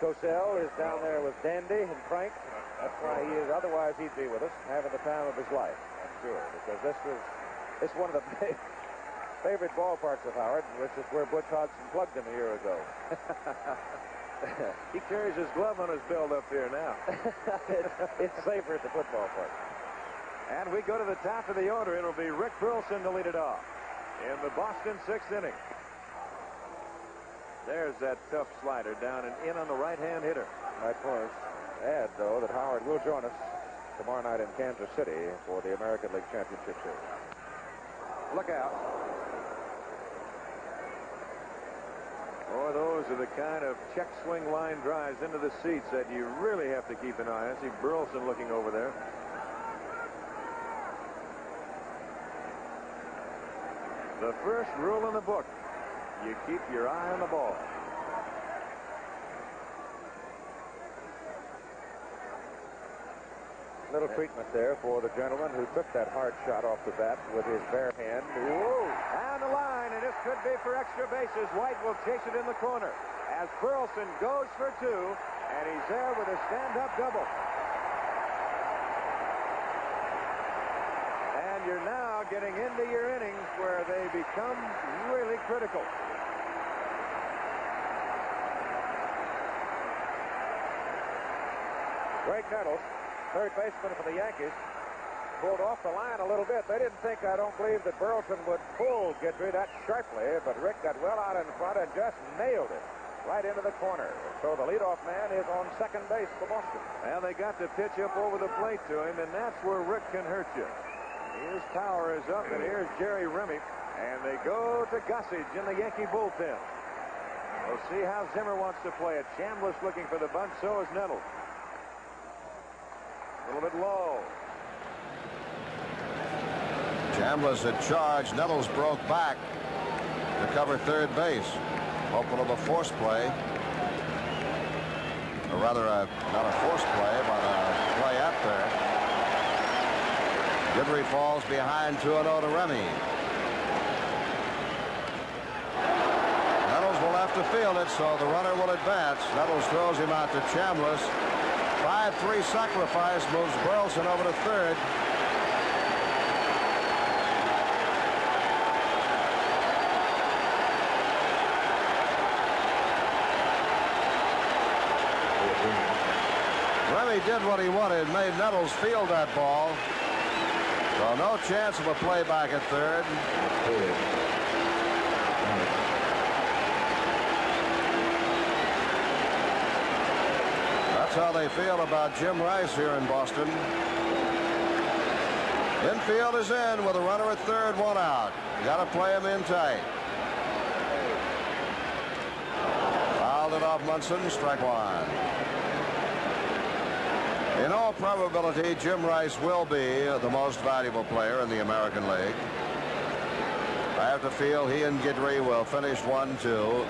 Speaker 10: Cosell is down there with Dandy and Frank. That's why he is. Otherwise, he'd be with us having the time of his life, I'm sure, because this is one of the favorite ballparks of Howard, which is where Butch Hodgson plugged him a year ago.
Speaker 6: He carries his glove on his belt up here now.
Speaker 10: It's safer at the football park.
Speaker 6: And we go to the top of the order. It'll be Rick Burleson to lead it off in the Boston 6th inning. There's that tough slider down and in on the right-hand hitter.
Speaker 10: I'd add, though, that Howard will join us tomorrow night in Kansas City for the American League Championship Series.
Speaker 6: Look out. Boy, those are the kind of check swing line drives into the seats that you really have to keep an eye on. See Burleson looking over there. The first rule in the book, you keep your eye on the ball.
Speaker 10: Little treatment there for the gentleman who took that hard shot off the bat with his bare hand.
Speaker 6: Whoa! Down the line, and this could be for extra bases. White will chase it in the corner as Burleson goes for 2, and he's there with a stand-up double. And you're now getting into your innings where they become really critical.
Speaker 10: Greg Nettles, third baseman for the Yankees, pulled off the line a little bit. They didn't think, I don't believe, that Burleson would pull Guidry that sharply, but Rick got well out in front and just nailed it right into the corner. So the leadoff man is on second base for Boston.
Speaker 6: Well, they got to pitch up over the plate to him, and that's where Rick can hurt you. His power is up, and here's Jerry Remy, and they go to Gossage in the Yankee bullpen. We'll see how Zimmer wants to play it. Chambliss looking for the bunt, so is Nettles. A little bit low.
Speaker 4: Chambliss had charged. Nettles broke back to cover third base. Hopeful of a force play. Or rather, not a force play, but a play at third. Guidry falls behind 2-0 to Remy. Nettles will have to field it, so the runner will advance. Nettles throws him out to Chambliss. 5-3 sacrifice moves Burleson over to third. Remy did what he wanted, made Nettles field that ball. So no chance of a play back at third. That's how they feel about Jim Rice here in Boston. Infield is in with a runner at third, 1 out. You got to play him in tight. Fouled it off Munson, strike 1. In all probability, Jim Rice will be the most valuable player in the American League. I have to feel he and Guidry will finish 1-2.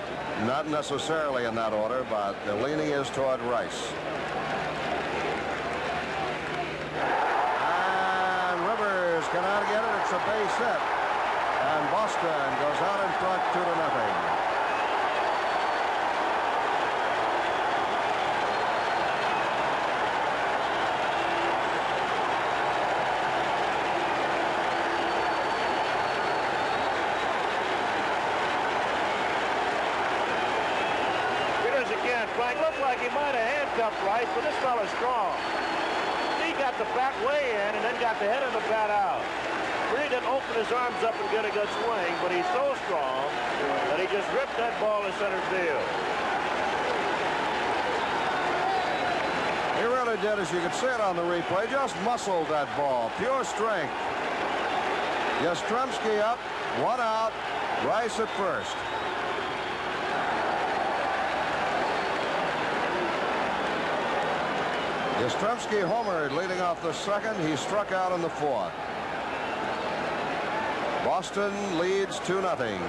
Speaker 4: Not necessarily in that order, but the leaning is toward Rice. And Rivers cannot get it. It's a base hit. And Boston goes out in front 2-0.
Speaker 12: like he might have handcuffed Rice, but this fella's strong. He got the bat way in and then got the head of the bat out. Really didn't open his arms up and get a good swing, but he's so strong that he just ripped that ball to center field.
Speaker 4: He really did, as you could see it on the replay, just muscled that ball. Pure strength. Yastrzemski up, 1 out, Rice at first. Yastrzemski homered leading off the second. He struck out in the fourth. Boston leads 2-0.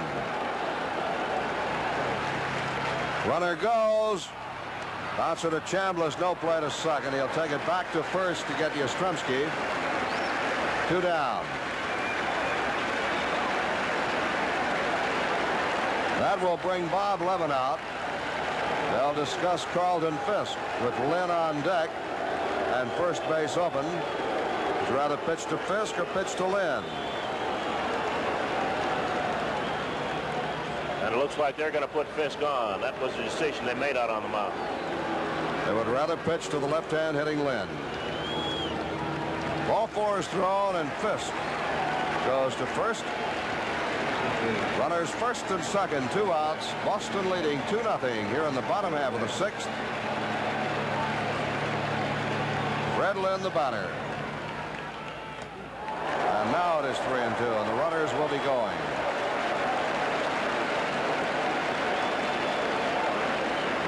Speaker 4: Runner goes. Bouncer to Chambliss, no play to second. He'll take it back to first to get Yastrzemski. 2 down. That will bring Bob Levin out. They'll discuss Carlton Fisk with Lynn on deck and first base open. Would you rather pitch to Fisk or pitch to Lynn?
Speaker 12: And it looks like they're going to put Fisk on. That was the decision they made out on the mound.
Speaker 4: They would rather pitch to the left-hand hitting Lynn. Ball 4 is thrown, and Fisk goes to first. Runners first and second, 2 outs. Boston leading 2-0 here in the bottom half of the 6th. Fred Lynn, the batter. And now it is 3-2, and the runners will be going.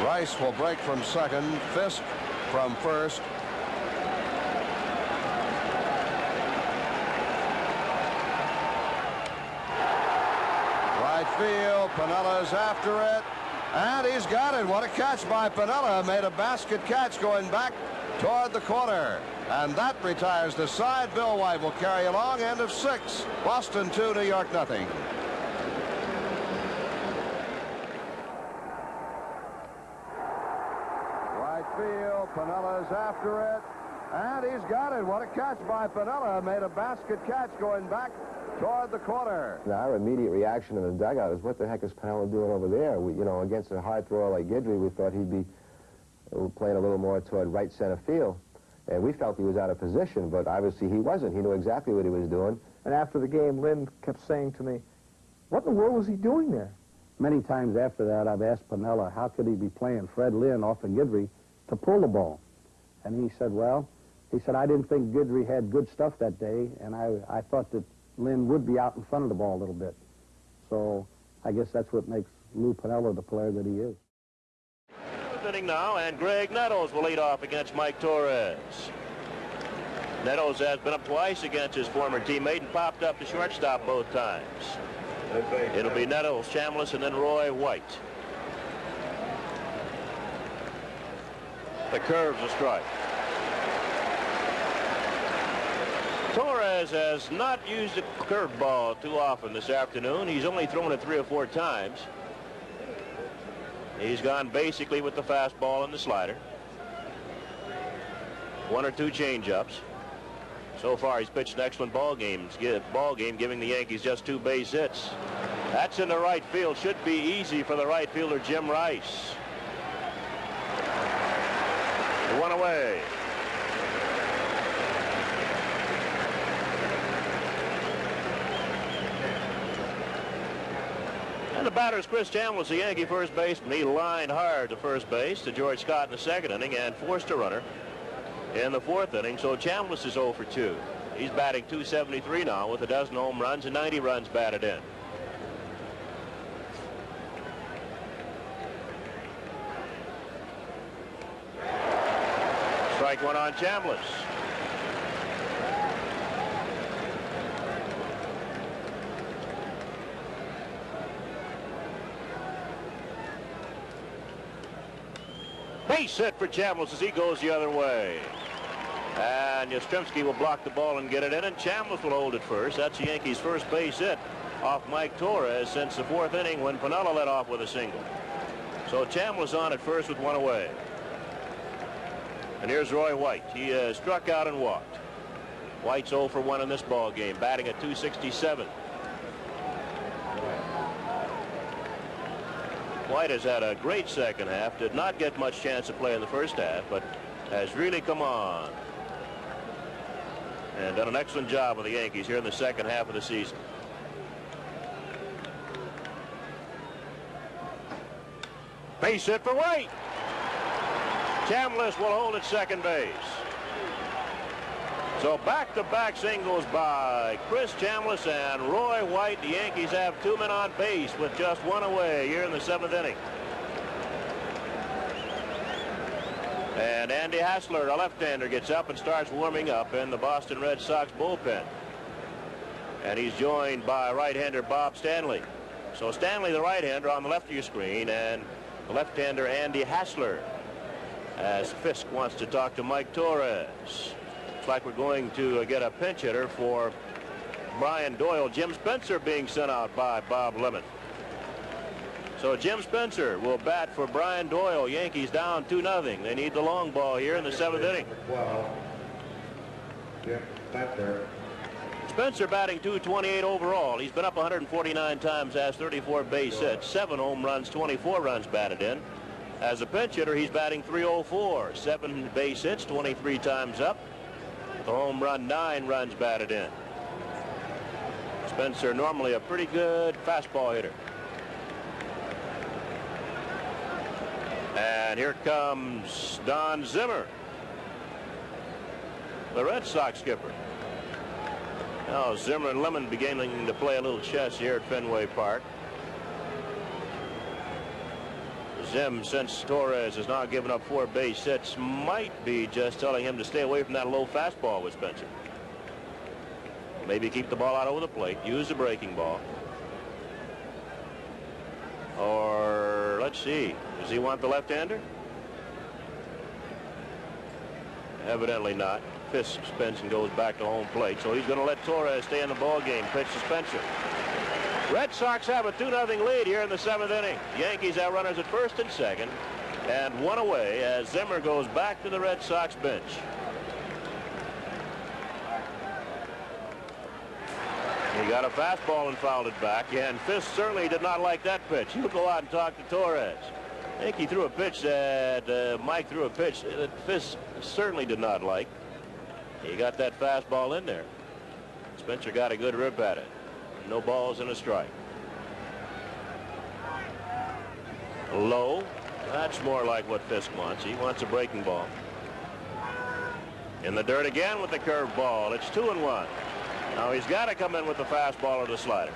Speaker 4: Rice will break from second. Fisk from first. Right field. Pinella's after it. And he's got it. What a catch by Piniella. Made a basket catch going back toward the corner. And that retires the side. Bill White will carry along. End of 6. Boston 2, New York nothing. Field. Pinella's after it. And he's got it. What a catch by Piniella. Made a basket catch going back toward the corner.
Speaker 13: Our immediate reaction in the dugout is, what the heck is Piniella doing over there? You know, against a hard thrower like Guidry, we thought he'd be playing a little more toward right center field. And we felt he was out of position, but obviously he wasn't. He knew exactly what he was doing.
Speaker 14: And after the game, Lynn kept saying to me, what in the world was he doing there?
Speaker 16: Many times after that, I've asked Piniella, how could he be playing Fred Lynn off of Guidry to pull the ball? And he said, well, I didn't think Guidry had good stuff that day, and I thought that Lynn would be out in front of the ball a little bit. So I guess that's what makes Lou Piniella the player that he is.
Speaker 12: Inning now, and Greg Nettles will lead off against Mike Torres. Nettles has been up twice against his former teammate and popped up to shortstop both times. It'll be Nettles, Chambliss, and then Roy White. The curve's a strike. Torres has not used a curveball too often this afternoon. He's only thrown it 3 or 4 times. He's gone basically with the fastball and the slider. 1 or 2 changeups. So far, he's pitched an excellent ball game, giving the Yankees just 2 base hits. That's in the right field. Should be easy for the right fielder, Jim Rice. 1 away. And the batter is Chris Chambliss, the Yankee first baseman. He lined hard to first base to George Scott in the 2nd inning and forced a runner in the 4th inning. So Chambliss is 0 for 2. He's batting .273 now with a dozen home runs and 90 runs batted in. Strike 1 on Chambliss. Base hit for Chambliss as he goes the other way. And Yastrzemski will block the ball and get it in, and Chambliss will hold it first. That's the Yankees' first base hit off Mike Torres since the 4th inning when Piniella led off with a single. So Chambliss on at first with 1 away. And here's Roy White. He struck out and walked. White's 0 for 1 in this ball game, batting at .267. White has had a great second half. Did not get much chance to play in the first half, but has really come on and done an excellent job with the Yankees here in the second half of the season. Base hit for White. Chambliss will hold at second base. So back-to-back singles by Chris Chambliss and Roy White. The Yankees have 2 men on base with just 1 away here in the 7th inning. And Andy Hassler, a left-hander, gets up and starts warming up in the Boston Red Sox bullpen. And he's joined by right-hander Bob Stanley. So Stanley, the right-hander, on the left of your screen, and the left-hander Andy Hassler, as Fisk wants to talk to Mike Torres. Looks like we're going to get a pinch hitter for Brian Doyle. Jim Spencer being sent out by Bob Lemon. So Jim Spencer will bat for Brian Doyle. Yankees down 2-0. They need the long ball here in the 7th inning. Spencer batting .228 overall. He's been up 149 times, has 34 base hits, 7 home runs, 24 runs batted in. As a pinch hitter, he's batting .304, 7 base hits, 23 times up. The home run, 9 runs batted in. Spencer normally a pretty good fastball hitter. And here comes Don Zimmer, the Red Sox skipper. Now Zimmer and Lemon beginning to play a little chess here at Fenway Park. Zim, since Torres has now given up 4 base hits, might be just telling him to stay away from that low fastball with Spencer. Maybe keep the ball out over the plate, use the breaking ball. Or, let's see, does he want the left-hander? Evidently not. Fisk spins and goes back to home plate, so he's going to let Torres stay in the ball game. Pitch to Spencer. Red Sox have a 2-0 lead here in the 7th inning. The Yankees have runners at first and second, and 1 away as Zimmer goes back to the Red Sox bench. He got a fastball and fouled it back, and Fisk certainly did not like that pitch. He'll go out and talk to Torres. I think he threw a pitch that Mike threw a pitch that Fisk certainly did not like. He got that fastball in there. Spencer got a good rip at it. No balls and a strike. Low. That's more like what Fisk wants. He wants a breaking ball. In the dirt again with the curved ball. It's 2-1. Now he's got to come in with the fastball or the slider.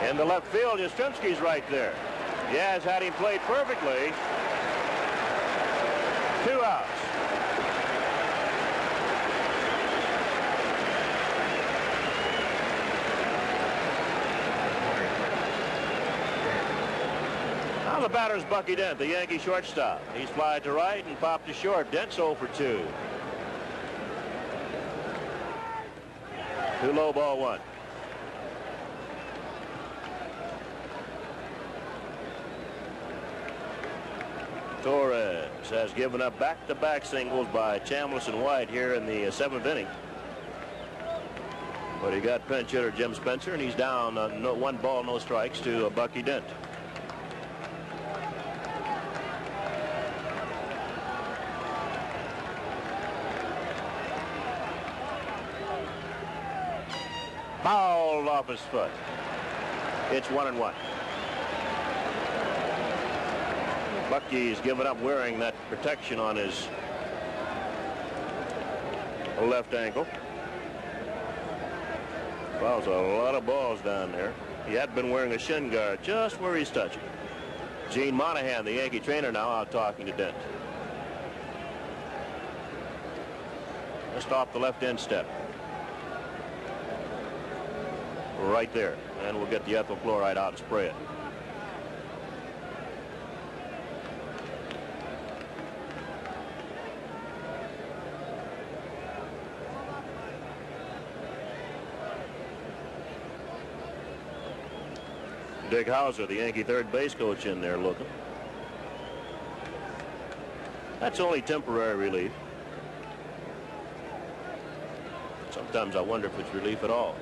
Speaker 12: In the left field, Yastrzemski's right there. Yaz had him played perfectly. 2 outs. Now the batter's Bucky Dent, the Yankee shortstop. He's flied to right and popped to short. Dent's 0 for 2. 2 low, ball 1. Torres has given up back-to-back singles by Chambliss and White here in the 7th inning. But he got pinch hitter Jim Spencer, and he's down 1 ball, no strikes to Bucky Dent. Fouled off his foot. It's 1-1. Bucky's given up wearing that protection on his left ankle. Fouls a lot of balls down there. He had been wearing a shin guard just where he's touching. Gene Monahan, the Yankee trainer, now out talking to Dent. Just off the left end step. Right there. And we'll get the ethyl chloride out and spray it. Dick Hauser, the Yankee third base coach, in there looking. That's only temporary relief. Sometimes I wonder if it's relief at all.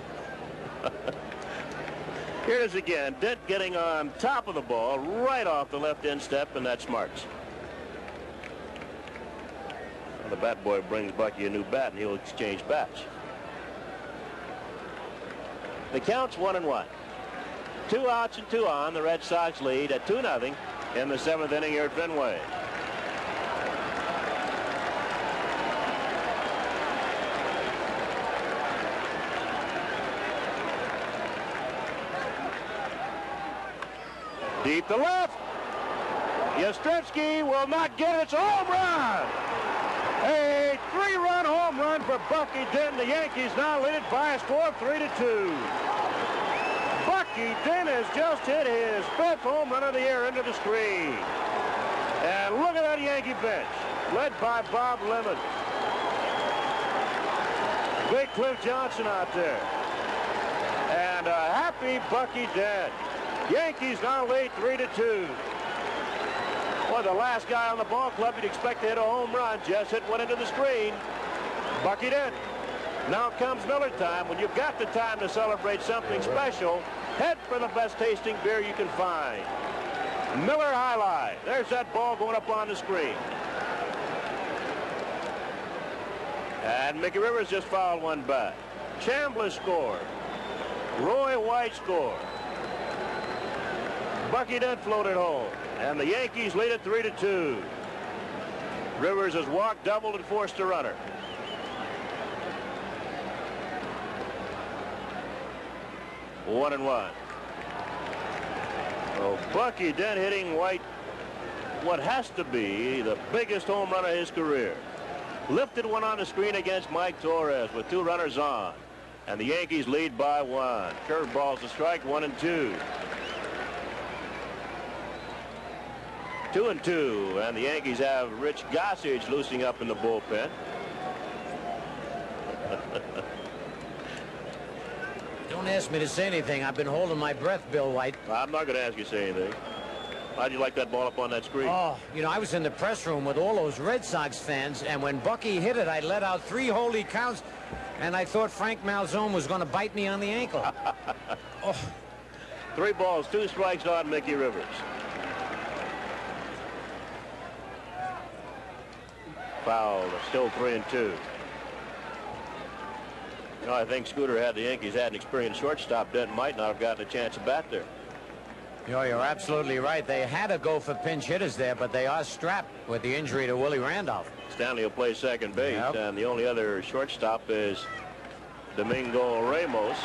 Speaker 12: Here it is again. Dent getting on top of the ball right off the left instep, and that's Smarts. Well, the bat boy brings Bucky a new bat, and he'll exchange bats. The count's 1-1. 2 outs and 2 on. The Red Sox lead at 2-0 in the 7th inning here at Fenway. Deep to left. Yastrzemski will not get it. It's a home run. A 3-run home run for Bucky Dent. The Yankees now lead it by a score of 3-2. Bucky Dent has just hit his 5th home run of the year into the screen. And look at that Yankee bench, led by Bob Lemon. Big Cliff Johnson out there. And a happy Bucky Dent. Yankees now lead 3-2. Boy, the last guy on the ball club you'd expect to hit a home run just hit one into the screen. Bucky Dent. Now comes Miller time. When you've got the time to celebrate something special, head for the best tasting beer you can find. Miller High Life. There's that ball going up on the screen. And Mickey Rivers just fouled one back. Chambliss scored. Roy White scored. Bucky Dent floated home, and the Yankees lead it 3-2. Rivers has walked, doubled, and forced a runner. One and one. So Bucky Dent hitting White what has to be the biggest home run of his career. Lifted one on the screen against Mike Torres with 2 runners on, and the Yankees lead by 1. Curveballs to strike, 1-2. 2-2, and the Yankees have Rich Gossage loosening up in the bullpen.
Speaker 8: Don't ask me to say anything. I've been holding my breath, Bill White.
Speaker 12: I'm not going to ask you to say anything. How'd you like that ball up on that screen?
Speaker 8: Oh, you know, I was in the press room with all those Red Sox fans, and when Bucky hit it, I let out 3 holy counts, and I thought Frank Malzone was going to bite me on the ankle. Oh.
Speaker 12: 3 balls, 2 strikes on Mickey Rivers. Foul, still 3-2. You know, I think Scooter, had the Yankees had an experienced shortstop, Dent might not have gotten a chance to bat there.
Speaker 8: You know, you're absolutely right. They had to go for pinch hitters there, but they are strapped with the injury to Willie Randolph.
Speaker 12: Stanley will play second base, and the only other shortstop is Domingo Ramos.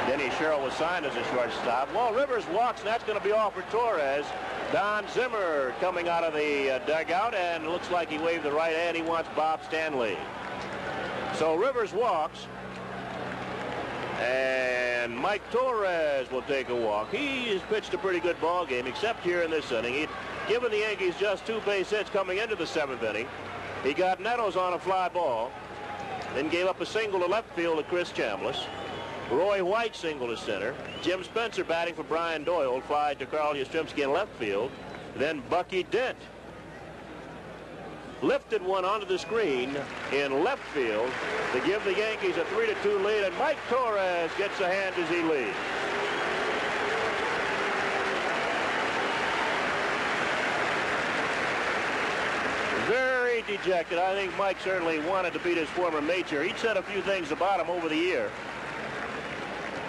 Speaker 12: Denny Sherrill was signed as a shortstop. Well, Rivers walks, and that's going to be off for Torres. Don Zimmer coming out of the dugout, and it looks like he waved the right hand. He wants Bob Stanley. So Rivers walks, and Mike Torres will take a walk. He has pitched a pretty good ball game, except here in this inning. He'd given the Yankees just 2 base hits coming into the 7th inning. He got Nettles on a fly ball, then gave up a single to left field to Chris Chambliss. Roy White single to center. Jim Spencer batting for Brian Doyle, fly to Carl Yastrzemski in left field. Then Bucky Dent lifted one onto the screen in left field to give the Yankees a 3-2 lead, and Mike Torres gets a hand as he leads. Very dejected. I think Mike certainly wanted to beat his former mate here. He'd said a few things about him over the year.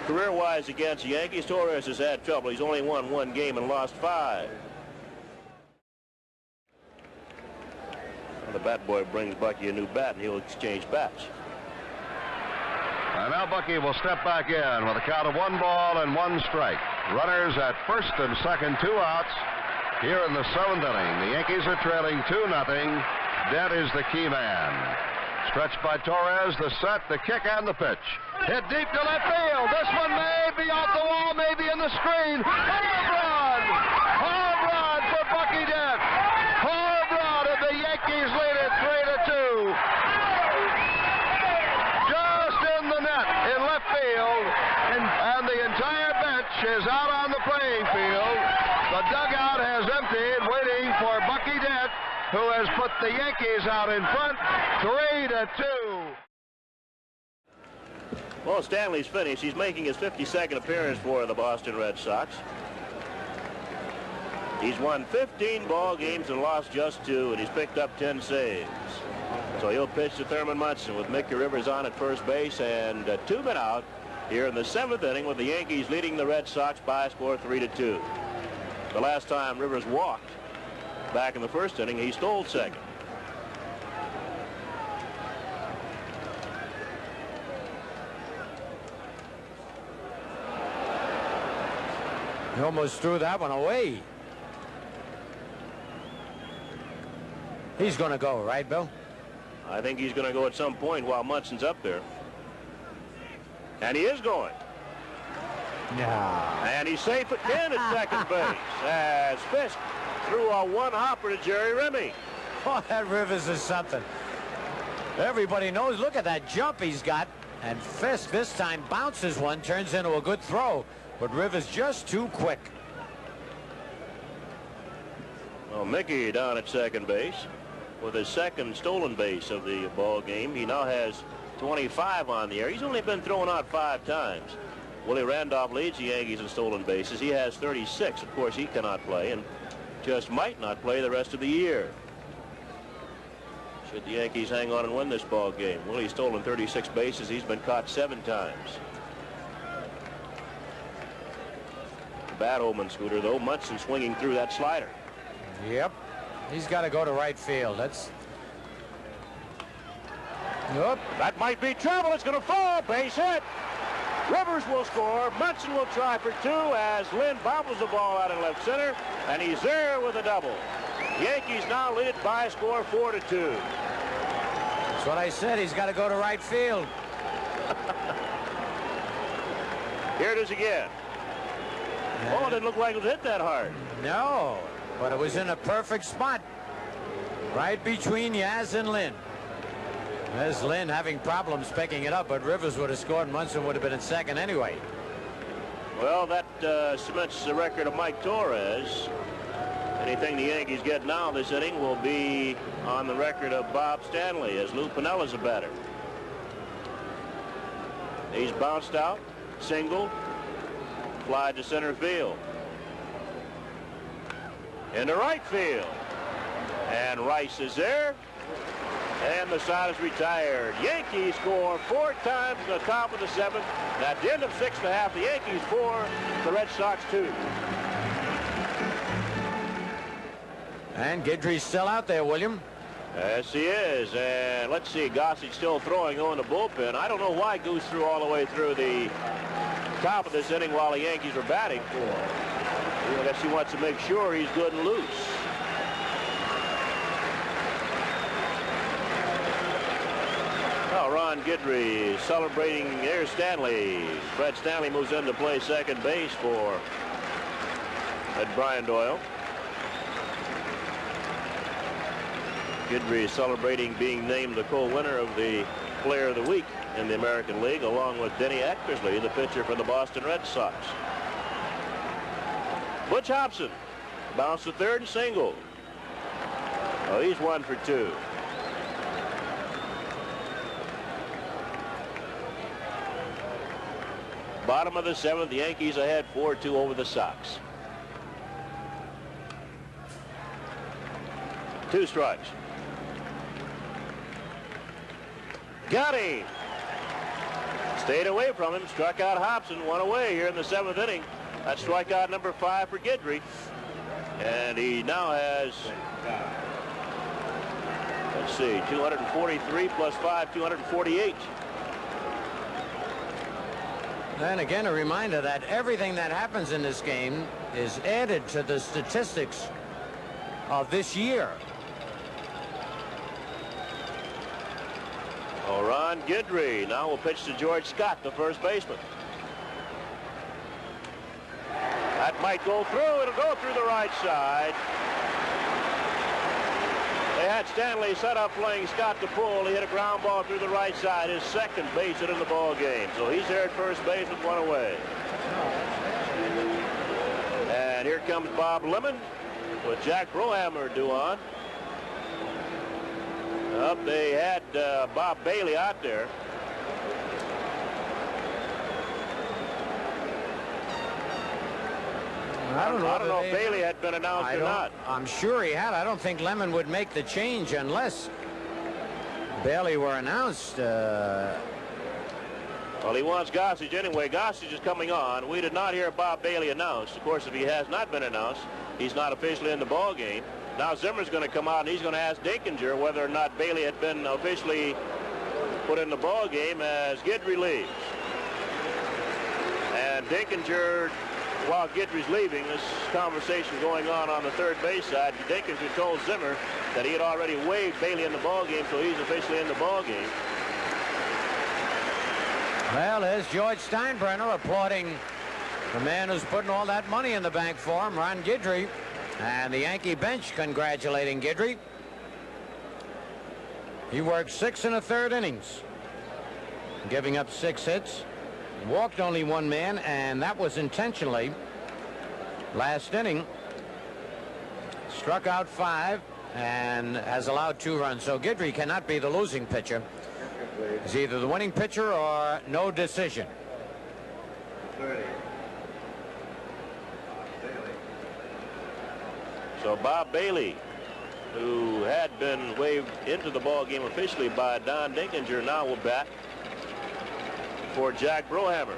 Speaker 12: Career-wise against the Yankees, Torres has had trouble. He's only won 1 game and lost 5. Well, the bat boy brings Bucky a new bat, and he'll exchange bats.
Speaker 4: And now Bucky will step back in with a count of 1 ball and 1 strike. Runners at first and second, 2 outs. Here in the 7th inning, the Yankees are trailing 2-0. Dent is the key man. Stretched by Torres, the set, the kick, and the pitch. Hit deep to left field. This one may be off the wall, maybe in the screen. Home run! Home run for Bucky Dent. Home run, and the Yankees lead it 3-2. Just in the net in left field, and the entire bench is out on the playing field. The dugout has emptied, waiting for Bucky Dent, who has put the Yankees out in front, 3-2.
Speaker 12: Well, Stanley's finished. He's making his 52nd appearance for the Boston Red Sox. He's won 15 ball games and lost just 2, and he's picked up 10 saves. So he'll pitch to Thurman Munson with Mickey Rivers on at first base, and 2 men out here in the 7th inning with the Yankees leading the Red Sox by a score 3-2. The last time Rivers walked back in the 1st inning, he stole second.
Speaker 8: He almost threw that one away. He's going to go, right, Bill?
Speaker 12: I think he's going to go at some point while Munson's up there. And he is going.
Speaker 8: Yeah.
Speaker 12: And he's safe again at second base as Fisk threw a one-hopper to Jerry Remy.
Speaker 8: Oh, that Rivers is something. Everybody knows. Look at that jump he's got. And Fisk this time bounces one, turns into a good throw. But Rivers just too quick.
Speaker 12: Well, Mickey down at second base with his 2nd stolen base of the ball game. He now has 25 on the year. He's only been thrown out 5 times. Willie Randolph leads the Yankees in stolen bases. He has 36. Of course, he cannot play and just might not play the rest of the year. Should the Yankees hang on and win this ball game? Willie's stolen 36 bases. He's been caught 7 times. Bad omen, Scooter, though. Munson swinging through that slider.
Speaker 8: Yep. He's got to go to right field. That's... Nope.
Speaker 12: That might be trouble. It's going to fall. Base hit. Rivers will score. Munson will try for 2 as Lynn bobbles the ball out in left center, and he's there with a double. Yankees now lead it by a score 4-2.
Speaker 8: That's what I said. He's got to go to right field.
Speaker 12: Here it is again. Oh, it didn't look like it was hit that hard.
Speaker 8: No, but it was in a perfect spot. Right between Yaz and Lynn. There's Lynn having problems picking it up, but Rivers would have scored and Munson would have been in second anyway.
Speaker 12: Well, that cements the record of Mike Torres. Anything the Yankees get now this inning will be on the record of Bob Stanley, as Lou Pinella's a batter. He's bounced out, single, fly to center field. Into right field. And Rice is there. And the side is retired. Yankees score 4 times in the top of the 7th. And at the end of 6 1/2, the Yankees 4, the Red Sox 2.
Speaker 8: And Guidry's still out there, William.
Speaker 12: Yes, he is. And let's see, Gossage still throwing on the bullpen. I don't know why Goose threw all the way through the top of this inning while the Yankees were batting for him. I guess he wants to make sure he's good and loose. Now Ron Guidry celebrating Air Stanley. Fred Stanley moves in to play second base for Brian Doyle. Guidry is celebrating being named the co-winner of the Player of the Week in the American League, along with Denny Eckersley, the pitcher for the Boston Red Sox. Butch Hobson bounced to third and single. Oh, he's 1 for 2. Bottom of the 7th, the Yankees ahead 4-2 over the Sox. 2 strikes. Got him. Stayed away from him. Struck out Hobson. 1 away here in the 7th inning. That's strikeout number 5 for Guidry. And he now has, let's see, 243 plus 5, 248.
Speaker 8: Then again, a reminder that everything that happens in this game is added to the statistics of this year.
Speaker 12: Oh, Ron Guidry now will pitch to George Scott, the first baseman. That might go through. It'll go through the right side. They had Stanley set up playing Scott to pull. He hit a ground ball through the right side, his second base hit in the ball game. So he's there at first base with 1 away. And here comes Bob Lemon with Jack Brohammer due on. Up, they had Bob Bailey out there.
Speaker 8: I don't know
Speaker 12: if Bailey had been announced or not.
Speaker 8: I'm sure he had. I don't think Lemon would make the change unless Bailey were announced.
Speaker 12: Well, he wants Gossage anyway. Gossage is coming on. We did not hear Bob Bailey announced. Of course, if he has not been announced, he's not officially in the ball game. Now Zimmer's going to come out and he's going to ask Dinkinger whether or not Bailey had been officially put in the ball game as Guidry leaves. And Dinkinger, while Guidry's leaving, this conversation going on the third base side, Dinkinger told Zimmer that he had already waived Bailey in the ball game, so he's officially in the ball game.
Speaker 8: Well, there's George Steinbrenner applauding the man who's putting all that money in the bank for him, Ron Guidry, and the Yankee bench congratulating Guidry. He worked 6 1/3 innings, giving up 6 hits, walked only 1 man, and that was intentionally. Last inning, struck out 5 and has allowed 2 runs. So Guidry cannot be the losing pitcher. He's either the winning pitcher or no decision.
Speaker 4: 30.
Speaker 12: So Bob Bailey, who had been waved into the ball game officially by Don Dinkinger, now will bat for Jack Brohammer.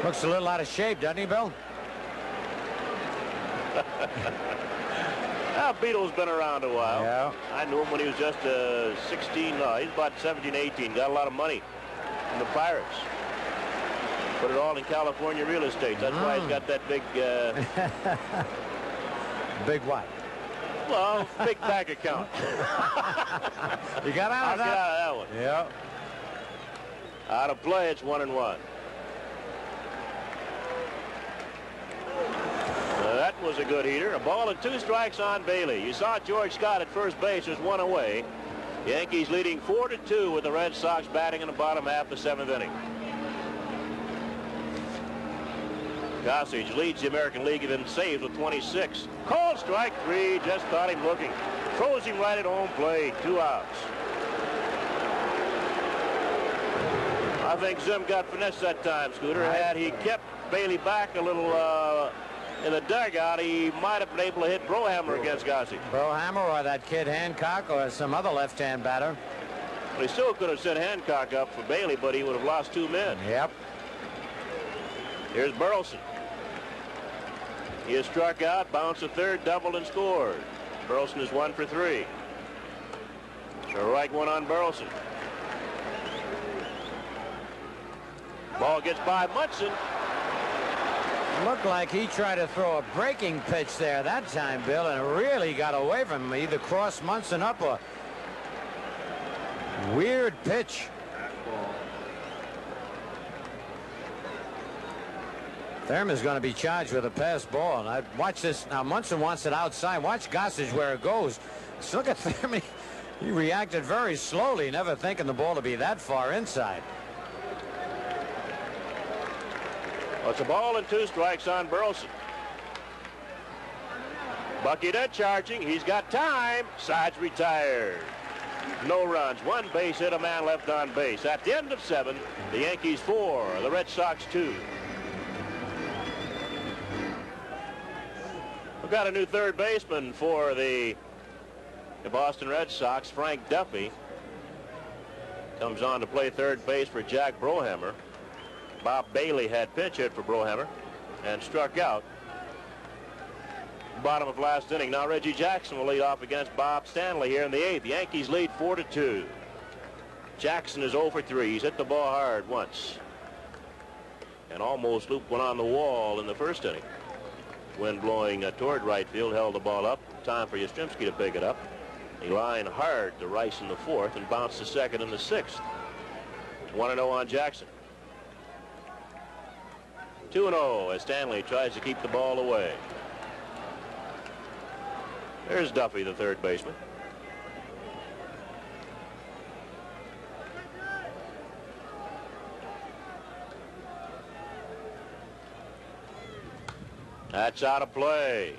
Speaker 8: Looks a little out of shape, doesn't he, Bill?
Speaker 12: Beetle's been around a while.
Speaker 8: Yeah.
Speaker 12: I knew him when he was just 16. He's about 17, 18. Got a lot of money from the Pirates. Put it all in California real estate. That's why he's got that big...
Speaker 8: Big what?
Speaker 12: Well, big bank account.
Speaker 8: You got out of that?
Speaker 12: Get out of that one.
Speaker 8: Yeah.
Speaker 12: Out of play, it's 1-1. That was a good heater. A ball and 2 strikes on Bailey. You saw George Scott at first base. There's 1 away. Yankees leading 4-2 with the Red Sox batting in the bottom half of the 7th inning. Gossage leads the American League in saves with 26. Called strike 3. Just caught him looking. Throws him right at home plate. 2 outs. I think Zim got finesse that time, Scooter. Had he kept Bailey back a little in the dugout, he might have been able to hit Brohammer against Gossage.
Speaker 8: Brohammer or that kid Hancock or some other left-hand batter.
Speaker 12: Well, he still could have sent Hancock up for Bailey, but he would have lost 2 men.
Speaker 8: Yep.
Speaker 12: Here's Burleson. He is struck out, bounced a third, doubled, and scored. Burleson is 1 for 3. Strike 1 on Burleson. Ball gets by Munson.
Speaker 8: Looked like he tried to throw a breaking pitch there that time, Bill, and it really got away from him. Either crossed Munson up or weird pitch. Thurman's going to be charged with a pass ball. And I watch this now. Munson wants it outside. Watch Gossage where it goes. Just look at Thurman. He reacted very slowly, never thinking the ball to be that far inside.
Speaker 12: Well, it's a ball and 2 strikes on Burleson. Bucky dead charging. He's got time. Sides retired. No runs. 1 base hit, a man left on base. At the end of 7, the Yankees 4, the Red Sox 2. We've got a new third baseman for the Boston Red Sox. Frank Duffy comes on to play third base for Jack Brohammer. Bob Bailey had pinch hit for Brohammer and struck out. Bottom of last inning. Now Reggie Jackson will lead off against Bob Stanley here in the 8th. The Yankees lead 4-2. Jackson is 0 for 3. He's hit the ball hard once and almost looped one on the wall in the first inning. Wind blowing toward right field, held the ball up. Time for Yastrzemski to pick it up. He lined hard to Rice in the 4th and bounced to second in the 6th. 1-0 on Jackson. 2-0 as Stanley tries to keep the ball away. There's Duffy, the third baseman. That's out of play.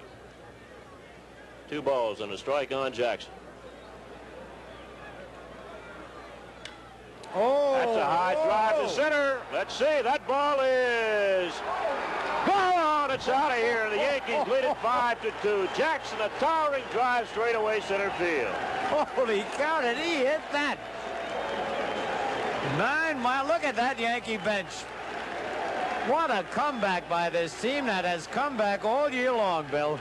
Speaker 12: 2 balls and a strike on Jackson.
Speaker 8: Oh,
Speaker 12: that's a high drive to center. Let's see. That ball is gone. It's out of here. The Yankees lead it 5-2. Jackson, a towering drive straight away center field.
Speaker 8: Holy cow, did he hit that? 9 mile. Look at that Yankee bench. What a comeback by this team that has come back all year long, Bill.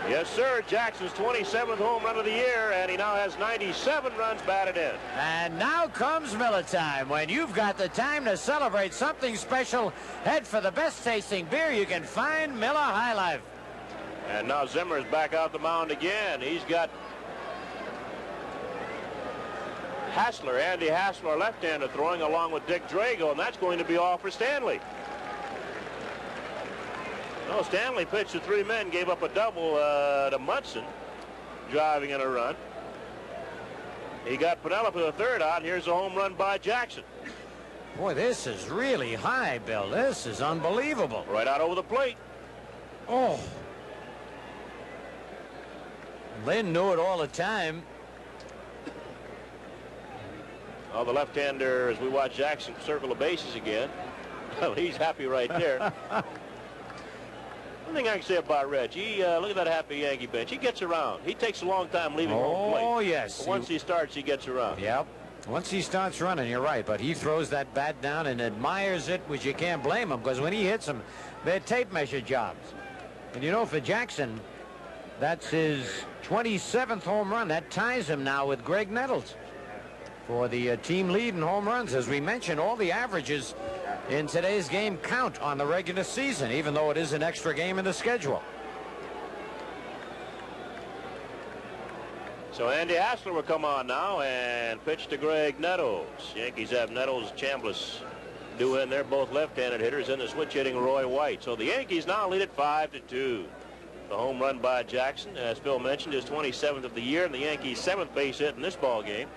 Speaker 12: Yes, sir. Jackson's 27th home run of the year, and he now has 97 runs batted in.
Speaker 8: And now comes Miller time. When you've got the time to celebrate something special, head for the best tasting beer you can find, Miller High Life.
Speaker 12: And now Zimmer's back out the mound again. He's got Hassler, Andy Hassler, left-hander throwing along with Dick Drago, and that's going to be all for Stanley. No, Stanley pitched to 3 men, gave up a double to Munson, driving in a run. He got Piniella for the 3rd out. Here's a home run by Jackson.
Speaker 8: Boy, this is really high, Bill. This is unbelievable.
Speaker 12: Right out over the plate.
Speaker 8: Oh. Lynn knew it all the time.
Speaker 12: Oh, the left-hander, as we watch Jackson circle the bases again. Well, he's happy right there. One thing I can say about Reg, look at that happy Yankee bench. He gets around. He takes a long time leaving home plate.
Speaker 8: Oh, yes.
Speaker 12: But once he starts, he gets around.
Speaker 8: Yep. Once he starts running, you're right. But he throws that bat down and admires it, which you can't blame him, because when he hits them, they're tape measure jobs. And you know, for Jackson, that's his 27th home run. That ties him now with Greg Nettles for the team lead in home runs. As we mentioned, all the averages in today's game count on the regular season, even though it is an extra game in the schedule.
Speaker 12: So Andy Hassler will come on now and pitch to Greg Nettles. Yankees have Nettles, Chambliss due in. They're both left-handed hitters, and the switch hitting Roy White. So the Yankees now lead it 5-2. The home run by Jackson, as Phil mentioned, is 27th of the year, and the Yankees' 7th base hit in this ball game.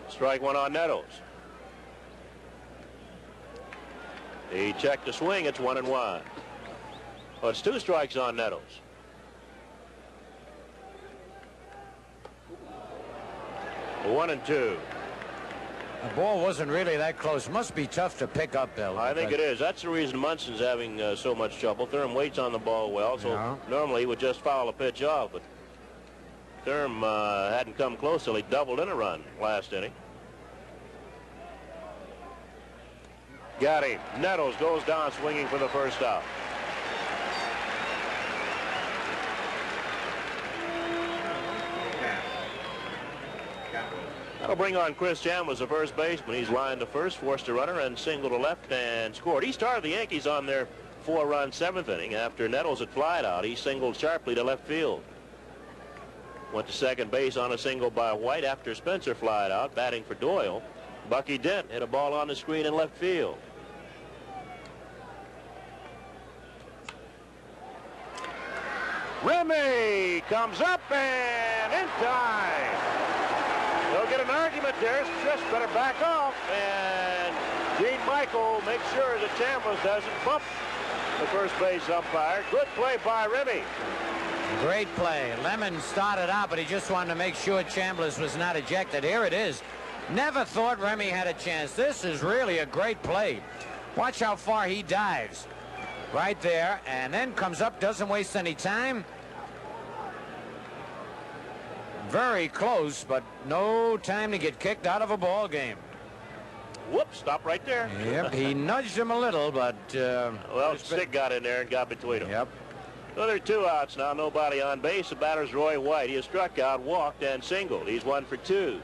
Speaker 12: Strike one on Nettles. He checked the swing. It's 1-1. Well, it's 2 strikes on Nettles. A 1-2.
Speaker 8: The ball wasn't really that close. Must be tough to pick up, Bill.
Speaker 12: I think it is. That's the reason Munson's having so much trouble. Thurm waits on the ball well, so normally he would just foul a pitch off, but Thurm hadn't come close till he doubled in a run last inning. Got him. Nettles goes down swinging for the 1st out. That'll bring on Chris Chambliss, the first baseman. He's lined to first, forced a runner, and singled to left and scored. He started the Yankees on their 4-run 7th inning. After Nettles had flied out, he singled sharply to left field. Went to second base on a single by White after Spencer flied out, batting for Doyle. Bucky Dent hit a ball on the screen in left field. Remy comes up and in time. They'll get an argument there. Just better back off. And Gene Michael makes sure that Chambliss doesn't bump the first base umpire. Good play by Remy.
Speaker 8: Great play. Lemon started out, but he just wanted to make sure Chambliss was not ejected. Here it is. Never thought Remy had a chance. This is really a great play. Watch how far he dives. Right there, and then comes up, doesn't waste any time. Very close, but no time to get kicked out of a ball game.
Speaker 12: Whoops, stop right there.
Speaker 8: Yep, he nudged him a little, but...
Speaker 12: well, stick got in there and got between them.
Speaker 8: Yep.
Speaker 12: So there are 2 outs now, nobody on base. The batter's Roy White. He has struck out, walked, and singled. He's 1 for 2.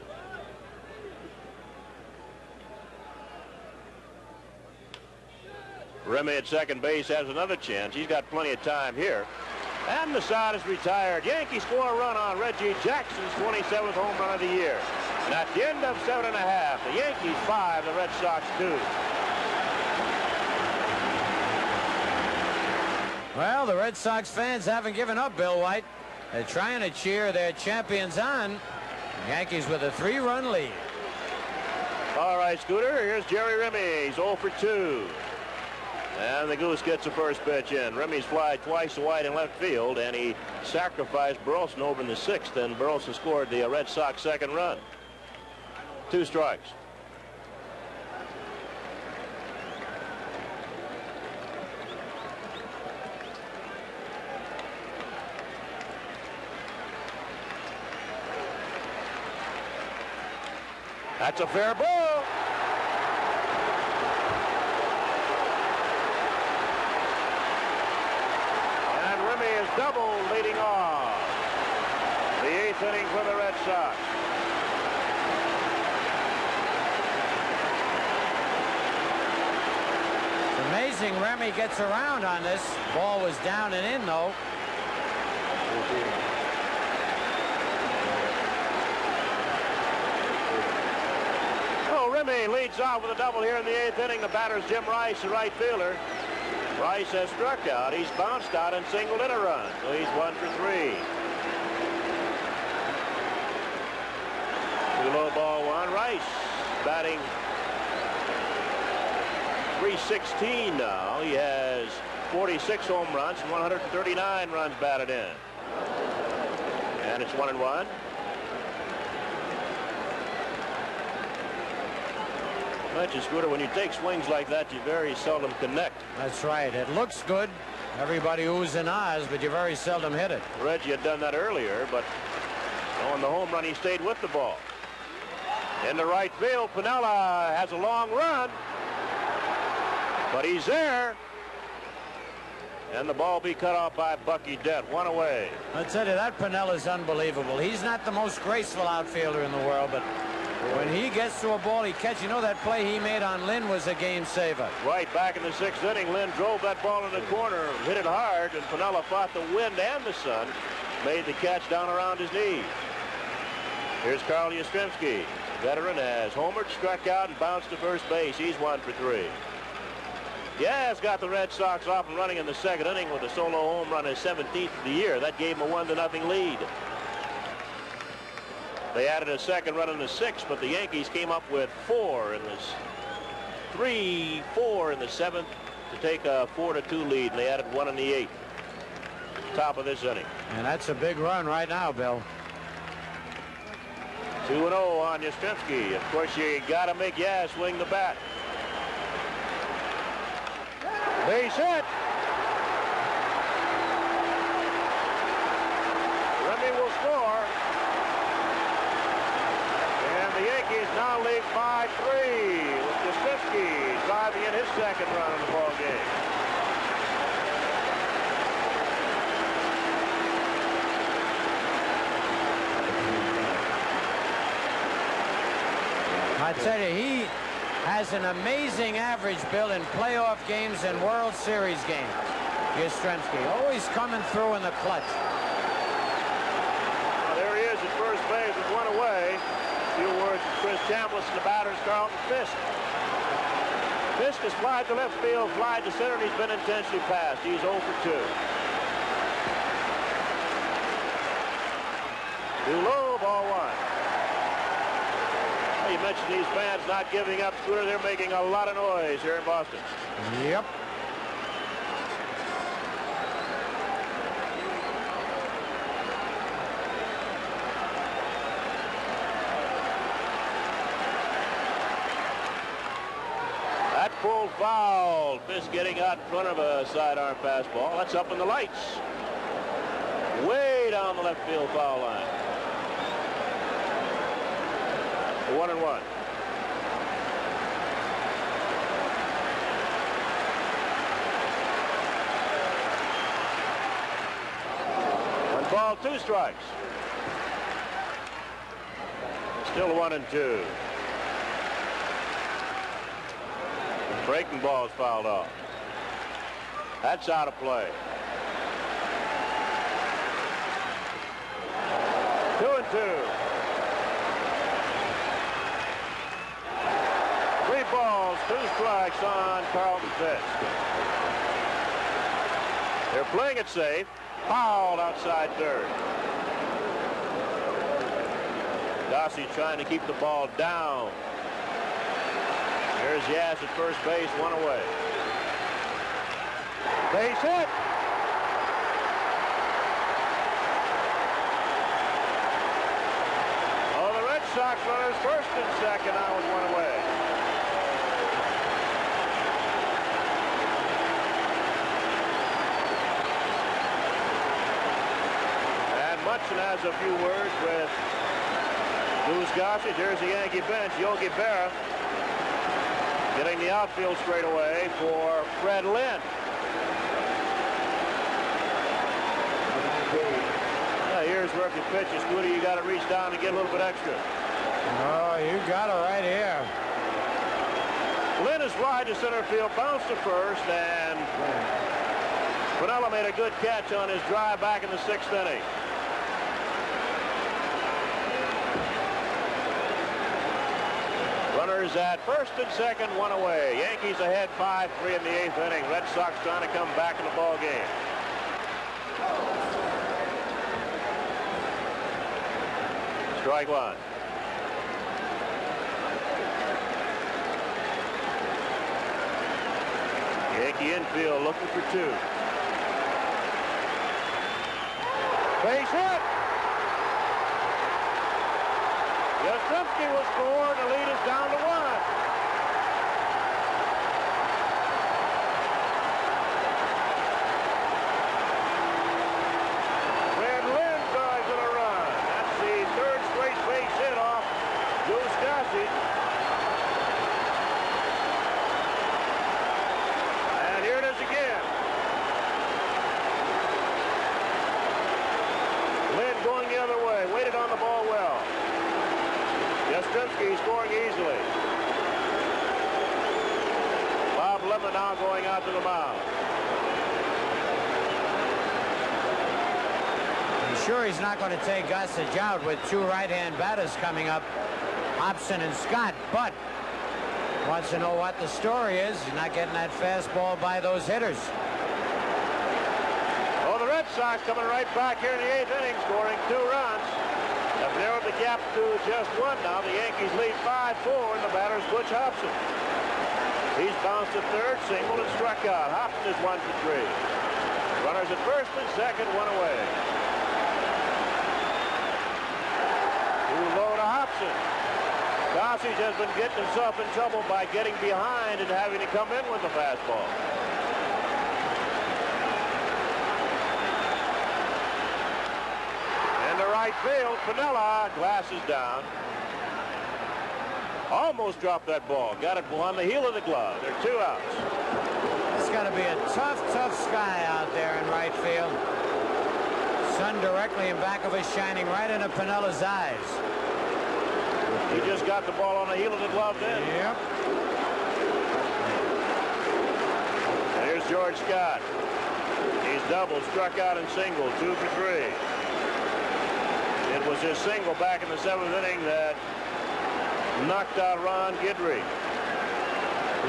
Speaker 12: Remy at second base has another chance. He's got plenty of time here. And the side is retired. Yankees score a run on Reggie Jackson's 27th home run of the year. And at the end of 7 1/2, the Yankees 5, the Red Sox 2.
Speaker 8: Well, the Red Sox fans haven't given up, Bill White. They're trying to cheer their champions on. Yankees with a 3-run lead.
Speaker 12: All right, Scooter, here's Jerry Remy. He's 0 for 2. And the Goose gets the first pitch in. Remy's fly twice wide in left field, and he sacrificed Burleson over in the 6th, and Burleson scored the Red Sox second run. 2 strikes. That's a fair ball. And Remy is double leading off the 8th inning for the Red Sox.
Speaker 8: It's amazing Remy gets around on this. Ball was down and in, though.
Speaker 12: Remy leads off with a double here in the 8th inning. The batter's Jim Rice, the right fielder. Rice has struck out. He's bounced out and singled in a run. So he's 1 for 3. 2 low, ball 1. Rice batting .316 now. He has 46 home runs and 139 runs batted in. And it's 1-1. Mentioned, Scooter, when you take swings like that, you very seldom connect.
Speaker 8: That's right. It looks good. Everybody oohs and ahs, but you very seldom hit it.
Speaker 12: Reggie had done that earlier, but on the home run, he stayed with the ball. In the right field, Piniella has a long run, but he's there. And the ball be cut off by Bucky Dent. 1 away.
Speaker 8: I tell you, that Piniella's unbelievable. He's not the most graceful outfielder in the world, but when he gets to a ball, he catches. You know, that play he made on Lynn was a game saver.
Speaker 12: Right back in the 6th inning, Lynn drove that ball in the corner, hit it hard, and Piniella fought the wind and the sun, made the catch down around his knees. Here's Carl Yastrzemski. Veteran has homered, struck out, and bounced to first base. He's 1 for 3. Yaz got the Red Sox off and running in the 2nd inning with a solo home run, his 17th of the year. That gave him a 1-0 lead. They added a 2nd run in the 6th, but the Yankees came up with 4 in this 3-4 in the 7th to take a 4-2 lead, and they added 1 in the 8th. Top of this inning.
Speaker 8: And that's a big run right now, Bill.
Speaker 12: 2-0 on Yastrzemski. Of course, you got to make Yaz swing the bat. Base hit. Remy will score. And the Yankees now lead 5-3 with Yastrzemski driving in his 2nd run in the ball game.
Speaker 8: I tell you, he has an amazing average, Bill, in playoff games and World Series games. Yastrzemski always coming through in the clutch.
Speaker 12: Well, there he is at first base with 1 away. A few words from Chris Chambliss and the batters, Carlton Fisk. Fisk has flied to left field, flied to center, and he's been intentionally passed. He's 0 for 2. Too low, ball 1. You mentioned these fans not giving up, Scooter. They're making a lot of noise here in Boston.
Speaker 8: Yep.
Speaker 12: That pulled foul. Fisk getting out in front of a sidearm fastball. That's up in the lights. Way down the left field foul line. 1-1. One ball, 2 strikes. Still 1-2. Breaking ball is fouled off. That's out of play. 2-2. 3 balls, 2 strikes on Carlton Fisk. They're playing it safe. Fouled outside third. Dossie trying to keep the ball down. Here's Yaz at first base, 1 away. Base hit. Oh, the Red Sox runners first and second now with one away. And Munson has a few words with Goose Gossage. Here's the Yankee bench. Yogi Berra getting the outfield straight away for Fred Lynn. Here's where if you pitch, Scooter, you got to reach down and get a little bit extra.
Speaker 8: Oh, you got it right here.
Speaker 12: Lynn is wide to center field, bounced to first, and Piniella made a good catch on his drive back in the 6th inning. Runners at first and second, one away. Yankees ahead 5-3 in the 8th inning. Red Sox trying to come back in the ball game. Strike one. Yankee infield looking for two. Base hit. Yastrzemski will score. The lead is down to 1. And here it is again. Lynn going the other way, waited on the ball well. Yastrzemski scoring easily. Bob Lemon now going out to the mound.
Speaker 8: I'm sure he's not going to take Gossage out with two right-hand batters coming up, Hobson and Scott, but wants to know what the story is. He's not getting that fastball by those hitters.
Speaker 12: Oh, the Red Sox coming right back here in the 8th inning, scoring 2 runs. Have narrowed the gap to just 1 now. The Yankees lead 5-4, and the batter's Butch Hobson. He's bounced to third, singled, and struck out. Hobson is 1 for 3. Runners at first and second, 1 away. Too low to Hobson. Gossage has been getting himself in trouble by getting behind and having to come in with the fastball. And the right field, Piniella, glasses down. Almost dropped that ball. Got it on the heel of the glove. There are 2 outs.
Speaker 8: It's got to be a tough, tough sky out there in right field. Sun directly in back of us, shining right into Piniella's eyes.
Speaker 12: He just got the ball on the heel of the glove then.
Speaker 8: Yep.
Speaker 12: And here's George Scott. He's doubled, struck out, and singled, 2 for 3. It was his single back in the 7th inning that knocked out Ron Guidry.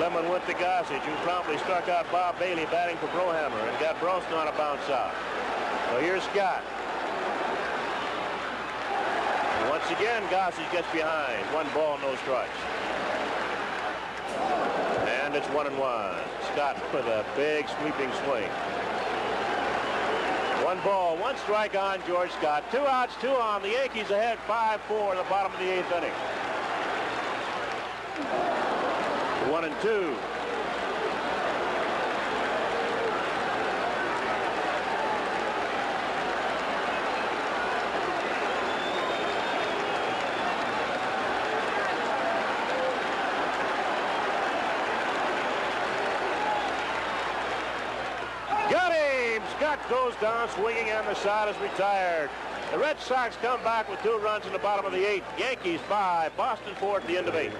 Speaker 12: Lemon went to Gossage, who promptly struck out Bob Bailey batting for Brohammer and got Bronson on a bounce out. So here's Scott. Once again, Gossage gets behind. 1 ball, no strikes. And it's 1-1. Scott with a big sweeping swing. 1 ball, 1 strike on George Scott. 2 outs, 2 on. The Yankees ahead 5-4 in the bottom of the 8th inning. 1-2. Scott goes down swinging, and the side is retired. The Red Sox come back with 2 runs in the bottom of the 8th. Yankees 5, Boston 4 at the end of 8.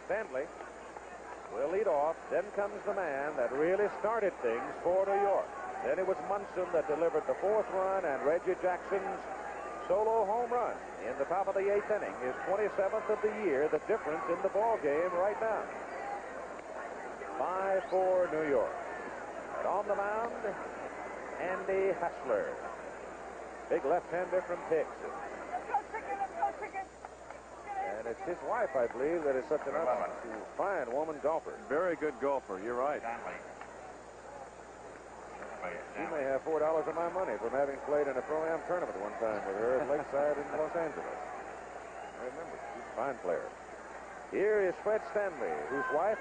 Speaker 10: Stanley will lead off. Then comes the man that really started things for New York. Then it was Munson that delivered the 4th run, and Reggie Jackson's solo home run in the top of the 8th inning, his 27th of the year, the difference in the ball game right now. 5-4 New York. And on the mound, Andy Hassler, big left-hander from Texas. And And it's his wife, I believe, that is such an fine woman golfer.
Speaker 6: Very good golfer. You're right.
Speaker 10: She may have $4 of my money from having played in a Pro-Am tournament one time with her at Lakeside in Los Angeles. I remember. She's a fine player. Here is Fred Stanley, whose wife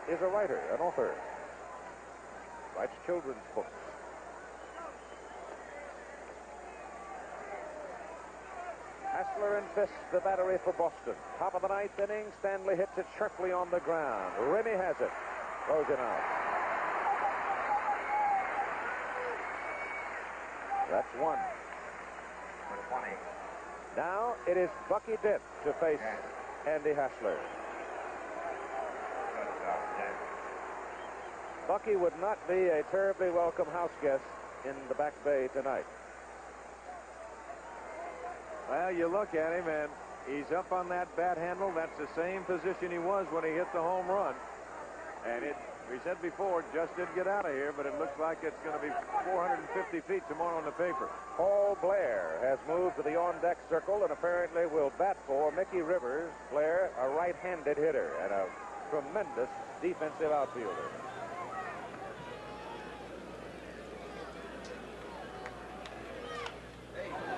Speaker 10: is a writer, an author. Writes children's books. Hassler and Fisk, the battery for Boston. Top of the ninth inning, Stanley hits it sharply on the ground. Remy has it. Throws him out. That's one. Now it is Bucky Dent to face Andy Hassler. Bucky would not be a terribly welcome house guest in the back bay tonight.
Speaker 6: Well, you look at him, and he's up on that bat handle. That's the same position he was when he hit the home run. And we said before, just didn't get out of here, but it looks like it's going to be 450 feet tomorrow on the paper.
Speaker 10: Paul Blair has moved to the on-deck circle and apparently will bat for Mickey Rivers. Blair, a right-handed hitter and a tremendous defensive outfielder.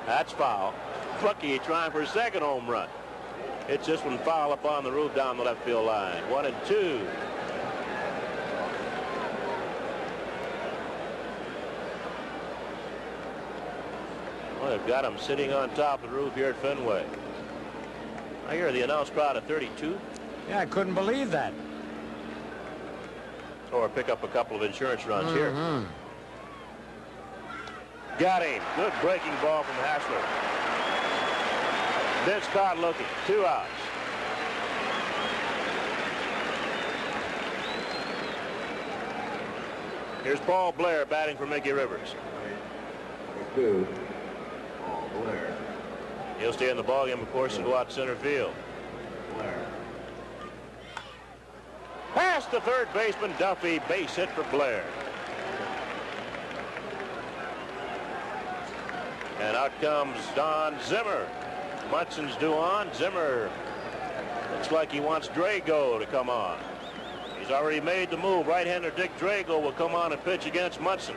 Speaker 12: That's foul. Bucky trying for a second home run. Hits this one foul up on the roof down the left field line. 1-2. Well, they've got him sitting on top of the roof here at Fenway. I hear the announced crowd of 32.
Speaker 8: Yeah, I couldn't believe that.
Speaker 12: Or pick up a couple of insurance runs here. Got him. Good breaking ball from Hassler. Then Scott looking. 2 outs. Here's Paul Blair batting for Mickey Rivers.
Speaker 24: 2. Paul Blair.
Speaker 12: He'll stay in the ballgame, of course, and go out center field.
Speaker 24: Blair.
Speaker 12: Past the third baseman, Duffy. Base hit for Blair. And out comes Don Zimmer. Munson's due on. Zimmer looks like he wants Drago to come on. He's already made the move. Right-hander Dick Drago will come on and pitch against Munson.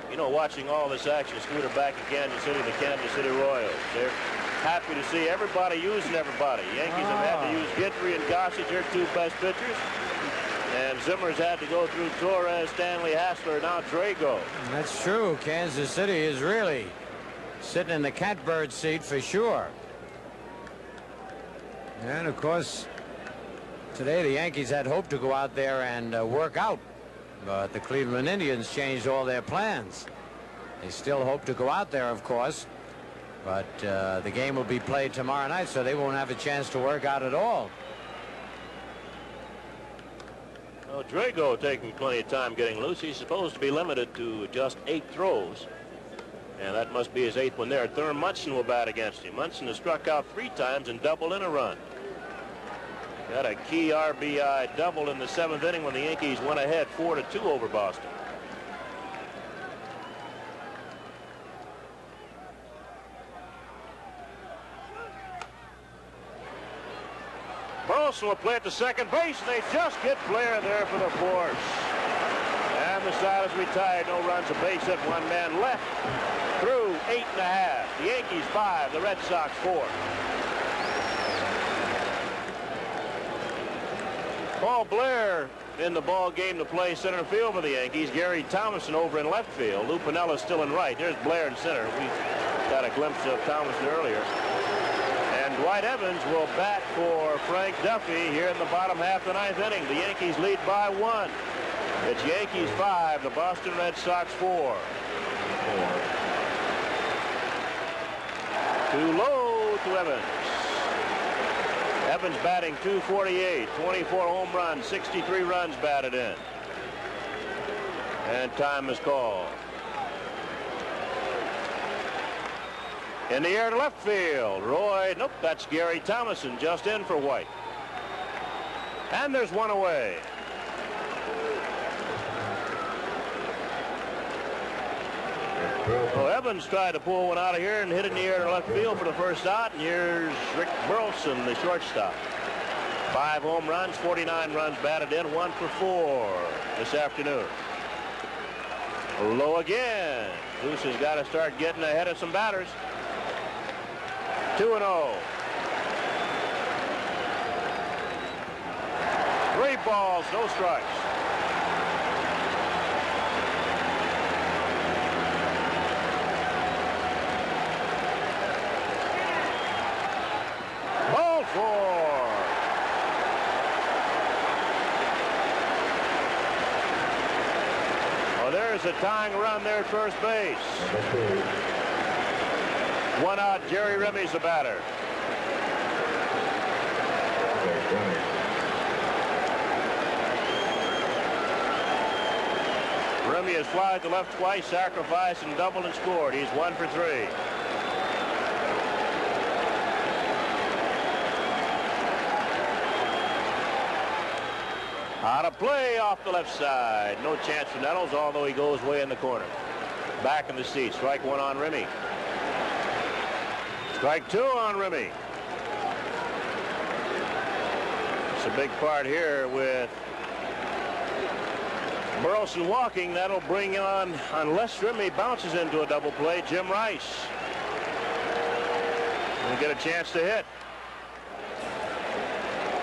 Speaker 12: You know, watching all this action, Scooter back in Kansas City, the Kansas City Royals. They're happy to see everybody using everybody. Yankees have had to use Guidry and Gossage, their 2 best pitchers. And Zimmer's had to go through Torres, Stanley, Hassler, now Drago.
Speaker 8: That's true. Kansas City is really sitting in the catbird seat for sure. And, of course, today the Yankees had hoped to go out there and work out. But the Cleveland Indians changed all their plans. They still hope to go out there, of course. But the game will be played tomorrow night, so they won't have a chance to work out at all.
Speaker 12: Well, Drago taking plenty of time getting loose. He's supposed to be limited to just 8 throws. And that must be his 8th one there. Thurman Munson will bat against him. Munson has struck out 3 times and doubled in a run. Got a key RBI double in the 7th inning when the Yankees went ahead 4-2 over Boston. Burleson will play at the second base, and they just get Blair there for the force. And the side is retired. No runs, a base hit, 1 man left through 8.5. The Yankees 5, the Red Sox 4. Paul Blair in the ball game to play center field for the Yankees. Gary Thomason over in left field. Lou Piniella still in right. There's Blair in center. We got a glimpse of Thomason earlier. And Dwight Evans will bat for Frank Duffy here in the bottom half of the 9th inning. The Yankees lead by 1. It's Yankees 5, the Boston Red Sox 4. Too low to Evans. Evans batting .248, 24 home runs, 63 runs batted in. And time is called. In the air to left field, Roy, nope, that's Gary Thomason just in for White. And there's 1 away. Well, Evans tried to pull one out of here and hit it in the air to left field for the first out. And here's Rick Burleson, the shortstop. 5 home runs, 49 runs batted in, 1 for 4 this afternoon. Low again. Goose has got to start getting ahead of some batters. 2-0. 3 balls, no strikes. Ball 4. Oh, there's a tying run there at first base. 1 out, Jerry Remy's the batter. Remy has flied to left twice, sacrificed and doubled and scored. He's 1 for 3. Out of play off the left side. No chance for Nettles, although he goes way in the corner. Back in the seat. Strike 1 on Remy. Strike 2 on Remy. It's a big part here with Burleson walking. That'll bring on, unless Remy bounces into a double play, Jim Rice. Will get a chance to hit.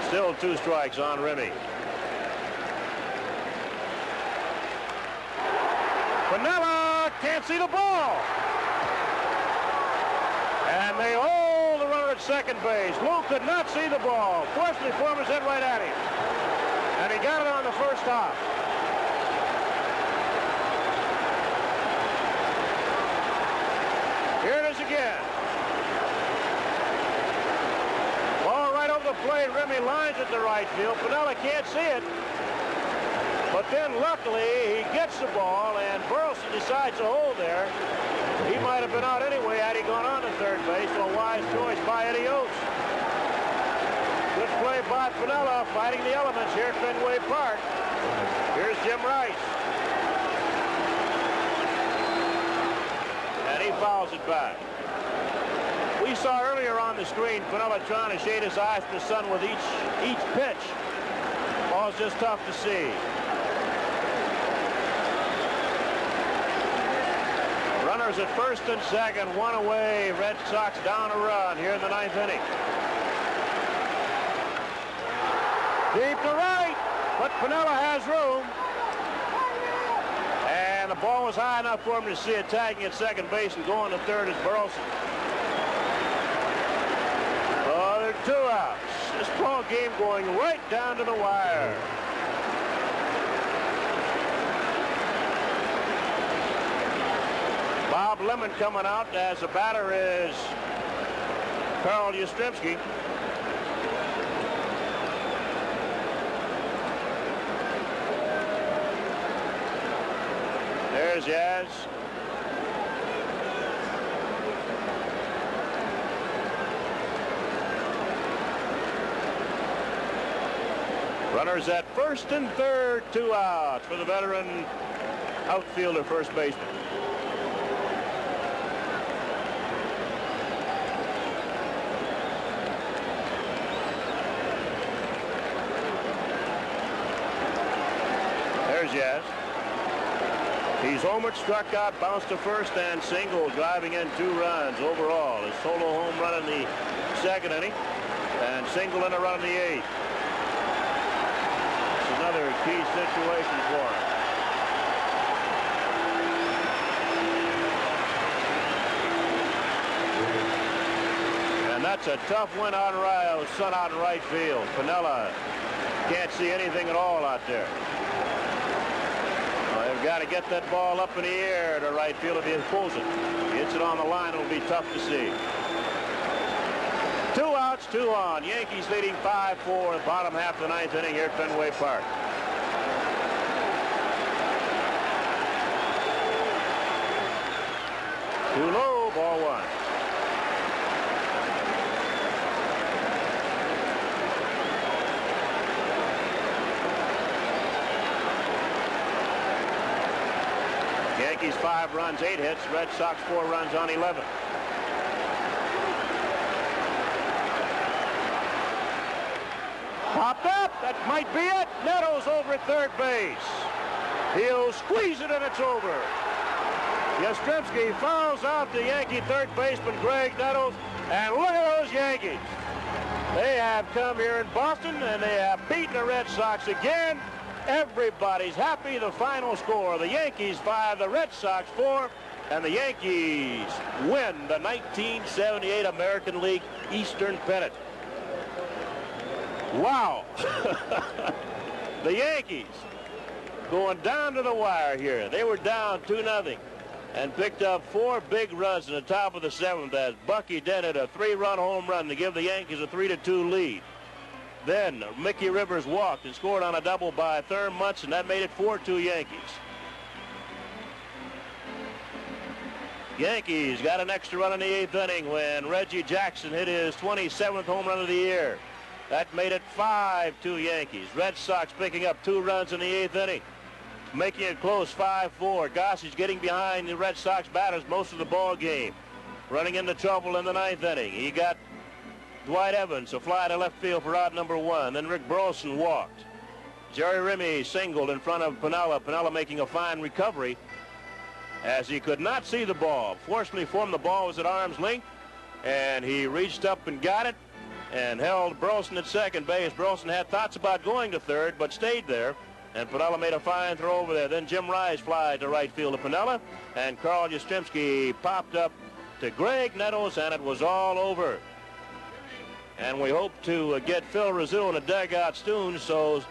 Speaker 12: Still 2 strikes on Remy. Piniella can't see the ball. And they hold the runner at second base. Lou could not see the ball. Fortunately for him, his head right at him. And he got it on the first hop. Here it is again. Ball right over the plate. Remy lines it to right field. Piniella can't see it. But then, luckily, he gets the ball, and Burleson decides to hold there. He might have been out anyway had he gone on to third base, so a wise choice by Eddie Oates. Good play by Piniella, fighting the elements here at Fenway Park. Here's Jim Rice. And he fouls it back. We saw earlier on the screen Piniella trying to shade his eyes from the sun with each pitch. Ball's just tough to see. Runners at first and second, 1 away. Red Sox down a run here in the 9th inning. Deep to right, but Piniella has room. And the ball was high enough for him to see it, tagging at second base and going to third is Burleson. Oh, there are 2 outs. This ball game going right down to the wire. Bob Lemon coming out as the batter is Carl Yastrzemski. There's Yaz. Runners at first and third, 2 outs for the veteran outfielder, first baseman. There's Yaz. He's homered, struck out, bounced to first, and single, driving in 2 runs overall. His solo home run in the 2nd inning, and single in a run in the 8th. It's another key situation for him. And that's a tough win on Ryo, sun out in right field. Piniella can't see anything at all out there. They've got to get that ball up in the air to right field if he pulls it. If he hits it on the line, it'll be tough to see. 2 outs, 2 on. Yankees leading 5-4 in the bottom half of the 9th inning here at Fenway Park. Too low, ball 1. Yankees 5 runs, 8 hits. Red Sox 4 runs on 11. Popped up. That might be it. Nettles over at third base. He'll squeeze it and it's over. Yastrzemski fouls out the Yankee third baseman Greg Nettles, and look at those Yankees. They have come here in Boston and they have beaten the Red Sox again. Everybody's happy. The final score, the Yankees 5, the Red Sox 4, and the Yankees win the 1978 American League Eastern Pennant. Wow. The Yankees going down to the wire here. They were down 2-0 and picked up 4 big runs in the top of the 7th as Bucky Dent a 3-run home run to give the Yankees a 3-2 lead. Then Mickey Rivers walked and scored on a double by Thurman Munson, and that made it 4-2 Yankees. Yankees got an extra run in the 8th inning when Reggie Jackson hit his 27th home run of the year. That made it 5-2 Yankees. Red Sox picking up 2 runs in the 8th inning, making it close 5-4. Gossage getting behind the Red Sox batters most of the ball game, running into trouble in the 9th inning. He got Dwight Evans a fly to left field for out number 1. Then Rick Burleson walked. Jerry Remy singled in front of Piniella. Piniella making a fine recovery as he could not see the ball. Fortunately for him, the ball was at arm's length, and he reached up and got it and held Burleson at second base. Burleson had thoughts about going to third, but stayed there, and Piniella made a fine throw over there. Then Jim Rice flied to right field to Piniella, and Carl Yastrzemski popped up to Greg Nettles, and it was all over. And we hope to get Phil Rizzuto in the dugout soon, so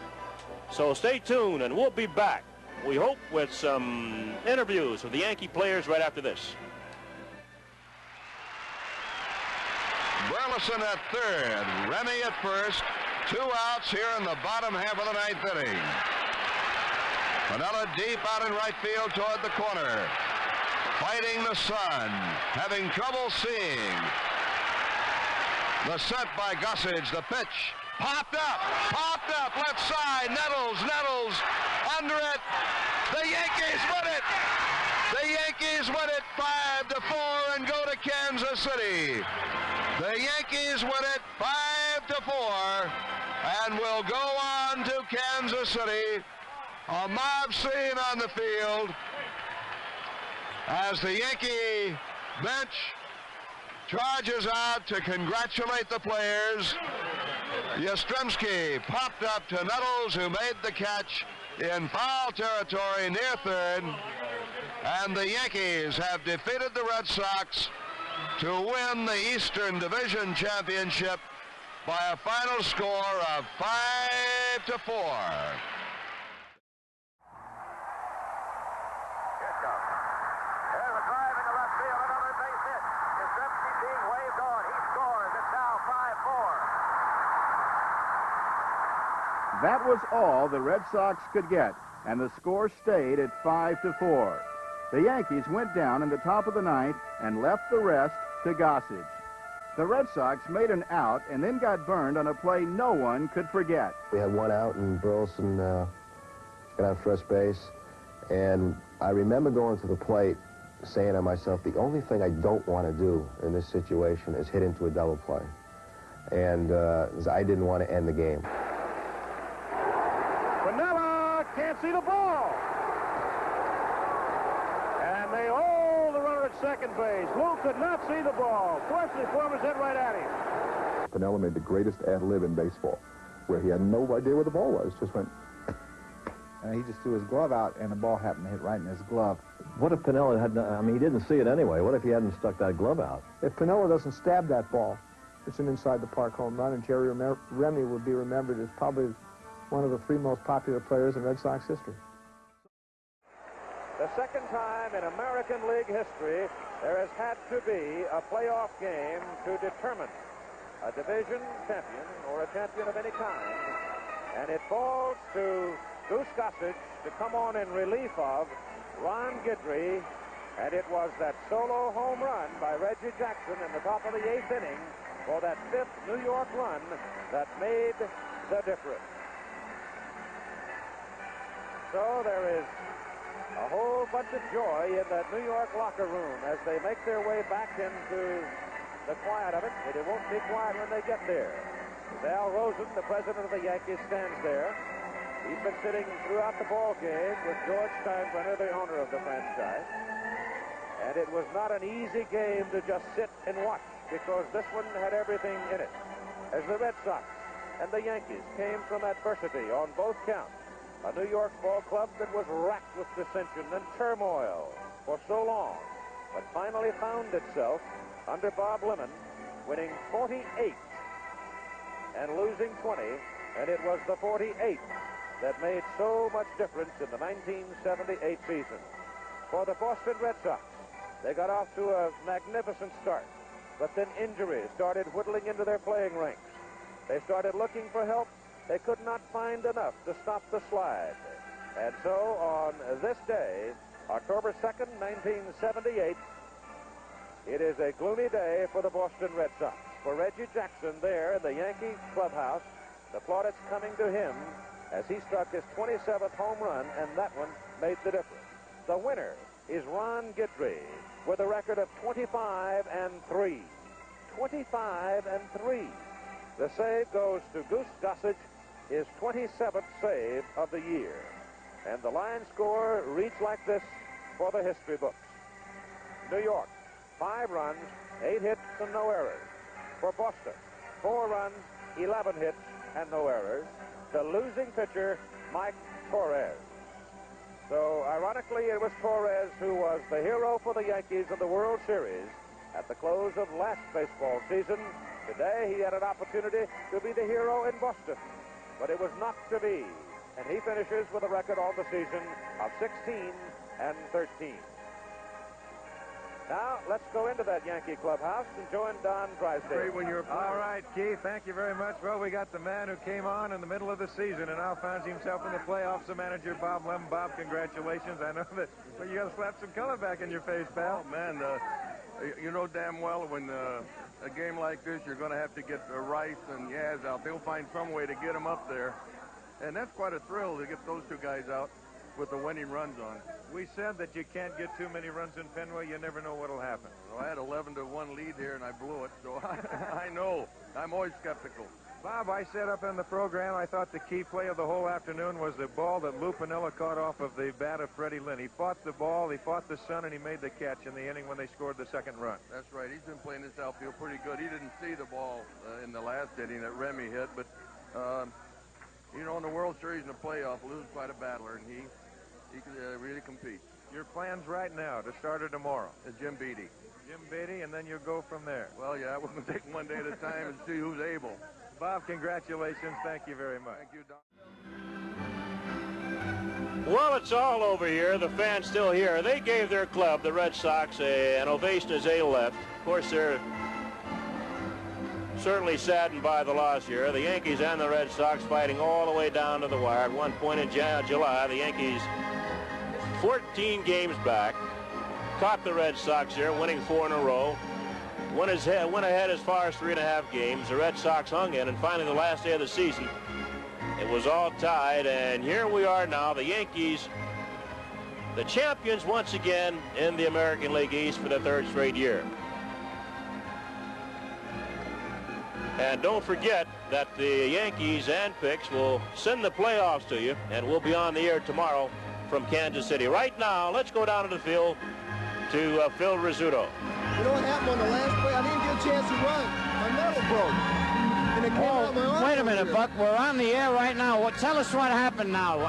Speaker 12: stay tuned, and we'll be back, we hope, with some interviews with the Yankee players right after this.
Speaker 4: Burleson at third, Remy at first, 2 outs here in the bottom half of the 9th inning. Piniella deep out in right field toward the corner, fighting the sun, having trouble seeing. The set by Gossage, the pitch, popped up, left side, Nettles, under it. The Yankees win it. The Yankees win it 5-4 and go to Kansas City. The Yankees win it 5-4 and will go on to Kansas City. A mob scene on the field as the Yankee bench charges out to congratulate the players. Yastrzemski popped up to Nettles, who made the catch in foul territory near third, and the Yankees have defeated the Red Sox to win the Eastern Division Championship by a final score of 5-4.
Speaker 3: That was all the Red Sox could get, and the score stayed at 5-4. The Yankees went down in the top of the 9th and left the rest to Gossage. The Red Sox made an out and then got burned on a play no one could forget.
Speaker 13: We had 1 out, and Burleson got on first base, and I remember going to the plate saying to myself, the only thing I don't want to do in this situation is hit into a double play. And I didn't want to end the game.
Speaker 6: Piniella can't see the ball. And they hold the runner at second base. Lou could not see the ball. Fortunately for him, was hit right at him.
Speaker 7: Piniella made the greatest ad-lib in baseball, where he had no idea where the ball was. Just went.
Speaker 14: And he just threw his glove out, and the ball happened to hit right in his glove.
Speaker 5: What if Piniella had, I mean, he didn't see it anyway. What if he hadn't stuck that glove out?
Speaker 14: If Piniella doesn't stab that ball, it's an inside-the-park home run, and Jerry Remy would be remembered as probably one of the 3 most popular players in Red Sox history.
Speaker 10: The second time in American League history there has had to be a playoff game to determine a division champion or a champion of any kind, and it falls to Goose Gossage to come on in relief of Ron Guidry, and it was that solo home run by Reggie Jackson in the top of the 8th inning for that 5th New York run that made the difference. So there is A whole bunch of joy in that New York locker room as they make their way back into the quiet of it. It won't be quiet when they get there. Al Rosen, the president of the Yankees, stands there. He's been sitting throughout the ball game with George Steinbrenner, the owner of the franchise. And it was not an easy game to just sit and watch, because this one had everything in it. As the Red Sox and the Yankees came from adversity on both counts, a New York ball club that was racked with dissension and turmoil for so long, but finally found itself under Bob Lemon, winning 48 and losing 20, and it was the 48 that made so much difference in the 1978 season. For the Boston Red Sox, they got off to a magnificent start, but then injuries started whittling into their playing ranks. They started looking for help. They could not find enough to stop the slide. And so on this day, October 2nd, 1978, it is a gloomy day for the Boston Red Sox. For Reggie Jackson there in the Yankee clubhouse, the plaudits coming to him as he struck his 27th home run, and that one made the difference. The winner is Ron Guidry with a record of 25-3. 25-3. The save goes to Goose Gossage, his 27th save of the year. And the line score reads like this for the history books. New York, 5 runs, 8 hits, and no errors. For Boston, 4 runs, 11 hits, and no errors. The losing pitcher, Mike Torres. So, ironically, it was Torres who was the hero for the Yankees of the World Series at the close of last baseball season. Today, he had an opportunity to be the hero in Boston, but it was not to be. And he finishes with a record on the season of 16-13. Now, let's go into that Yankee clubhouse and join Don Drysdale.
Speaker 6: All right, Keith, thank you very much. Well, we got the man who came on in the middle of the season and now finds himself in the playoffs, the manager, Bob Lemon. Bob, congratulations. I know that you got to slap some color back in your face, pal.
Speaker 23: Oh, man, you know damn well when a game like this, you're going to have to get Rice and Yaz out. They'll find some way to get them up there. And that's quite a thrill to get those two guys out with the winning runs on.
Speaker 6: We said that you can't get too many runs in Fenway. You never know what'll happen.
Speaker 23: Well, I had 11-1 lead here, and I blew it, so I know. I'm always skeptical.
Speaker 6: Bob, I said up in the program, I thought the key play of the whole afternoon was the ball that Lou Piniella caught off of the bat of Freddie Lynn. He fought the ball, he fought the sun, and he made the catch in the inning when they scored the second run.
Speaker 23: That's right. He's been playing this outfield pretty good. He didn't see the ball in the last inning that Remy hit, but, you know, in the World Series and the playoff, Lou's quite a battler, and he can really compete.
Speaker 6: Your plans right now to start or tomorrow?
Speaker 23: Jim Beatty.
Speaker 6: Jim Beatty, and then you go from there.
Speaker 23: Well, yeah, we're going to take one day at a time and see who's able.
Speaker 6: Bob, congratulations. Thank you very much.
Speaker 23: Thank you, Don.
Speaker 12: Well, it's all over here. The fans still here. They gave their club, the Red Sox, an ovation as they left. Of course, they're certainly saddened by the loss here. The Yankees and the Red Sox fighting all the way down to the wire. At one point in July, the Yankees 14 games back, caught the Red Sox here, winning 4 in a row. Went ahead as far as 3.5 games. The Red Sox hung in, and finally the last day of the season, it was all tied, and here we are now, the Yankees, the champions once again in the American League East for the 3rd straight year. And don't forget that the Yankees and Picks will send the playoffs to you, and we'll be on the air tomorrow from Kansas City. Right now, let's go down to the field to Phil Rizzuto.
Speaker 17: You know what happened on the last play? I didn't get a chance to run. My metal broke. And it came out my arm.
Speaker 8: Wait a minute, Buck. We're on the air right now. Tell us what happened now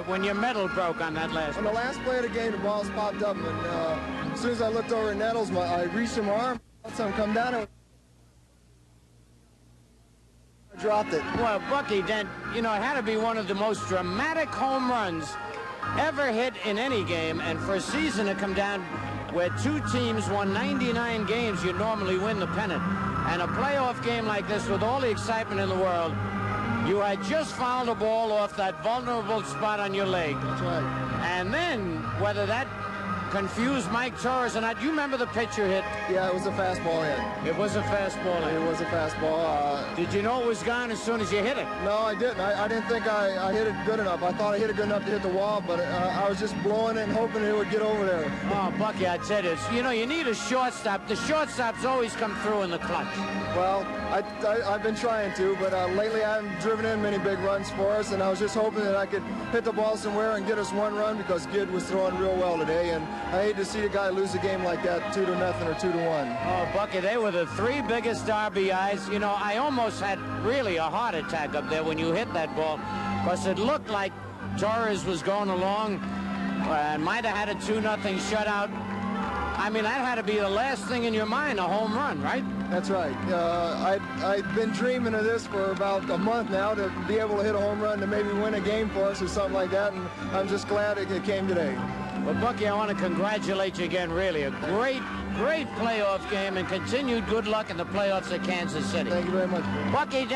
Speaker 8: when your metal broke on that last
Speaker 17: On the last play of the game, the balls popped up, and as soon as I looked over at Nettles, I reached in my arm, something come down, and I dropped it.
Speaker 8: Well, Bucky, then, you know, it had to be one of the most dramatic home runs ever hit in any game, and for a season to come down where 2 teams won 99 games, you normally win the pennant. And a playoff game like this with all the excitement in the world, you had just fouled a ball off that vulnerable spot on your leg.
Speaker 17: That's right.
Speaker 8: And then, whether that confused Mike Torres, and do you remember the pitch you hit?
Speaker 17: Yeah, it was a fastball hit.
Speaker 8: It was a fastball hit.
Speaker 17: It was a fastball.
Speaker 8: Did you know it was gone as soon as you hit it?
Speaker 17: No, I didn't. I didn't think I hit it good enough. I thought I hit it good enough to hit the wall, but I was just blowing it and hoping it would get over there.
Speaker 8: Oh, Bucky, I tell you, you know, you need a shortstop. The shortstops always come through in the clutch.
Speaker 17: Well, I've been trying to, but lately I haven't driven in many big runs for us, and I was just hoping that I could hit the ball somewhere and get us one run because Gid was throwing real well today, and I hate to see a guy lose a game like that 2-0 or 2-1.
Speaker 8: Oh, Bucky, they were the 3 biggest RBIs. You know, I almost had really a heart attack up there when you hit that ball because it looked like Torres was going along and might have had a 2-0 shutout. I mean, that had to be the last thing in your mind, a home run, right?
Speaker 17: That's right. I've been dreaming of this for about a month now, to be able to hit a home run to maybe win a game for us or something like that, and I'm just glad it came today.
Speaker 8: Well, Bucky, I want to congratulate you again, really. A great playoff game, and continued good luck in the playoffs at Kansas City.
Speaker 17: Thank you very much.
Speaker 8: Bucky,